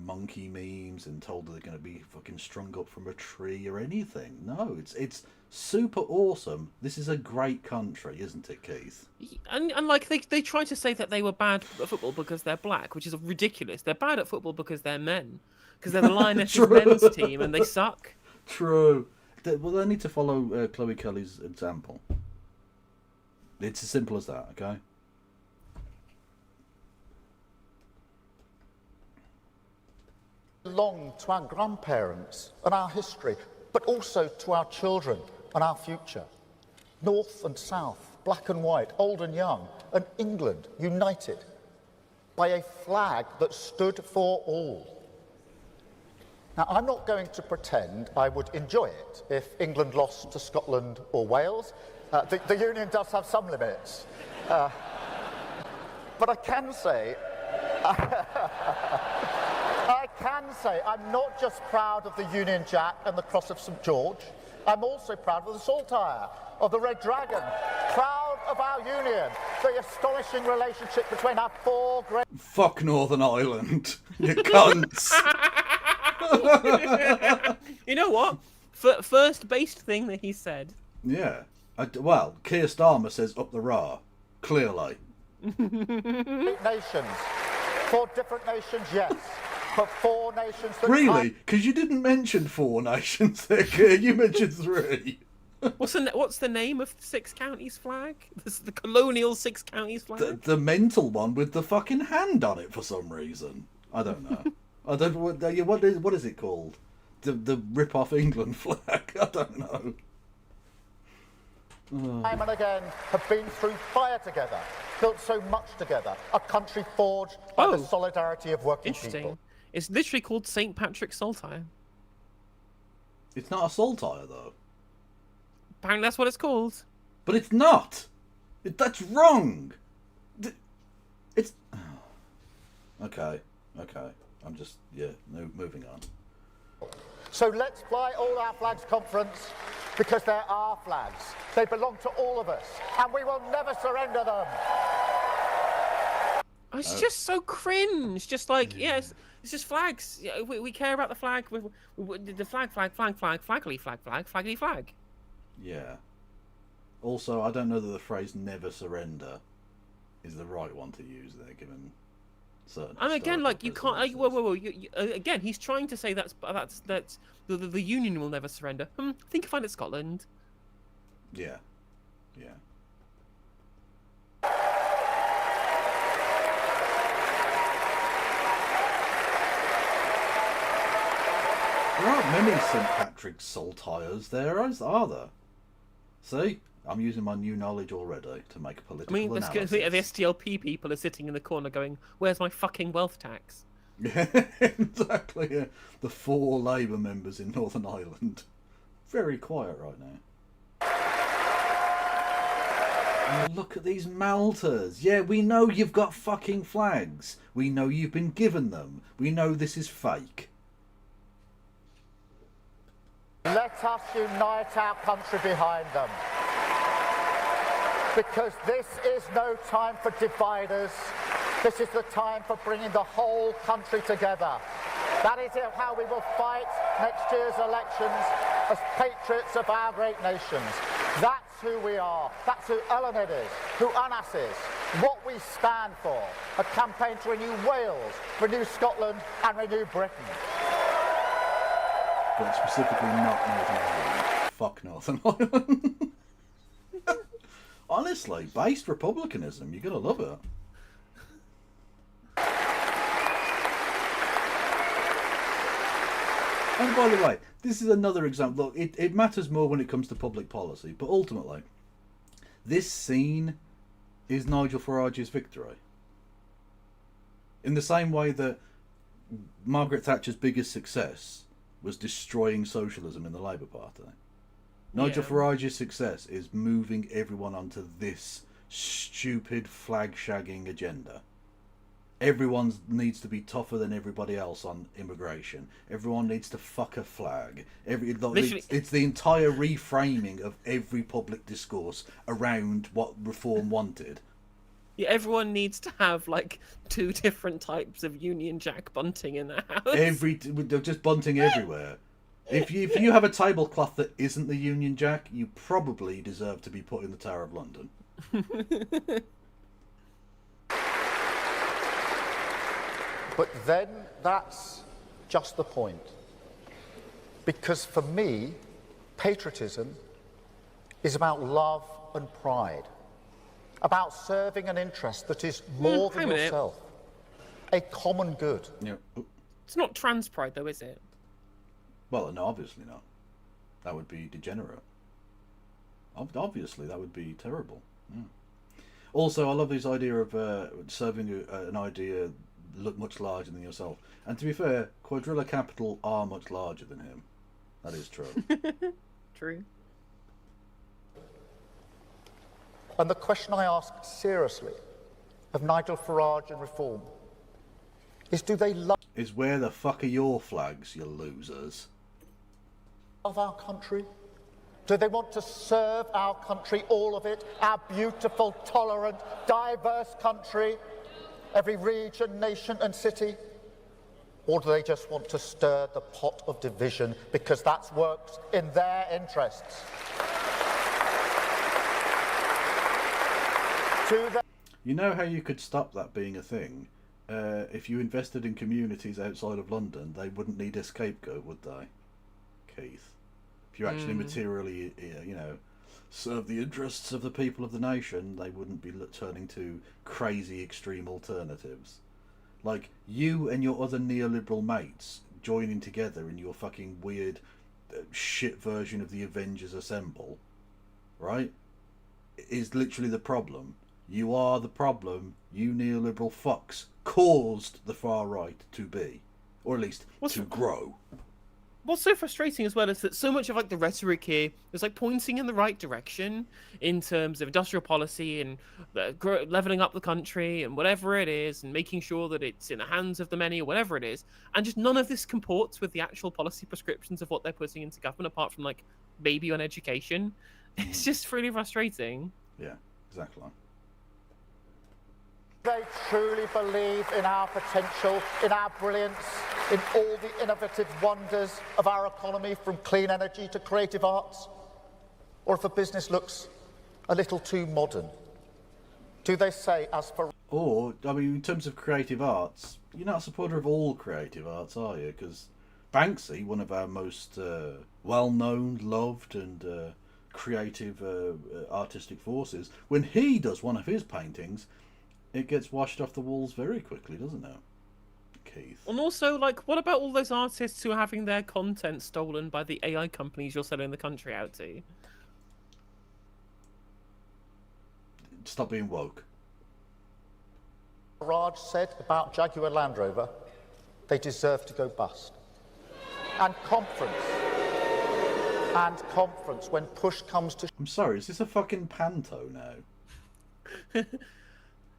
monkey memes and told that they're going to be fucking strung up from a tree or anything. No, it's super awesome. This is a great country, isn't it, Keith? And like they try to say that they were bad at football because they're black, which is ridiculous. They're bad at football because they're men, because they're the Lionesses men's team and they suck. True. Well, they need to follow Chloe Kelly's example. It's as simple as that, okay? Belong to our grandparents and our history, but also to our children and our future. North and south, black and white, old and young, and England united by a flag that stood for all. Now, I'm not going to pretend I would enjoy it if England lost to Scotland or Wales. The Union does have some limits. But I can say I'm not just proud of the Union Jack and the Cross of St George. I'm also proud of the Saltire, of the Red Dragon, proud of our Union, the astonishing relationship between our four great... Fuck Northern Ireland, you cunts! You know what? First based thing that he said. Yeah. Well, Keir Starmer says up the Ra. Clearly. nations. 4 different nations, yes. But 4 nations... that Really? Because you didn't mention 4 nations there, Keir. You mentioned 3. What's the name of the 6 counties flag? This is the colonial 6 counties flag? The mental one with the fucking hand on it for some reason. I don't know. I don't know. What is it called? The rip-off England flag? I don't know. Time and again have been through fire together, built so much together, a country forged by the solidarity of working Interesting. people. It's literally called St. Patrick's Saltire. It's not a saltire, though. Apparently that's what it's called. But it's not! That's wrong! It's... Okay. I'm just, moving on. So let's fly all our flags, conference, because they're our flags. They belong to all of us, and we will never surrender them. It's just so cringe. Just like, yes, it's just flags. Yeah, we care about the flag. The flaggly flag. Yeah. Also, I don't know that the phrase "never surrender" is the right one to use there, given certain. And again, like you can't. historical Again, he's trying to say that's the Union will never surrender. Think you find it Scotland. Yeah. There aren't many St. Patrick's saltires there, are there? See? I'm using my new knowledge already to make a political analysis. The SDLP people are sitting in the corner going, "Where's my fucking wealth tax?" Yeah, exactly. Yeah. The 4 Labour members in Northern Ireland. Very quiet right now. And look at these Maltas. Yeah, we know you've got fucking flags. We know you've been given them. We know this is fake. Let us unite our country behind them. Because this is no time for dividers. This is the time for bringing the whole country together. That is how we will fight next year's elections as patriots of our great nations. That's who we are. That's who Eluned is, who Anas is, what we stand for. A campaign to renew Wales, renew Scotland and renew Britain. But specifically not Northern Ireland. Fuck Northern Ireland. Honestly, based republicanism, you're gonna love it. And by the way, this is another example. Look, it matters more when it comes to public policy, but ultimately, this scene is Nigel Farage's victory. In the same way that Margaret Thatcher's biggest success was destroying socialism in the Labour Party. Nigel Yeah. Farage's success is moving everyone onto this stupid flag-shagging agenda. Everyone needs to be tougher than everybody else on immigration. Everyone needs to fuck a flag. Literally- It's the entire reframing of every public discourse around what reform wanted. Yeah, everyone needs to have like 2 different types of Union Jack bunting in their house. They're just bunting everywhere. If you have a tablecloth that isn't the Union Jack, you probably deserve to be put in the Tower of London. But then that's just the point. Because for me, patriotism is about love and pride, about serving an interest that is more hang than a minute. yourself, a common good. Yeah. It's not trans pride though, is it? Well, no, obviously not. That would be degenerate. Obviously, that would be terrible. Yeah. Also, I love this idea of serving an idea look much larger than yourself. And to be fair, Quadrilla Capital are much larger than him. That is true. True. And the question I ask seriously of Nigel Farage and Reform is, do they love Is where the fuck are your flags, you losers? our country? Do they want to serve our country, all of it, our beautiful, tolerant, diverse country, every region, nation and city? Or do they just want to stir the pot of division because that works in their interests? Do they You know how you could stop that being a thing? If you invested in communities outside of London, they wouldn't need a scapegoat, would they, Keith? If you actually materially, serve the interests of the people of the nation, they wouldn't be turning to crazy extreme alternatives. Like, you and your other neoliberal mates joining together in your fucking weird shit version of the Avengers Assemble, right, is literally the problem. You are the problem. You neoliberal fucks caused the far right to be, or at least to grow. What's so frustrating as well is that so much of like the rhetoric here is like pointing in the right direction in terms of industrial policy and leveling up the country and whatever it is, and making sure that it's in the hands of the many or whatever it is, and just none of this comports with the actual policy prescriptions of what they're putting into government, apart from like maybe on education. It's just really frustrating. Yeah, exactly. They truly believe in our potential, in our brilliance, in all the innovative wonders of our economy, from clean energy to creative arts? Or if a business looks a little too modern, do they say, as for Or, I mean, in terms of creative arts, you're not a supporter of all creative arts, are you? Because Banksy, one of our most well-known, loved and creative artistic forces, when he does one of his paintings, it gets washed off the walls very quickly, doesn't it, Keith? And also, like, what about all those artists who are having their content stolen by the AI companies you're selling the country out to? Stop being woke. Farage said about Jaguar Land Rover, they deserve to go bust. And conference, when push comes to I'm sorry, is this a fucking panto now?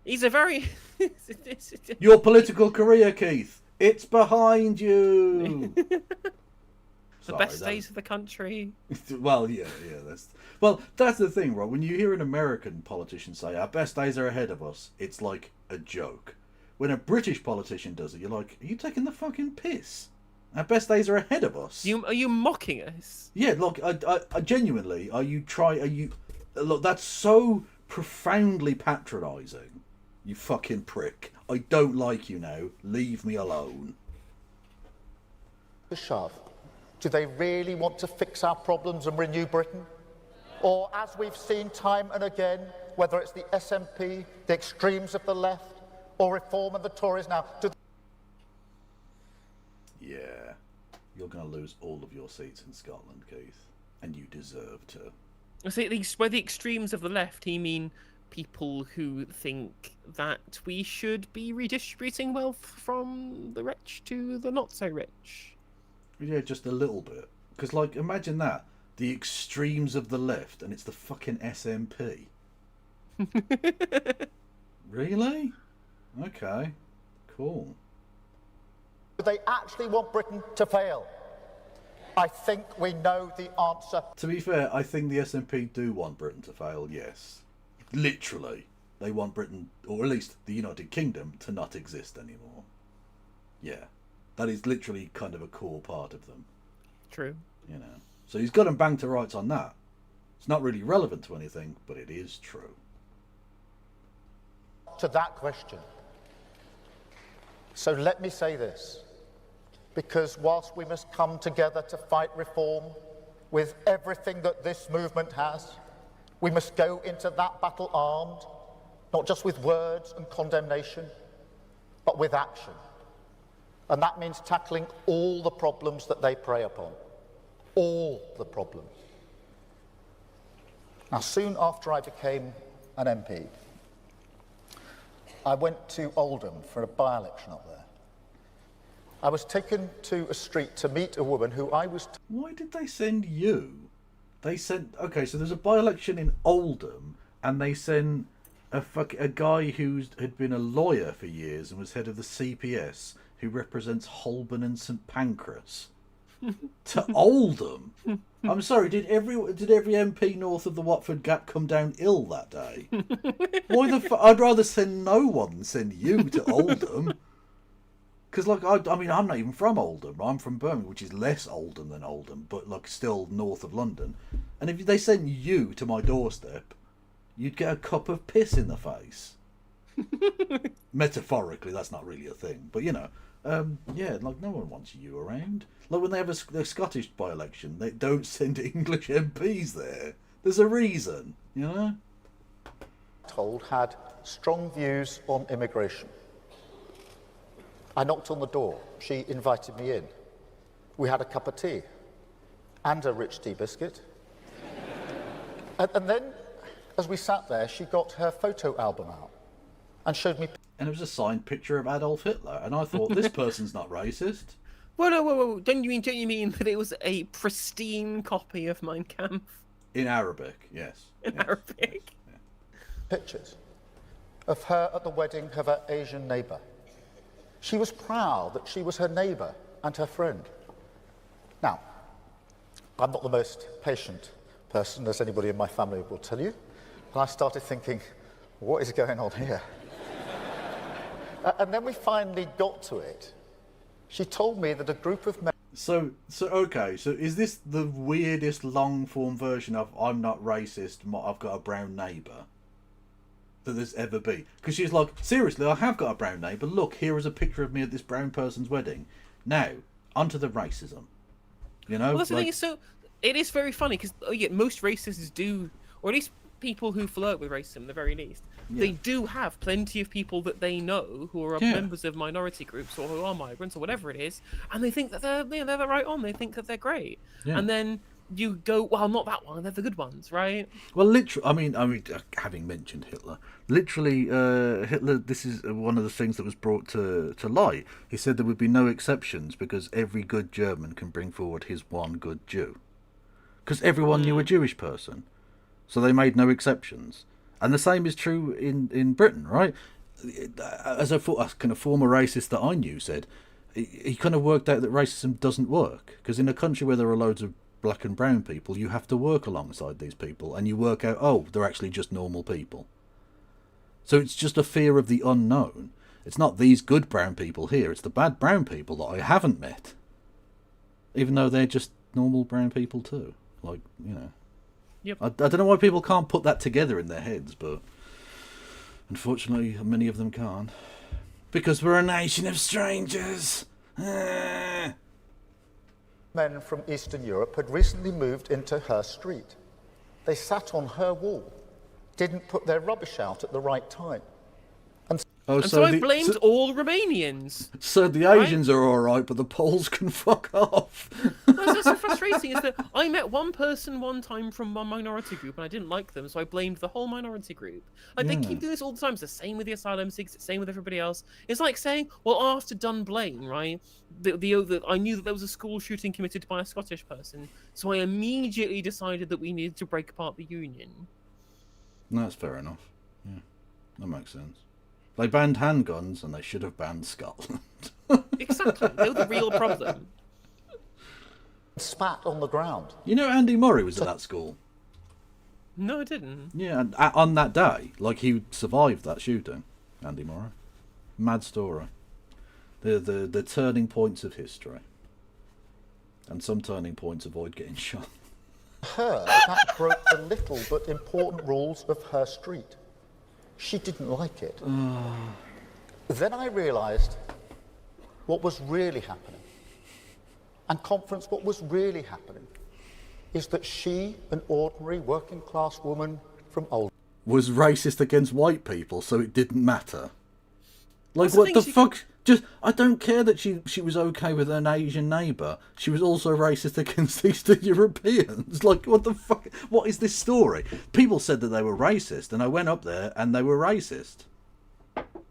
He's a very... Your political career, Keith. It's behind you. the best days of the country. Well, yeah. That's the thing, Rob. When you hear an American politician say, our best days are ahead of us, it's like a joke. When a British politician does it, you're like, are you taking the fucking piss? Our best days are ahead of us. Are you mocking us? Yeah, look, I genuinely, look, that's so profoundly patronising. You fucking prick. I don't like you now. Leave me alone. shove, do they really want to fix our problems and renew Britain? Or, as we've seen time and again, whether it's the SNP, the extremes of the left, or Reform and the Tories now, Yeah, you're going to lose all of your seats in Scotland, Keith, and you deserve to. I say by the extremes of the left, he mean people who think that we should be redistributing wealth from the rich to the not so rich. Yeah, just a little bit. Because, like, imagine that. The extremes of the left, and it's the fucking SNP. Really? Okay. Cool. Do they actually want Britain to fail? I think we know the answer. To be fair, I think the SNP do want Britain to fail, yes. Literally. They want Britain, or at least the United Kingdom, to not exist anymore. Yeah. That is literally kind of a core part of them, True. you know. So he's got them bang to rights on that. It's not really relevant to anything, but it is true. To that question. So let me say this, because whilst we must come together to fight reform with everything that this movement has, we must go into that battle armed, not just with words and condemnation, but with action. And that means tackling all the problems that they prey upon. All the problems. Now, soon after I became an MP, I went to Oldham for a by-election up there. I was taken to a street to meet a woman who I was... Why did they send you? They sent... Okay, so there's a by-election in Oldham, and they sent a guy who had been a lawyer for years and was head of the CPS, who represents Holborn and St Pancras, to Oldham. I'm sorry, did every MP north of the Watford Gap come down ill that day? Why the fuck? I'd rather send no one than send you to Oldham. Because, like, I mean, I'm not even from Oldham. I'm from Birmingham, which is less Oldham than Oldham, but, like, still north of London. And if they send you to my doorstep, you'd get a cup of piss in the face. Metaphorically, that's not really a thing. But, you know, yeah, like, no one wants you around. Like, when they have a Scottish by-election, they don't send English MPs there. There's a reason, you know? told had strong views on immigration. I knocked on the door. She invited me in. We had a cup of tea and a rich tea biscuit. and then, as we sat there, she got her photo album out and showed me... And it was a signed picture of Adolf Hitler. And I thought, this person's not racist. Well, no, whoa. Don't you mean that it was a pristine copy of Mein Kampf? In Arabic, yes. In yes. Arabic? Yes. pictures of her at the wedding of her Asian neighbour. She was proud that she was her neighbour and her friend. Now, I'm not the most patient person, as anybody in my family will tell you, and I started thinking, what is going on here? And then we finally got to it. She told me that a group of men... So okay, so is this the weirdest long-form version of I'm not racist, I've got a brown neighbour that there's ever been? Because she's like, seriously, I have got a brown neighbour. Look, here is a picture of me at this brown person's wedding. Now, onto the racism. You know? Well, that's the like, thing. So it is very funny because most racists do, or at least people who flirt with racism, at the very least, they do have plenty of people that they know who are members of minority groups or who are migrants or whatever it is, and they think that they're right on. They think that they're great, and then you go, well, not that one. They're the good ones, right? Well, literally, I mean, having mentioned Hitler, literally, Hitler. This is one of the things that was brought to light. He said there would be no exceptions because every good German can bring forward his one good Jew, because everyone knew a Jewish person, so they made no exceptions. And the same is true in Britain, right? As a kind of former racist that I knew said, he kind of worked out that racism doesn't work because in a country where there are loads of black and brown people, you have to work alongside these people, and you work out, oh, they're actually just normal people. So it's just a fear of the unknown. It's not these good brown people here, it's the bad brown people that I haven't met. Even though they're just normal brown people too. Like, you know. Yep. I don't know why people can't put that together in their heads, but unfortunately many of them can't. Because we're a nation of strangers. Men from Eastern Europe had recently moved into her street. They sat on her wall, didn't put their rubbish out at the right time. Oh, And so I the- blamed all Romanians. So the Right? Asians are all right, but the Poles can fuck off. That's so frustrating. Is that I met one person one time from one minority group and I didn't like them, so I blamed the whole minority group. Like they Yeah. keep doing this all the time. It's the same with the asylum seekers. It's the same with everybody else. It's like saying, well, after Dunblane, right? I knew that there was a school shooting committed by a Scottish person, so I immediately decided that we needed to break apart the union. That's fair enough. Yeah, that makes sense. They banned handguns, and they should have banned Scotland. Exactly. They were the real problem. Spat on the ground. You know, Andy Murray was at that school. No, I didn't. Yeah, and on that day, like he survived that shooting. Andy Murray, mad story. The turning points of history, and some turning points avoid getting shot. Her, that broke the little but important rules of her street. She didn't like it. Then I realised what was really happening. And conference, what was really happening is that she, an ordinary working class woman from Old, Was racist against white people, so it didn't matter. Like, That's the what thing, the she fuck? Just, I don't care that she was okay with an Asian neighbour. She was also racist against Eastern Europeans. Like, what the fuck? What is this story? People said that they were racist, and I went up there and they were racist.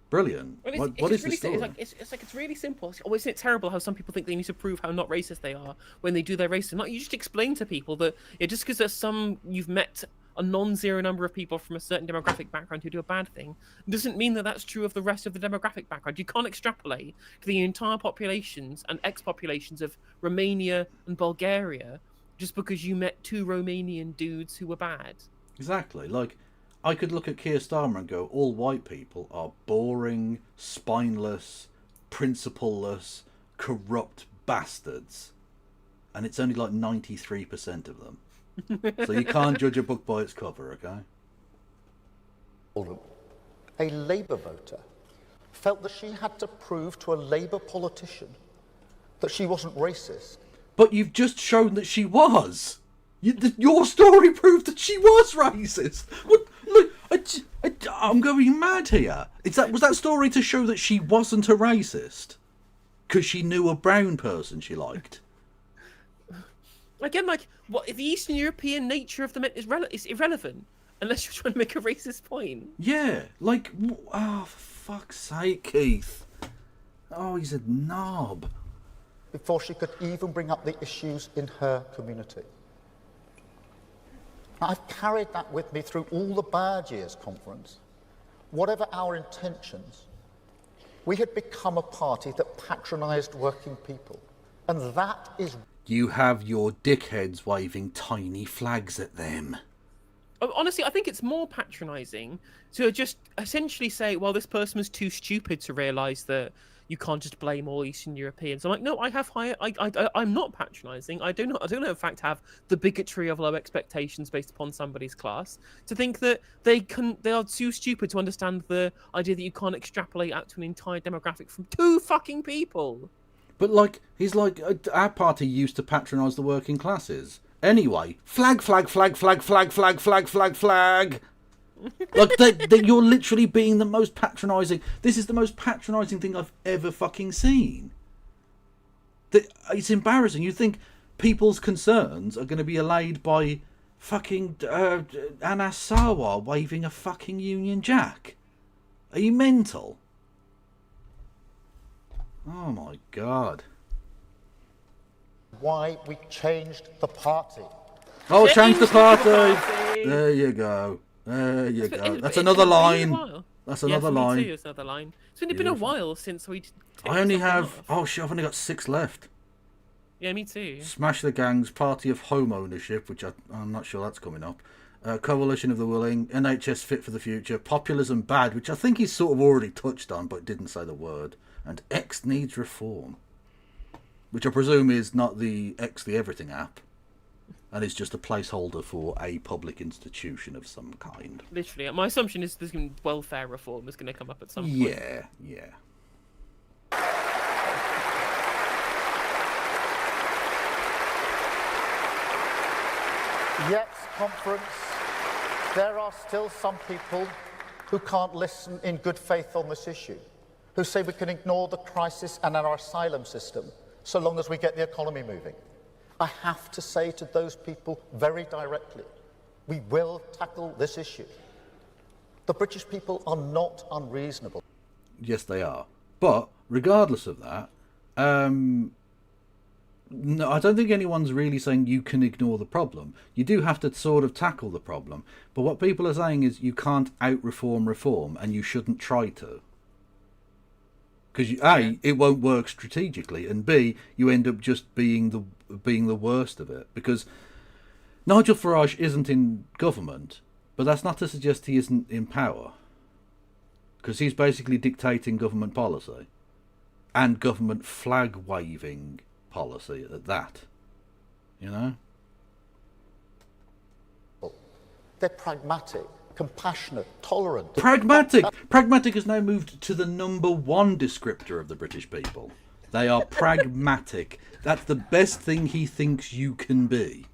Brilliant. Well, What is really this story? it's really simple. Isn't it terrible how some people think they need to prove how not racist they are when they do their racism? Like, you just explain to people that just because there's you've met a non-zero number of people from a certain demographic background who do a bad thing doesn't mean that that's true of the rest of the demographic background. You can't extrapolate to the entire populations and ex-populations of Romania and Bulgaria just because you met two Romanian dudes who were bad. Exactly. Like, I could look at Keir Starmer and go, all white people are boring, spineless, principleless, corrupt bastards. And it's only like 93% of them. So you can't judge a book by its cover, okay? Oldham, a Labour voter, felt that she had to prove to a Labour politician that she wasn't racist. But you've just shown that she was. Your story proved that she was racist. What? Look, I'm going mad here. Was that story to show that she wasn't a racist? Because she knew a brown person she liked? Again, like, what the Eastern European nature of the men is irrelevant unless you're trying to make a racist point. Yeah, like, oh, for fuck's sake, Keith. Oh, he's a knob. Before she could even bring up the issues in her community. I've carried that with me through all the bad years, conference. Whatever our intentions, we had become a party that patronised working people. And that is... You have your dickheads waving tiny flags at them. Honestly, I think it's more patronising to just essentially say, well, this person was too stupid to realise that you can't just blame all Eastern Europeans. I'm like, no, I have higher. I'm not patronising. I don't in fact have the bigotry of low expectations based upon somebody's class to think that they are too stupid to understand the idea that you can't extrapolate out to an entire demographic from two fucking people. But, like, he's like, our party used to patronise the working classes. Anyway, flag, flag, flag, flag, flag, flag, flag, flag, flag. Like, you're literally being the most patronising. This is the most patronising thing I've ever fucking seen. It's embarrassing. You think people's concerns are going to be allayed by fucking Anas Sarwar waving a fucking Union Jack? Are you mental? Oh my God. why we changed the party. Oh, change the party. party. There you go. There you go. It's That's been another a line. while. That's Yeah, another for me line. too, it's another line. It's been a Beautiful. while since we. I only something have. off. Oh shit! I've only got 6 left. Yeah, me too. Smash the Gangs, Party of Home Ownership, which I'm not sure that's coming up. Coalition of the Willing, NHS Fit for the Future, Populism Bad, which I think he's sort of already touched on, but didn't say the word, and X Needs Reform, which I presume is not the X the Everything app, and is just a placeholder for a public institution of some kind. Literally, my assumption is there's going to be welfare reform is going to come up at some point. Yeah, yeah. Yet, conference, there are still some people who can't listen in good faith on this issue, who say we can ignore the crisis and our asylum system so long as we get the economy moving. I have to say to those people very directly, we will tackle this issue. The British people are not unreasonable. Yes, they are. But regardless of that, no, I don't think anyone's really saying you can ignore the problem. You do have to sort of tackle the problem. But what people are saying is you can't out-reform reform, and you shouldn't try to. Because A, it won't work strategically, and B, you end up just being the worst of it. Because Nigel Farage isn't in government, but that's not to suggest he isn't in power. Because he's basically dictating government policy. And government flag-waving policy at that. You know? They're pragmatic, compassionate, tolerant. Pragmatic! Pragmatic has now moved to the #1 descriptor of the British people. They are pragmatic. That's the best thing he thinks you can be,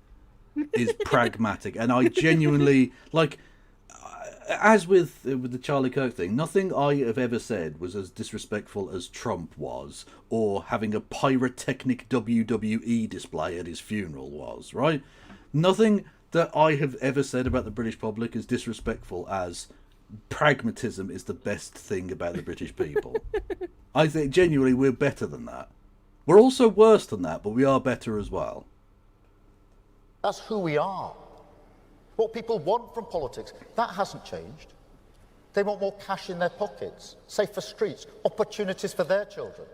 is pragmatic. And I genuinely, like, as with the Charlie Kirk thing, nothing I have ever said was as disrespectful as Trump was, or having a pyrotechnic WWE display at his funeral was, right? Nothing that I have ever said about the British public is disrespectful as pragmatism is the best thing about the British people. I think genuinely we're better than that. We're also worse than that, but we are better as well. That's who we are. What people want from politics, that hasn't changed. They want more cash in their pockets, safer streets, opportunities for their children,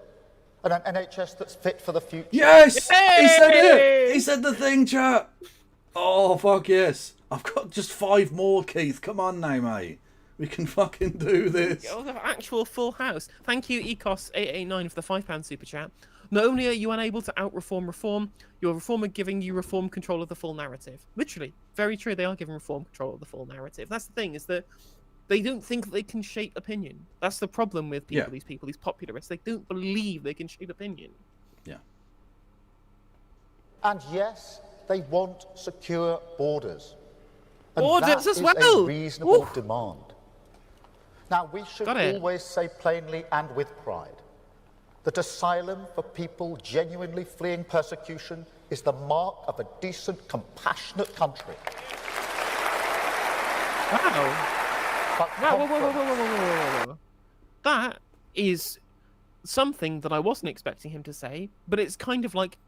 and an NHS that's fit for the future. Yes! He said it! He said the thing, chat! Oh, fuck yes. I've got just 5 more, Keith. Come on now, mate. We can fucking do this. Oh, the actual full house. Thank you, Ecos889, for the £5 super chat. Not only are you unable to out-reform reform, your reform are giving you reform control of the full narrative. Literally. Very true, they are giving reform control of the full narrative. That's the thing, is that they don't think that they can shape opinion. That's the problem with people, these popularists. They don't believe they can shape opinion. Yeah. And yes, they want secure borders. And Borders that as is well! a reasonable Oof. demand. Now, we should Got it. always say plainly and with pride that asylum for people genuinely fleeing persecution is the mark of a decent, compassionate country. Wow. But Whoa. That is something that I wasn't expecting him to say, but it's kind of like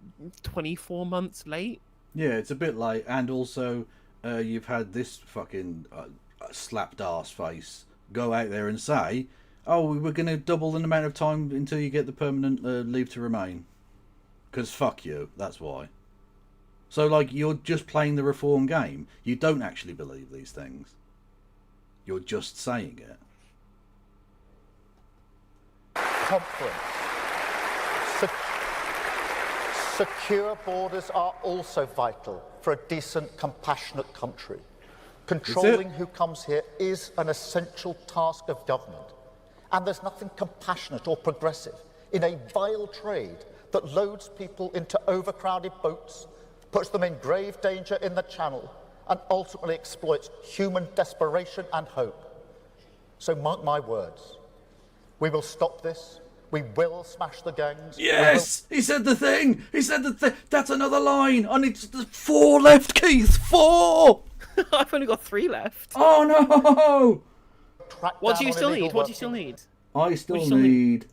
24 months late. Yeah, it's a bit late, and also you've had this fucking slapped arse face go out there and say, oh, we're going to double the amount of time until you get the permanent leave to remain. Because fuck you, that's why. So, like, you're just playing the reform game. You don't actually believe these things. You're just saying it. conference. Secure borders are also vital for a decent, compassionate country. Controlling who comes here is an essential task of government. And there's nothing compassionate or progressive in a vile trade that loads people into overcrowded boats, puts them in grave danger in the Channel, and ultimately exploits human desperation and hope. So mark my words. We will stop this. We will smash the gangs. Yes! He said the thing! He said the thing! That's another line! I need 4 left, Keith! 4! I've only got 3 left. Oh no! What do you still need? What do you still need? I still need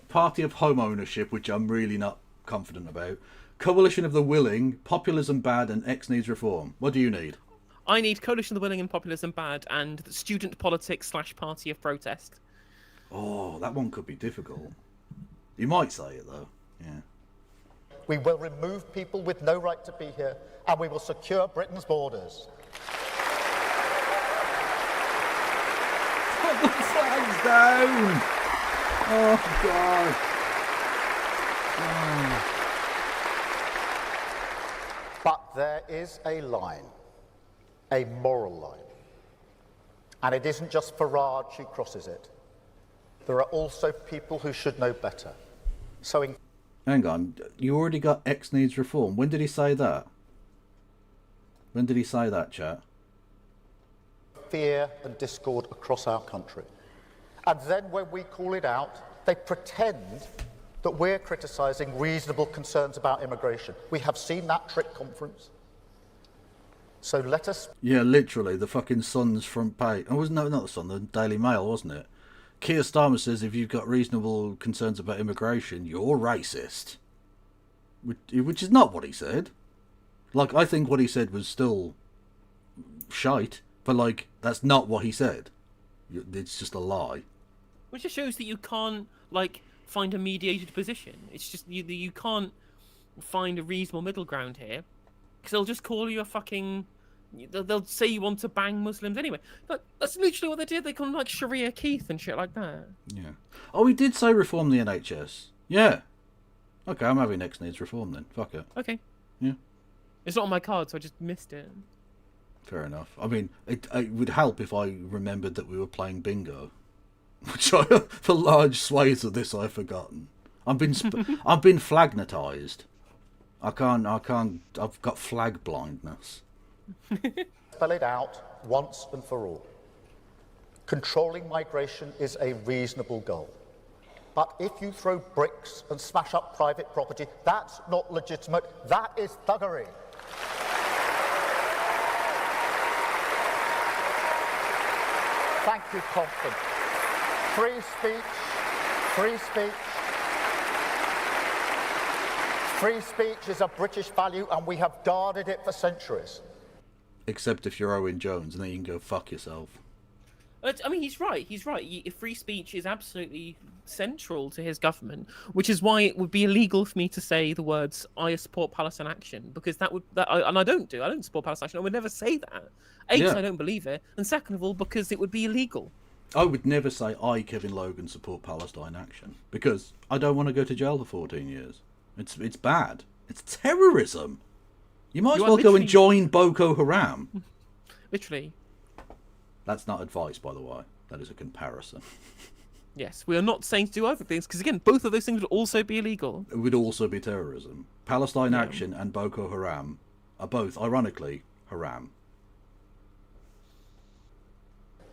Party of Home Ownership, which I'm really not confident about. Coalition of the Willing, Populism Bad, and X Needs Reform. What do you need? I need Coalition of the Willing and Populism Bad and Student Politics / Party of Protest. Oh, that one could be difficult. You might say it, though. Yeah. We will remove people with no right to be here, and we will secure Britain's borders. Put the flags down! Oh, God. Oh. But there is a line, a moral line. And it isn't just Farage who crosses it. There are also people who should know better. So Hang on, you already got X Needs Reform. When did he say that? When did he say that, chat? fear and discord across our country. And then when we call it out, they pretend that we're criticising reasonable concerns about immigration. We have seen that trick conference. So let us... Yeah, literally, the fucking Sun's front page. Oh, no, not the Sun, the Daily Mail, wasn't it? Keir Starmer says if you've got reasonable concerns about immigration, you're racist. Which is not what he said. Like, I think what he said was still shite, but, like, that's not what he said. It's just a lie. Which just shows that you can't, like, find a mediated position. It's just, you can't find a reasonable middle ground here. Because they'll just call you a fucking... They'll say you want to bang Muslims anyway. But that's literally what they did. They call him, like, Sharia Keith and shit like that. Yeah. Oh, he did say reform the NHS. Yeah. Okay, I'm having next needs reform then. Fuck it. Okay. Yeah. It's not on my card, so I just missed it. Fair enough. I mean, it would help if I remembered that we were playing bingo. Which I, for large swathes of this, I've forgotten. I've been flagnetized. I've got flag blindness. Spell it out once and for all. Controlling migration is a reasonable goal. But if you throw bricks and smash up private property, that's not legitimate. That is thuggery. Thank you, Compton. Free speech, free speech. Free speech is a British value and we have guarded it for centuries. Except if you're Owen Jones, and then you can go fuck yourself. I mean, he's right. He's right. Free speech is absolutely central to his government, which is why it would be illegal for me to say the words "I support Palestine Action," because I don't support Palestine Action. I would never say that. Because I don't believe it, and second of all, because it would be illegal. I would never say I, Kevin Logan, support Palestine Action because I don't want to go to jail for 14 years. It's bad. It's terrorism. You might as well go and join Boko Haram. Literally. That's not advice, by the way. That is a comparison. Yes, we are not saying to do other things, because again, both of those things would also be illegal. It would also be terrorism. Palestine Action and Boko Haram are both, ironically, haram.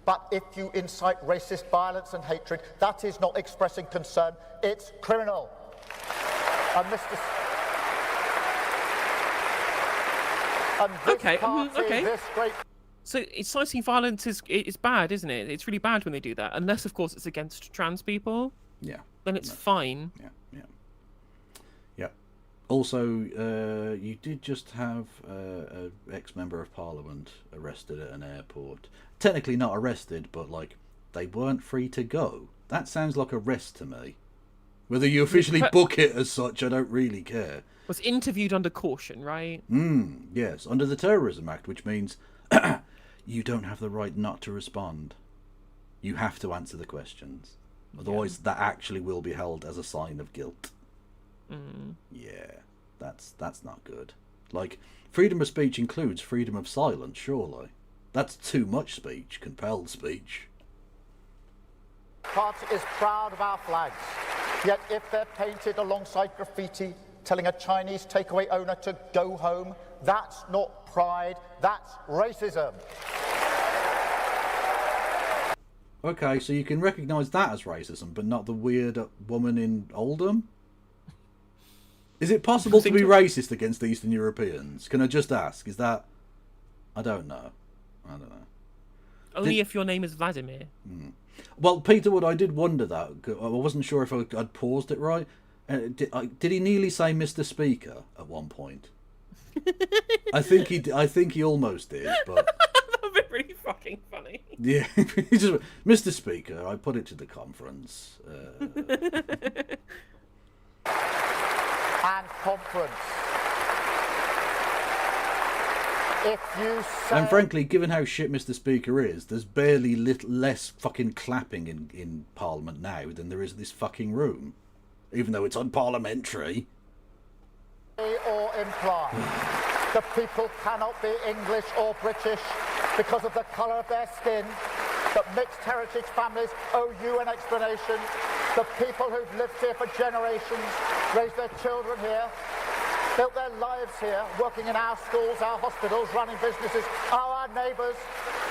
But if you incite racist violence and hatred, that is not expressing concern, it's criminal. And Mr. And this party, this great... So inciting violence is bad, isn't it? It's really bad when they do that, unless of course it's against trans people. Yeah. Then it's fine. Yeah. Also, you did just have an ex-member of Parliament arrested at an airport. Technically not arrested, but like they weren't free to go. That sounds like arrest to me. Whether you officially book it as such, I don't really care. Was interviewed under caution, right? Yes, under the Terrorism Act, which means you don't have the right not to respond. You have to answer the questions. Otherwise, that actually will be held as a sign of guilt. Yeah, that's not good. Like, freedom of speech includes freedom of silence, surely. That's too much speech, compelled speech. Party is proud of our flags. Yet if they're painted alongside graffiti telling a Chinese takeaway owner to go home, that's not pride, that's racism. Okay, so you can recognise that as racism, but not the weird woman in Oldham? Is it possible to be racist against Eastern Europeans? Can I just ask? Is that... I don't know. Only if your name is Vladimir. Well, Peterwood, I did wonder that. I wasn't sure if I'd paused it right. Did he nearly say Mr. Speaker at one point? I think he almost did, but... That would be really fucking funny. Yeah, he just went, Mr. Speaker, I put it to the conference. And conference. If you say... And frankly, given how shit Mr. Speaker is, there's barely less fucking clapping in Parliament now than there is this fucking room. Even though it's unparliamentary. Or imply the people cannot be English or British because of the colour of their skin, that mixed heritage families owe you an explanation. The people who've lived here for generations, raised their children here, built their lives here, working in our schools, our hospitals, running businesses, are our neighbours.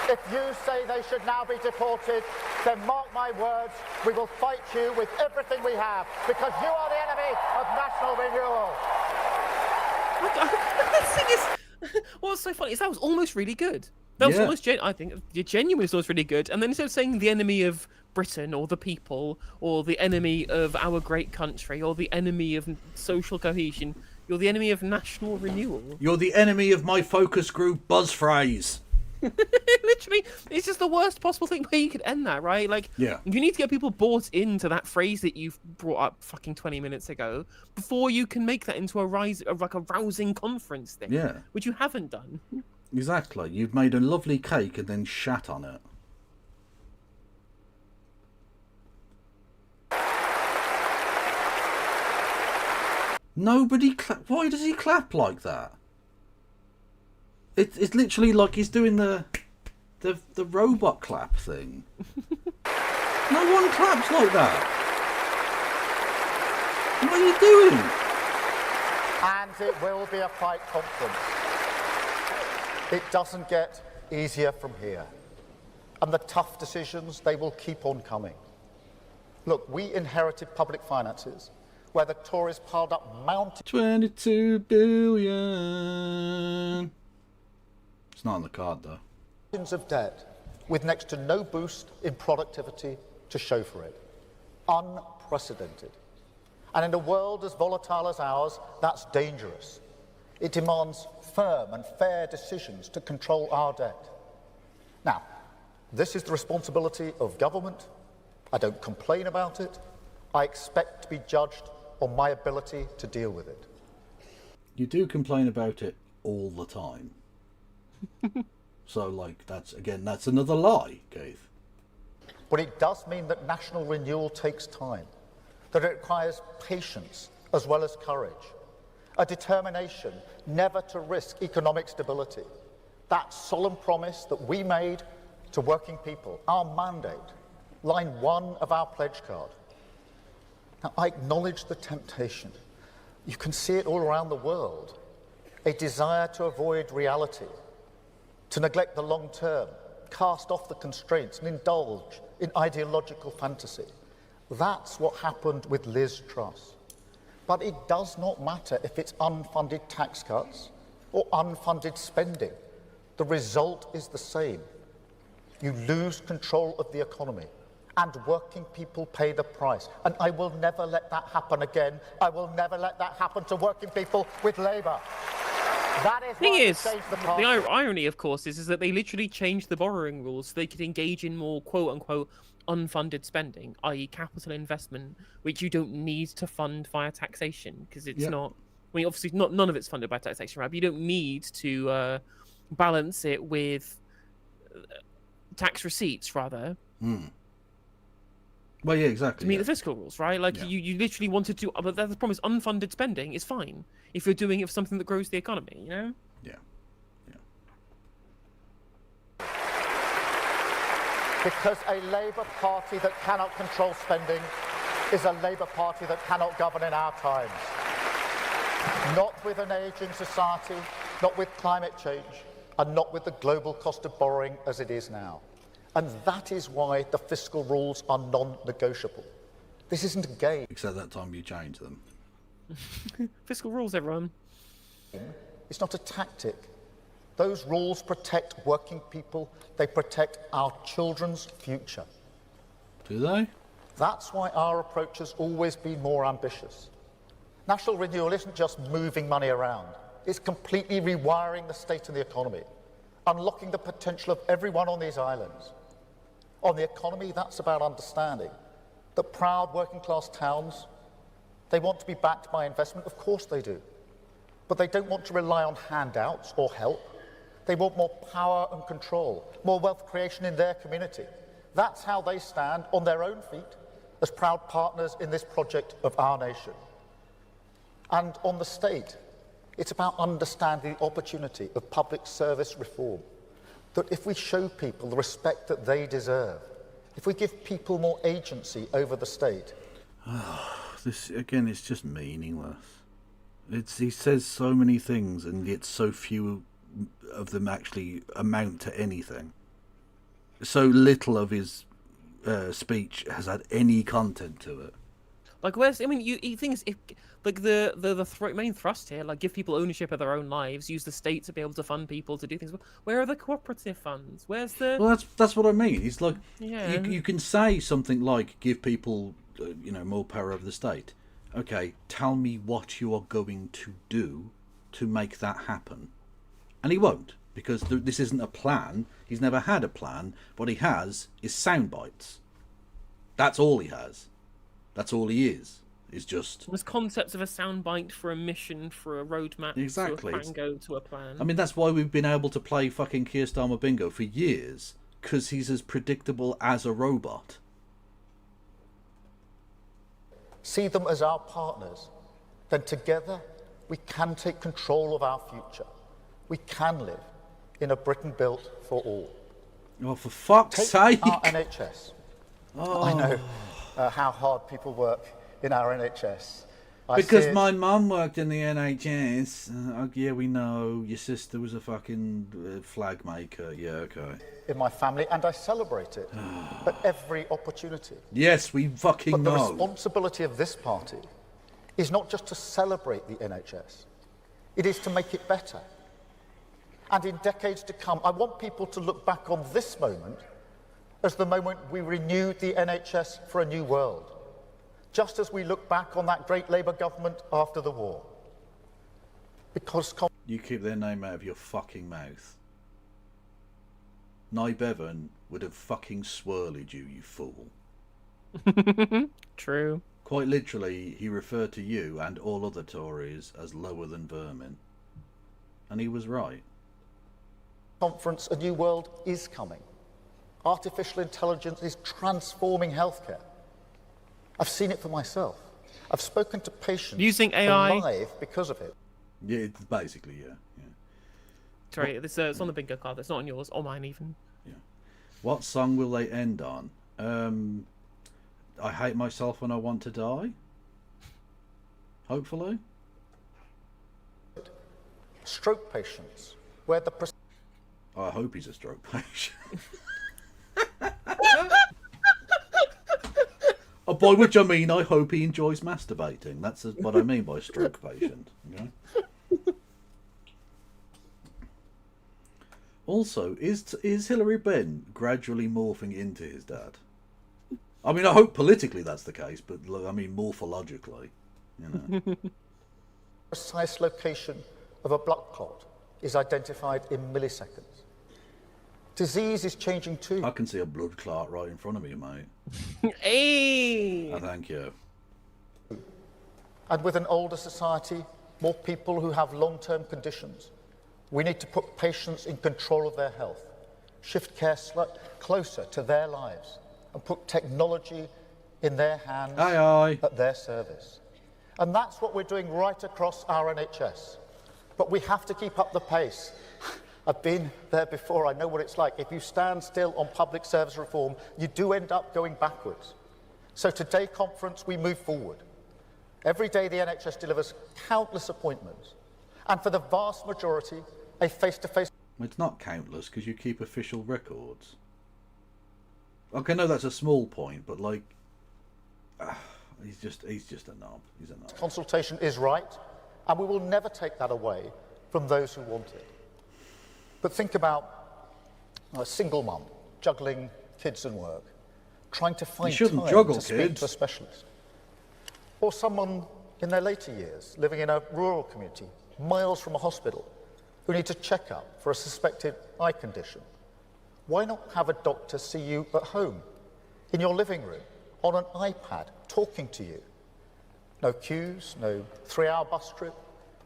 If you say they should now be deported, then mark my words, we will fight you with everything we have, because you are the enemy of national renewal. The thing is, what's so funny is that was almost really good. That was Yeah. almost, I think, genuinely was really good. And then instead of saying the enemy of Britain or the people or the enemy of our great country or the enemy of social cohesion, you're the enemy of national renewal. You're the enemy of my focus group buzz phrase. Literally, it's just the worst possible thing where you could end that, right? Like, Yeah. you need to get people bought into that phrase that you've brought up fucking 20 minutes ago before you can make that into a rousing conference thing. Yeah. Which you haven't done. Exactly. You've made a lovely cake and then shat on it. Nobody clap. Why does he clap like that? It's literally like he's doing the robot clap thing. No one claps like that. What are you doing? And it will be a fight conference. It doesn't get easier from here. And the tough decisions, they will keep on coming. Look, we inherited public finances where the Tories piled up mountains 22 billion. It's not on the card though. of debt with next to no boost in productivity to show for it. Unprecedented. And in a world as volatile as ours, that's dangerous. It demands firm and fair decisions to control our debt. Now, this is the responsibility of government. I don't complain about it. I expect to be judged on my ability to deal with it. You do complain about it all the time. So, like, that's another lie, Keith. But it does mean that national renewal takes time, that it requires patience as well as courage, a determination never to risk economic stability. That solemn promise that we made to working people, our mandate, line 1 of our pledge card. Now, I acknowledge the temptation. You can see it all around the world. A desire to avoid reality, to neglect the long term, cast off the constraints and indulge in ideological fantasy. That's what happened with Liz Truss. But it does not matter if it's unfunded tax cuts or unfunded spending. The result is the same. You lose control of the economy, and working people pay the price. And I will never let that happen again. I will never let that happen to working people with Labour. That is Thing why is, we changed the the party. irony, of course, is that they literally changed the borrowing rules so they could engage in more quote-unquote unfunded spending, i.e. capital investment, which you don't need to fund via taxation, because it's not... I mean, obviously, none of it's funded by taxation, right? But you don't need to balance it with tax receipts, rather. Well, yeah, exactly. To meet the fiscal rules, right? Like, you literally wanted to... But the problem is unfunded spending is fine if you're doing it for something that grows the economy, you know? Yeah. Because a Labour Party that cannot control spending is a Labour Party that cannot govern in our times. Not with an ageing society, not with climate change, and not with the global cost of borrowing as it is now. And that is why the fiscal rules are non-negotiable. This isn't a game. Except that time you changed them. Fiscal rules, everyone. It's not a tactic. Those rules protect working people. They protect our children's future. Do they? That's why our approach has always been more ambitious. National renewal isn't just moving money around. It's completely rewiring the state and the economy, unlocking the potential of everyone on these islands. On the economy, that's about understanding that proud working-class towns, they want to be backed by investment. Of course they do. But they don't want to rely on handouts or help. They want more power and control, more wealth creation in their community. That's how they stand on their own feet as proud partners in this project of our nation. And on the state, it's about understanding the opportunity of public service reform. That if we show people the respect that they deserve, if we give people more agency over the state. This, again, it's just meaningless. He says so many things, and yet so few of them actually amount to anything. so little of his speech has had any content to it. Like, where's? I mean, you things like the main thrust here, like give people ownership of their own lives, use the state to be able to fund people to do things. Where are the cooperative funds? Where's the? Well, that's what I mean. It's like Yeah. you can say something like give people more power over the state. Okay, tell me what you are going to do to make that happen, and he won't, because this isn't a plan. He's never had a plan. What he has is sound bites. That's all he has. That's all he is. Is just. There's concepts of a soundbite for a mission, for a roadmap, Exactly. to a Fango, to a plan. I mean, that's why we've been able to play fucking Keir Starmer Bingo for years, because he's as predictable as a robot. See them as our partners, then together we can take control of our future. We can live in a Britain built for all. Oh, for fuck's Take sake! our NHS. I know how hard people work in our NHS. I Because see it my mum worked in the NHS. Yeah, we know. Your sister was a fucking flag maker. Yeah, okay. in my family, and I celebrate it at every opportunity. Yes, we fucking But the know. responsibility of this party is not just to celebrate the NHS, it is to make it better. And in decades to come, I want people to look back on this moment as the moment we renewed the NHS for a new world, just as we look back on that great Labour government after the war. Because You keep their name out of your fucking mouth. Nye Bevan would have fucking swirled you, you fool. True. Quite literally, he referred to you and all other Tories as lower than vermin. And he was right. conference, a new world is coming. Artificial intelligence is transforming healthcare. I've seen it for myself. I've spoken to patients Using AI. alive because of it. Yeah, it's basically, yeah. Sorry, this it's on the bingo card. It's not on yours or mine even. What song will they end on? I Hate Myself When I Want to Die? Hopefully. Stroke patients, where the I hope he's a stroke patient. Oh, by which I mean I hope he enjoys masturbating. That's what I mean by stroke patient. Okay? Also, is Hilary Benn gradually morphing into his dad? I mean, I hope politically that's the case, but I mean morphologically, you know. precise location of a blood clot is identified in milliseconds. Disease is changing too. I can see a blood clot right in front of me, mate. Hey. Oh, thank you. And with an older society, more people who have long-term conditions, we need to put patients in control of their health, shift care closer to their lives, and put technology in their hands Aye, aye. at their service. And that's what we're doing right across our NHS. But we have to keep up the pace. I've been there before, I know what it's like. If you stand still on public service reform, you do end up going backwards. So today, conference, we move forward. Every day the NHS delivers countless appointments, and for the vast majority, a face-to-face. It's not countless because you keep official records. Okay, I know that's a small point, but like, he's just a knob. He's a knob. Consultation is right, and we will never take that away from those who want it. But think about a single mum juggling kids and work, trying to find shouldn't time juggle to speak kids. to a specialist. Or someone in their later years living in a rural community, miles from a hospital, who needs a checkup for a suspected eye condition. Why not have a doctor see you at home, in your living room, on an iPad, talking to you? No queues, no 3-hour bus trip,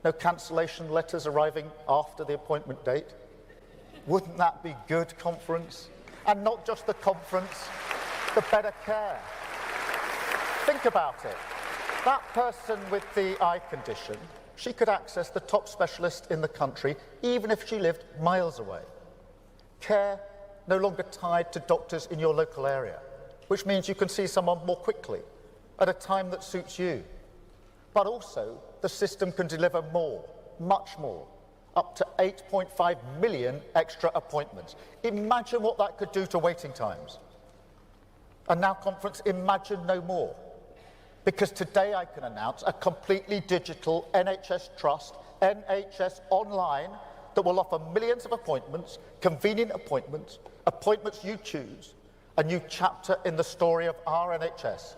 no cancellation letters arriving after the appointment date. Wouldn't that be good, conference? And not just the conference, the better care. Think about it. That person with the eye condition, she could access the top specialist in the country, even if she lived miles away. Care no longer tied to doctors in your local area, which means you can see someone more quickly, at a time that suits you. But also, the system can deliver more, much more, up to 8.5 million extra appointments. Imagine what that could do to waiting times. And now, conference, imagine no more. Because today I can announce a completely digital NHS Trust, NHS Online, that will offer millions of appointments, convenient appointments, appointments you choose, a new chapter in the story of our NHS.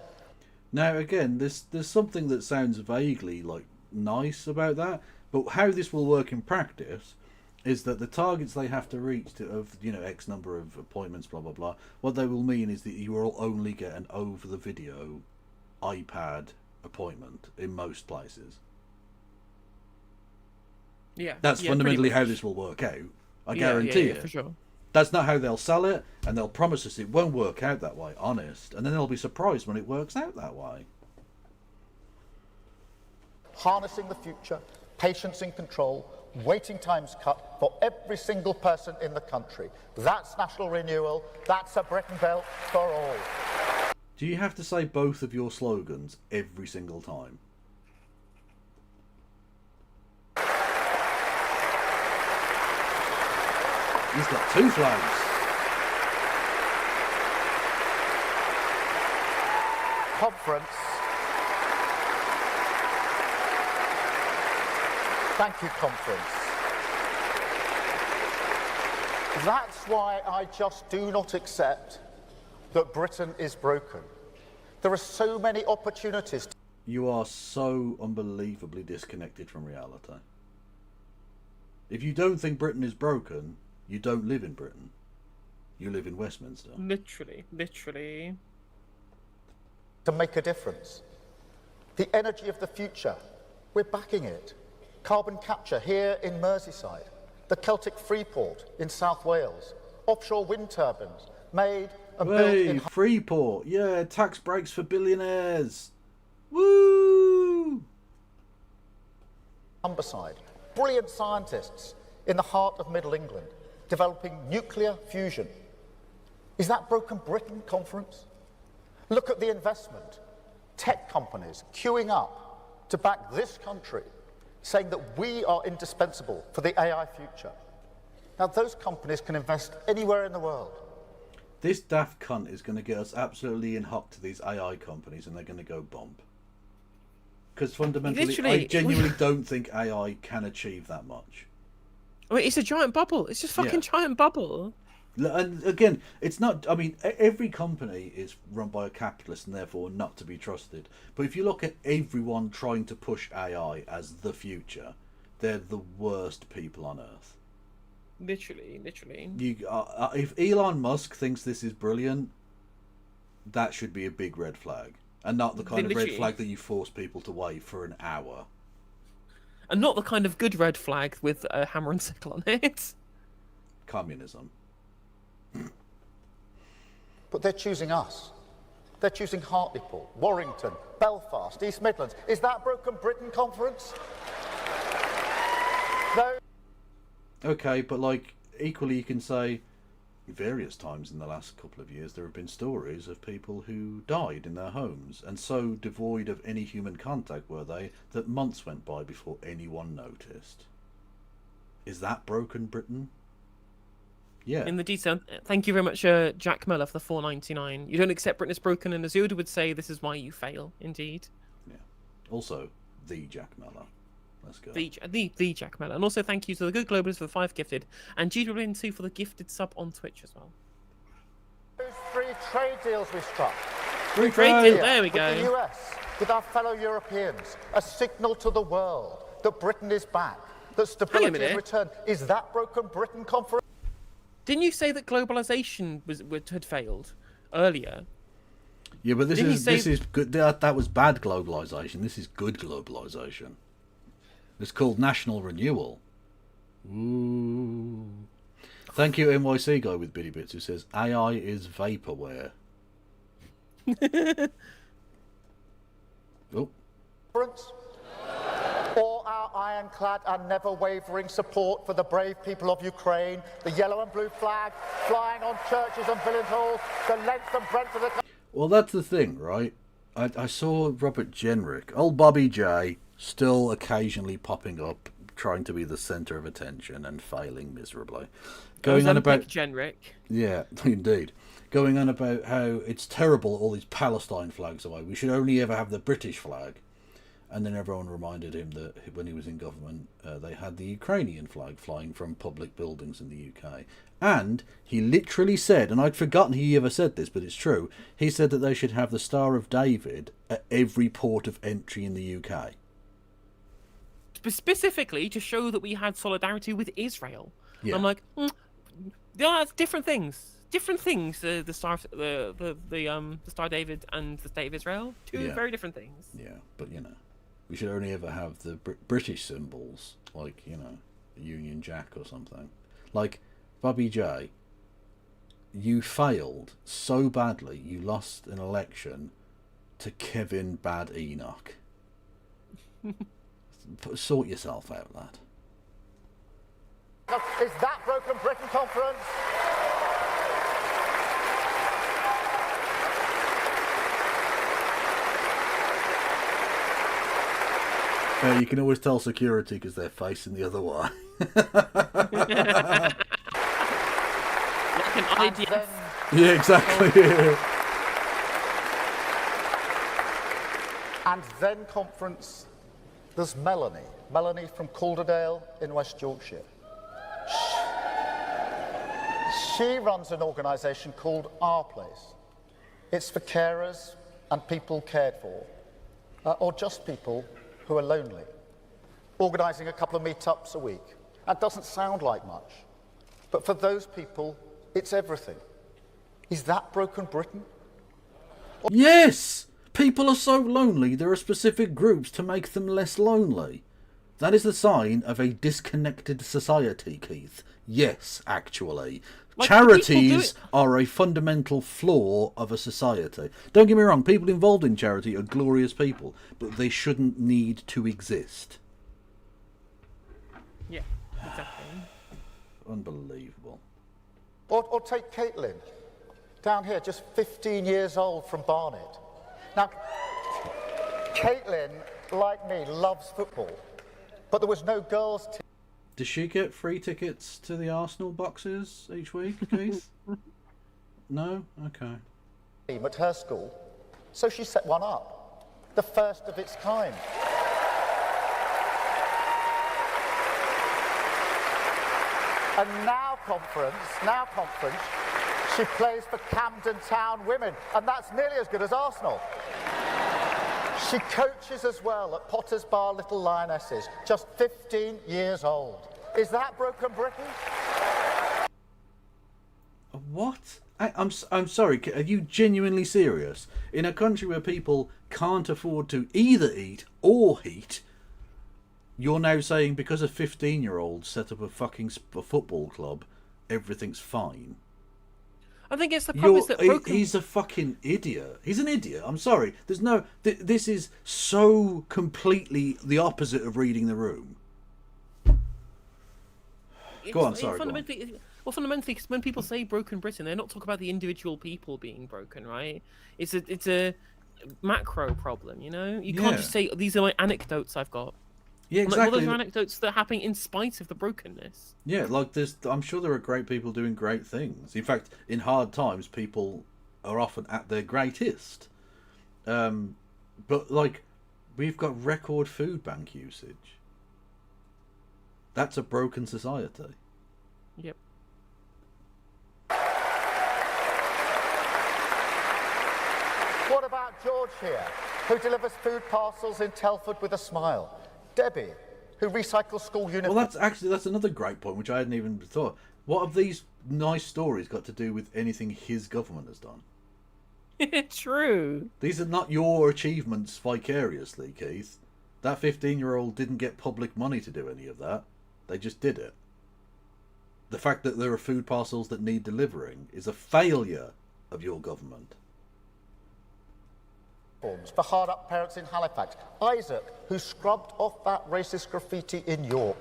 Now, again, there's something that sounds vaguely like nice about that, but how this will work in practice is that the targets they have to reach of X number of appointments, blah blah blah. What they will mean is that you will only get an over the video iPad appointment in most places. Yeah, That's yeah, fundamentally pretty how much. this will work out. I Yeah, guarantee yeah, it. for sure. That's not how they'll sell it, and they'll promise us it won't work out that way, honest. And then they'll be surprised when it works out that way. Harnessing the future, patients in control, waiting times cut for every single person in the country. That's national renewal. That's a Britain built for all. Do you have to say both of your slogans every single time? He's got two flags. Conference. Thank you, conference. That's why I just do not accept that Britain is broken. There are so many opportunities. You are so unbelievably disconnected from reality. If you don't think Britain is broken, you don't live in Britain. You live in Westminster. Literally. To make a difference. The energy of the future, we're backing it. Carbon capture here in Merseyside, the Celtic Freeport in South Wales, offshore wind turbines made and built Hey, in Freeport. Yeah, tax breaks for billionaires. Woo! Humberside. Brilliant scientists in the heart of Middle England developing nuclear fusion. Is that broken Britain, conference? Look at the investment. Tech companies queuing up to back this country, saying that we are indispensable for the AI future. Now, those companies can invest anywhere in the world. This daft cunt is going to get us absolutely in hock to these AI companies, and they're going to go bump. Because fundamentally, I Literally, genuinely don't think AI can achieve that much. I mean, it's a giant bubble. It's just fucking giant bubble. And again, it's not. I mean, every company is run by a capitalist and therefore not to be trusted. But if you look at everyone trying to push AI as the future, they're the worst people on earth. Literally. If Elon Musk thinks this is brilliant, that should be a big red flag, and not the kind of red Literally. flag that you force people to wait for an hour. And not the kind of good red flag with a hammer and sickle on it. Communism. But they're choosing us. They're choosing Hartlepool, Warrington, Belfast, East Midlands. Is that broken Britain, conference? No. Okay, but like equally, you can say various times in the last couple of years there have been stories of people who died in their homes, and so devoid of any human contact were they that months went by before anyone noticed. Is that broken Britain? Yeah. In the detail, thank you very much, Jack Mellor, for the $4.99. You don't accept Britain is broken, and as Yoda would say, this is why you fail. Indeed. Yeah. Also, the Jack Mellor. Let's go. The Jack Mellor. And also thank you to the Good Globalists for the 5 gifted, and GWN2 for the gifted sub on Twitch as well. Those free trade deals we struck. Free trade deal, Here there we with the go. US, with our fellow Europeans, a signal to the world that Britain is back, that stability minute. has returned. Is that broken Britain, conference? Didn't you say that globalization had failed earlier? Yeah, but this Didn't he is say- this is good. That was bad globalization. This is good globalization. It's called national renewal. Ooh. Thank you, NYC guy with Biddy Bits, who says AI is vaporware. Oh, Or our ironclad and never wavering support for the brave people of Ukraine, the yellow and blue flag flying on churches and village halls, the length and breadth of the well, that's the thing, right? I saw Robert Jenrick, old Bobby J, still occasionally popping up, trying to be the centre of attention and failing miserably. Going Going on about Genric. yeah, indeed. Going on about how it's terrible all these Palestine flags away. We should only ever have the British flag. And then everyone reminded him that when he was in government, they had the Ukrainian flag flying from public buildings in the UK. And he literally said, and I'd forgotten he ever said this, but it's true, he said that they should have the Star of David at every port of entry in the UK. Specifically to show that we had solidarity with Israel. Yeah. I'm like, yeah, it's different things. Different things. The Star, the Star David and the State of Israel. Two Yeah. very different things. Yeah, but you know, we should only ever have the British symbols, like, you know, the Union Jack or something. Like, Bobby J, you failed so badly, you lost an election to Kevin Bad Enoch. Sort yourself out, lad. Is that Broken Britain Conference? You can always tell security because they're facing the other way. Like an And IDF. then, Yeah, exactly. and then conference, there's Melanie from Calderdale in West Yorkshire. She runs an organisation called Our Place. It's for carers and people cared for, or just people who are lonely. Organising a couple of meetups a week. That doesn't sound like much, but for those people, it's everything. Is that Broken Britain? Yes! People are so lonely, there are specific groups to make them less lonely. That is the sign of a disconnected society, Keith. Yes, actually. Like, the people do Charities it- are a fundamental flaw of a society. Don't get me wrong, people involved in charity are glorious people, but they shouldn't need to exist. Yeah, exactly. Unbelievable. Or take Caitlin, down here, just 15 years old from Barnet. Now, Caitlin, like me, loves football, but there was no girls' team. Does she get free tickets to the Arsenal boxes each week, Keith? No? Okay. At her school, so she set one up, the first of its kind. And now conference, she plays for Camden Town Women, and that's nearly as good as Arsenal. She coaches as well at Potter's Bar Little Lionesses, just 15 years old. Is that Broken Britain? What? I'm sorry, are you genuinely serious? In a country where people can't afford to either eat or heat, you're now saying because a 15-year-old set up a fucking football club, everything's fine? I think it's the problem is that Broken... He's a fucking idiot. He's an idiot. I'm sorry. There's no... this is so completely the opposite of reading the room. Go on, sorry, go on. Fundamentally, when people say Broken Britain, they're not talking about the individual people being broken, right? It's a macro problem, you know? You can't Yeah. just say, these are my anecdotes I've got. Yeah, I'm like, well, exactly. those are anecdotes that are happening in spite of the brokenness. Yeah, like I'm sure there are great people doing great things. In fact, in hard times, people are often at their greatest. But like, we've got record food bank usage. That's a broken society. Yep. What about George here, who delivers food parcels in Telford with a smile? Debbie, who recycles school uniforms. Well, that's another great point, which I hadn't even thought. What have these nice stories got to do with anything his government has done? True. These are not your achievements vicariously, Keith. That 15-year-old didn't get public money to do any of that. They just did it. The fact that there are food parcels that need delivering is a failure of your government. For hard-up parents in Halifax. Isaac, who scrubbed off that racist graffiti in York.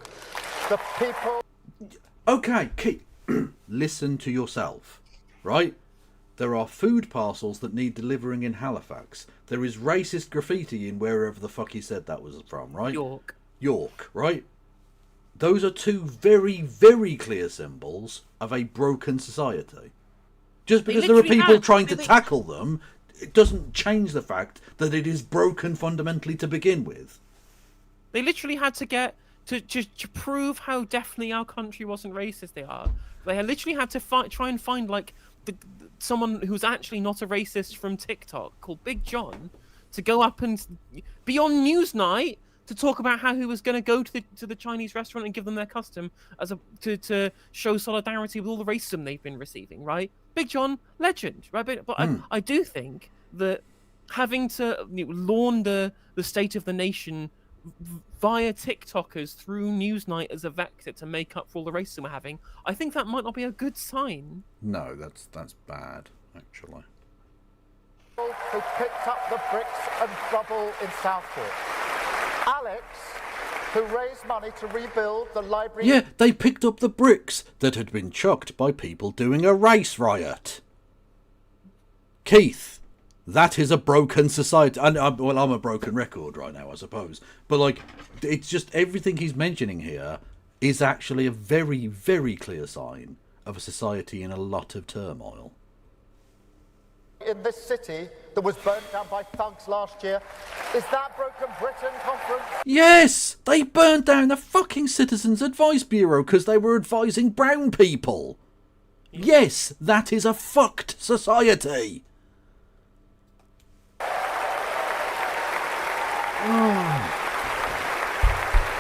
The people... Okay, Keith, listen to yourself, right? There are food parcels that need delivering in Halifax. There is racist graffiti in wherever the fuck he said that was from, right? York. York, right? those are two very, very clear symbols of a broken society. Just because there are literally people have. trying to tackle them, it doesn't change the fact that it is broken fundamentally to begin with. They literally had to get to prove how definitely our country wasn't racist. They had literally had to try and find like someone who's actually not a racist from TikTok called Big John to go up and be on Newsnight to talk about how he was going to go to the Chinese restaurant and give them their custom to show solidarity with all the racism they've been receiving. Right, Big John, legend. Right, but I do think that having to launder the state of the nation via TikTokers through Newsnight as a vector to make up for all the racism we're having, I think that might not be a good sign. No, that's bad, actually. Who picked up the bricks and rubble in Southport. Alex, who raised money to rebuild the library... Yeah, they picked up the bricks that had been chucked by people doing a race riot. Keith, that is a broken society. And I'm a broken record right now, I suppose. But, like, it's just everything he's mentioning here is actually a very, very clear sign of a society in a lot of turmoil. in this city that was burnt down by thugs last year. Is that Broken Britain conference? Yes! They burnt down the fucking Citizens Advice Bureau because they were advising brown people. Yes, that is a fucked society.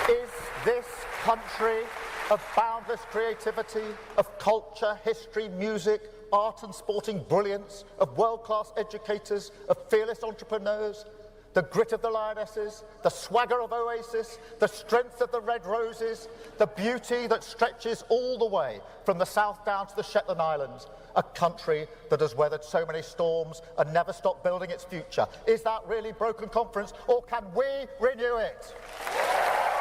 Is this country of boundless creativity, of culture, history, music, art and sporting brilliance, of world-class educators, of fearless entrepreneurs, the grit of the Lionesses, the swagger of Oasis, the strength of the Red Roses, the beauty that stretches all the way from the south down to the Shetland Islands, a country that has weathered so many storms and never stopped building its future. Is that really Broken Conference, or can we renew it?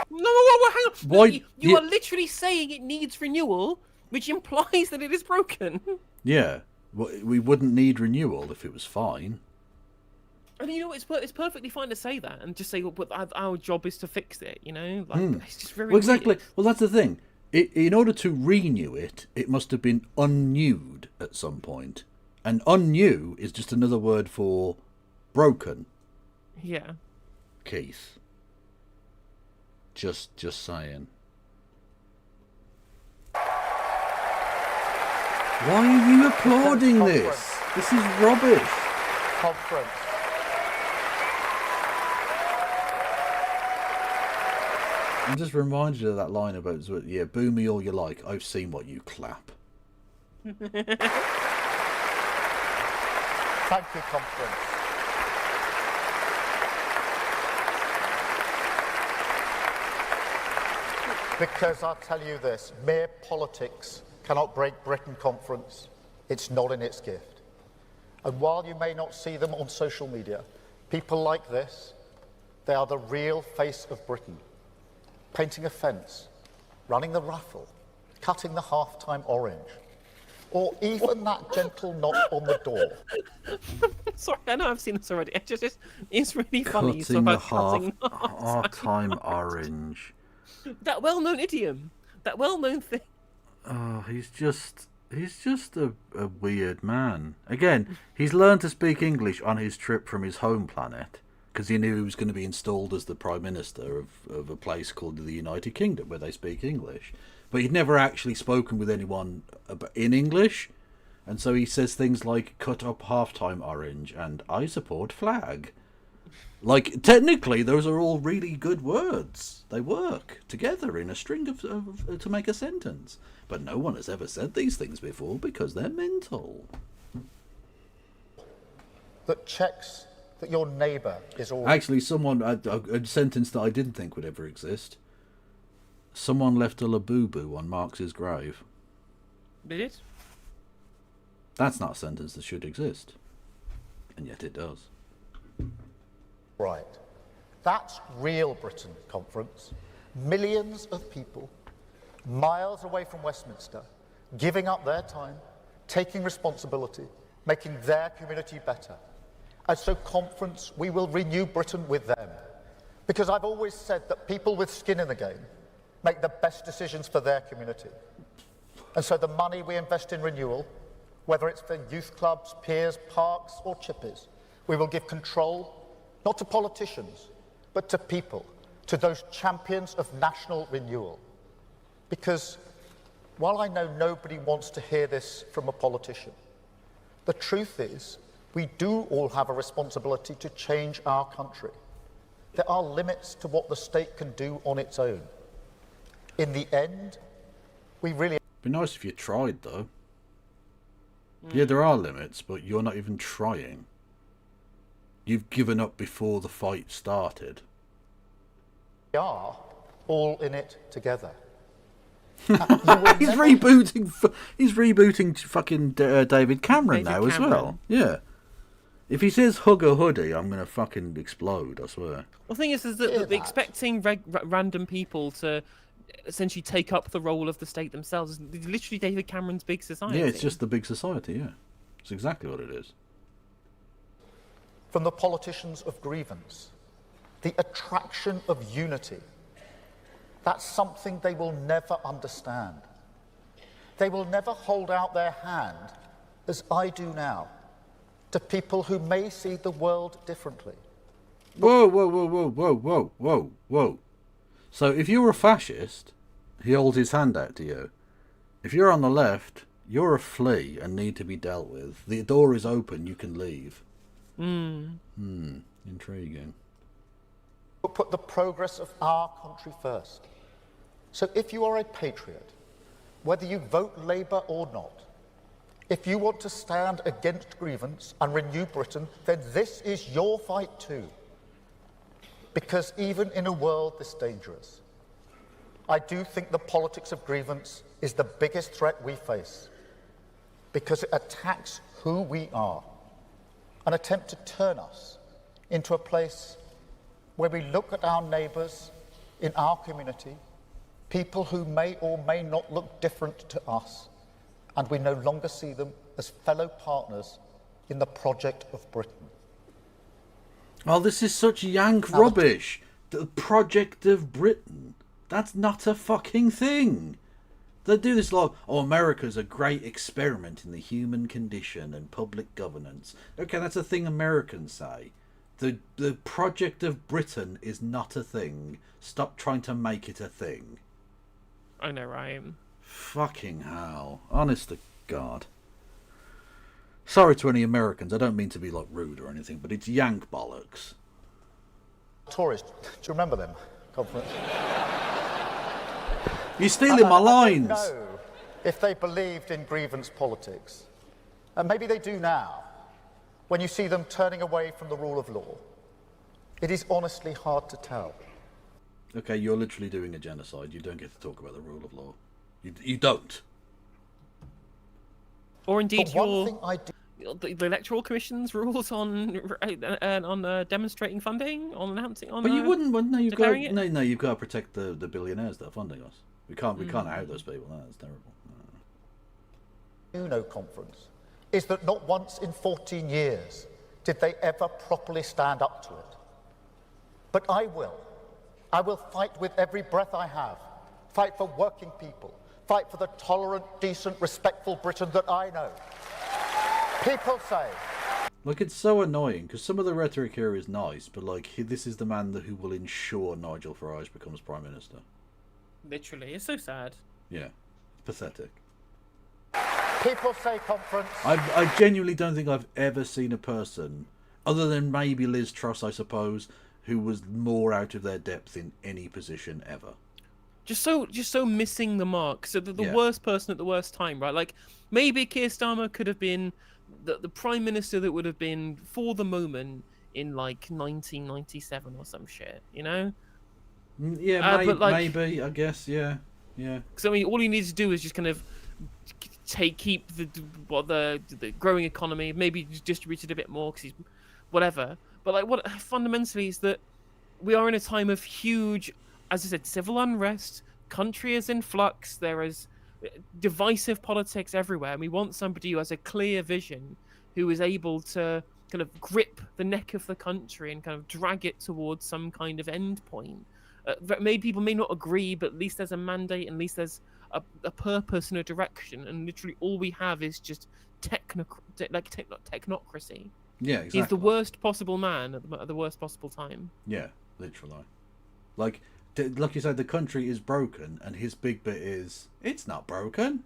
No, hang on. Why- You are literally saying it needs renewal, which implies that it is broken. Yeah, we wouldn't need renewal if it was fine. And you know, it's perfectly fine to say that and just say, well, but our job is to fix it. You know, like it's just very Well, exactly. weird. Well, that's the thing. In order to renew it, it must have been unnewed at some point. And unnew is just another word for broken, Yeah. Keith. Just saying. Why are you applauding this? This is rubbish. Conference. I'm just reminded of that line about, yeah, boo me all you like. I've seen what you clap. Thank you, conference. Because I'll tell you this, mere politics cannot break Britain Conference. It's not in its gift. And while you may not see them on social media, people like this, they are the real face of Britain. Painting a fence, running the raffle, cutting the half-time orange, or even that gentle knock on the door. Sorry, I know I've seen this already. It's really funny. You Cutting talk the about cutting the half-time orange. that well-known idiom, that well-known thing. Oh, he's just a weird man. Again, he's learned to speak English on his trip from his home planet because he knew he was going to be installed as the Prime Minister of a place called the United Kingdom where they speak English. But he'd never actually spoken with anyone in English. And so he says things like, cut up half-time orange and I support flag. Like, technically, those are all really good words. They work together in a string to make a sentence. But no one has ever said these things before because they're mental. That checks that your neighbour is all... Actually, a sentence that I didn't think would ever exist. Someone left a labubu on Marx's grave. Did it? That's not a sentence that should exist. And yet it does. Right. That's real Britain Conference. Millions of people, miles away from Westminster, giving up their time, taking responsibility, making their community better. And so, conference, we will renew Britain with them. Because I've always said that people with skin in the game, make the best decisions for their community. And so the money we invest in renewal, whether it's for youth clubs, peers, parks or chippies, we will give control not to politicians, but to people, to those champions of national renewal. Because while I know nobody wants to hear this from a politician, the truth is we do all have a responsibility to change our country. There are limits to what the state can do on its own. In the end, we really... Be nice if you tried, though. Yeah, there are limits, but you're not even trying. You've given up before the fight started. are all in it together. He's rebooting. He's rebooting fucking David Cameron David now as well. Cameron. Yeah. If he says hug a hoodie, I'm gonna fucking explode. I swear. Well, the thing is Hear that that. they're expecting random people to essentially take up the role of the state themselves. It's literally David Cameron's big society. Yeah, it's just the big society. Yeah, it's exactly what it is. From the politicians of grievance, the attraction of unity. That's something they will never understand. They will never hold out their hand, as I do now, to people who may see the world differently. Whoa, whoa, whoa, whoa, whoa, whoa, whoa, whoa. So if you're a fascist, he holds his hand out to you. If you're on the left, you're a flea and need to be dealt with. The door is open, you can leave. Intriguing. But put the progress of our country first. So if you are a patriot, whether you vote Labour or not, if you want to stand against grievance and renew Britain, then this is your fight too. Because even in a world this dangerous, I do think the politics of grievance is the biggest threat we face. Because it attacks who we are, an attempt to turn us into a place where we look at our neighbours in our community, people who may or may not look different to us, and we no longer see them as fellow partners in the project of Britain. Oh, this is such yank rubbish. The project of Britain. That's not a fucking thing. They do this like, oh, America's a great experiment in the human condition and public governance. Okay, that's a thing Americans say. The project of Britain is not a thing. Stop trying to make it a thing. I know, right? Fucking hell. Honest to God. Sorry to any Americans. I don't mean to be like rude or anything, but it's yank bollocks. Tories, do you remember them? Conference. You're stealing my I don't lines. know if they believed in grievance politics. And maybe they do now, when you see them turning away from the rule of law. It is honestly hard to tell. Okay, you're literally doing a genocide. You don't get to talk about the rule of law. You don't. Or indeed But one your thing I do... the electoral commission's rules on demonstrating funding, on announcing, on. But you wouldn't. No, you've got. declaring it? No, you've got to protect the billionaires that are funding us. We can't out those people. No, that's terrible. No. UNO conference is that not once in 14 years did they ever properly stand up to it. But I will. I will fight with every breath I have. Fight for working people. Fight for the tolerant, decent, respectful Britain that I know. People say... Like, it's so annoying, because some of the rhetoric here is nice, but, like, this is the man who will ensure Nigel Farage becomes Prime Minister. Literally, it's so sad. Yeah. Pathetic. People say conference... I genuinely don't think I've ever seen a person, other than maybe Liz Truss, I suppose, who was more out of their depth in any position ever. Just so missing the mark. So the Yeah. worst person at the worst time, right? Like maybe Keir Starmer could have been the prime minister that would have been for the moment in like 1997 or some shit, you know? Yeah, but, like- maybe, I guess, yeah. Because I mean, all you need to do is just kind of keep the growing economy, maybe distribute it a bit more because he's whatever. But like, what fundamentally is that we are in a time of huge, as I said, civil unrest. Country is in flux. There is divisive politics everywhere, and we want somebody who has a clear vision, who is able to kind of grip the neck of the country and kind of drag it towards some kind of end point. maybe people may not agree, but at least there's a mandate, and at least there's a purpose and a direction. And literally, all we have is just technocracy. Yeah, exactly. He's the worst possible man at the worst possible time. Yeah, literally. Like you said, the country is broken, and his big bit is, it's not broken.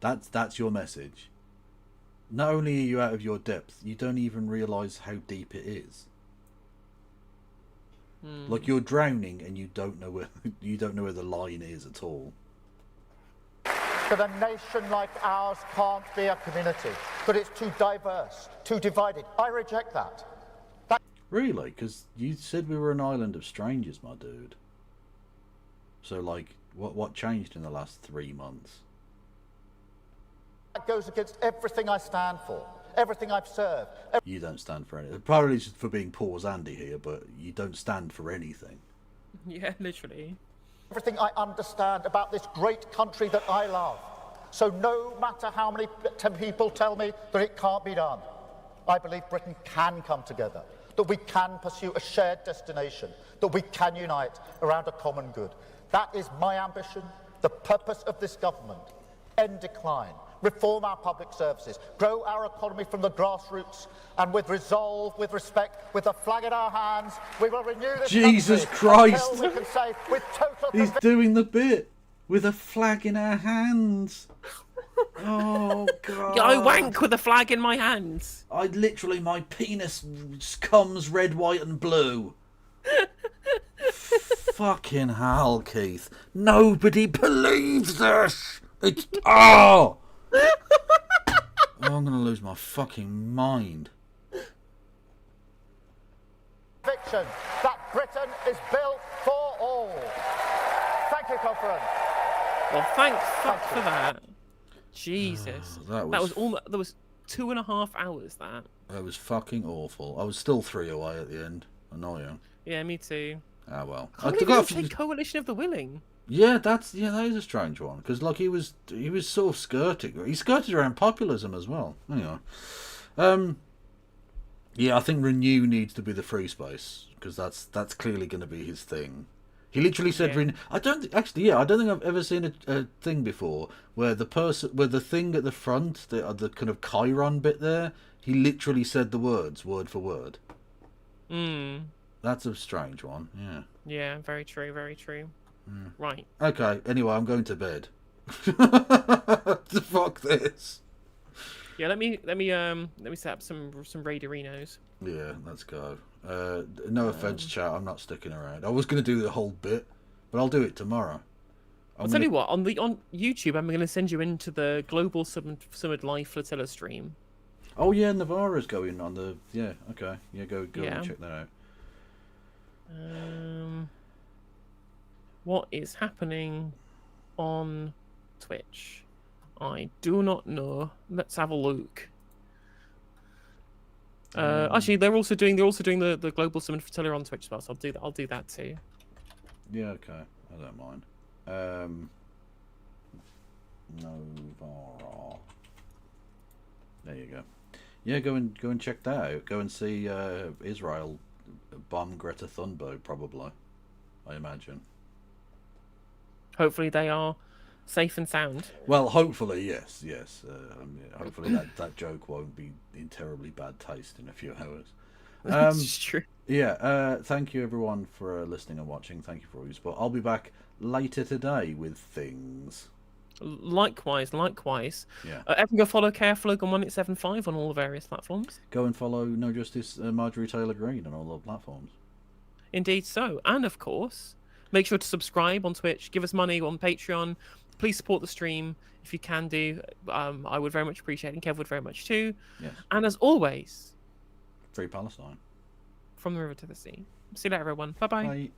That's your message. Not only are you out of your depth, you don't even realise how deep it is. Like, you're drowning and you don't know where the line is at all. That a nation like ours can't be a community, that it's too diverse, too divided. I reject that. Really? Because you said we were an island of strangers, my dude. So, like, what changed in the last 3 months? That goes against everything I stand for, everything I've served. You don't stand for anything. Probably just for being poor Andy here, but you don't stand for anything. Yeah, literally. Everything I understand about this great country that I love. So no matter how many people tell me that it can't be done, I believe Britain can come together, that we can pursue a shared destination, that we can unite around a common good. That is my ambition, the purpose of this government. End decline, reform our public services, grow our economy from the grassroots, and with resolve, with respect, with a flag in our hands, we will renew this Jesus country Christ. until we can say with total He's doing the bit with a flag in our hands. Oh, God. Yeah, I wank with a flag in my hands. I literally, my penis comes red, white, and blue. Fucking hell, Keith. Nobody believes this. It's. Oh! I'm gonna lose my fucking mind. Conviction that Britain is built for all. Thank you, conference. Well, thank fuck for that. Jesus. That That was 2.5 hours, that. That was fucking awful. I was still 3 away at the end. Annoying. Yeah, me too. Ah, well. I can't even say Coalition of the Willing. Yeah, that is a strange one, because like he was sort of skirting. He skirted around populism as well. Anyway, yeah, I think Renew needs to be the free space, because that's clearly going to be his thing. He literally said, Yeah. I don't think I've ever seen a thing before where the thing at the front, the kind of Chiron bit there, he literally said the words word for word. That's a strange one. Yeah. Yeah, very true, very true. Right. Okay, anyway, I'm going to bed. Fuck this. Yeah, let me set up some Raiderinos. Yeah, let's go. No offense, chat. I'm not sticking around. I was going to do the whole bit, but I'll do it tomorrow. I'll tell you what. On YouTube, I'm going to send you into the Global Summit Live Flotilla stream. Oh yeah, Navarra's going on the. Yeah, okay. Yeah, go Yeah. and check that out. What is happening on Twitch? I do not know. Let's have a look. Actually, they're also doing the Global Summon Flotilla on Twitch as well, so I'll do that too. Yeah, okay. I don't mind. Novara. There you go. Yeah, go and check that out. Go and see Israel bomb Greta Thunberg, probably. I imagine. Hopefully they are safe and sound. Well, hopefully, yes. Hopefully that joke won't be in terribly bad taste in a few hours. It's true. Yeah, thank you everyone for listening and watching. Thank you for all your support. I'll be back later today with things. Likewise. Yeah. Everyone go follow Careflogan1875 on all the various platforms. Go and follow No Justice Marjorie Taylor Greene on all the platforms. Indeed so. And of course, make sure to subscribe on Twitch, give us money on Patreon. Please support the stream if you can do. I would very much appreciate it, and Kev would very much too. Yes. And as always, Free Palestine. from the river to the sea. See you later, everyone. Bye-bye. Bye.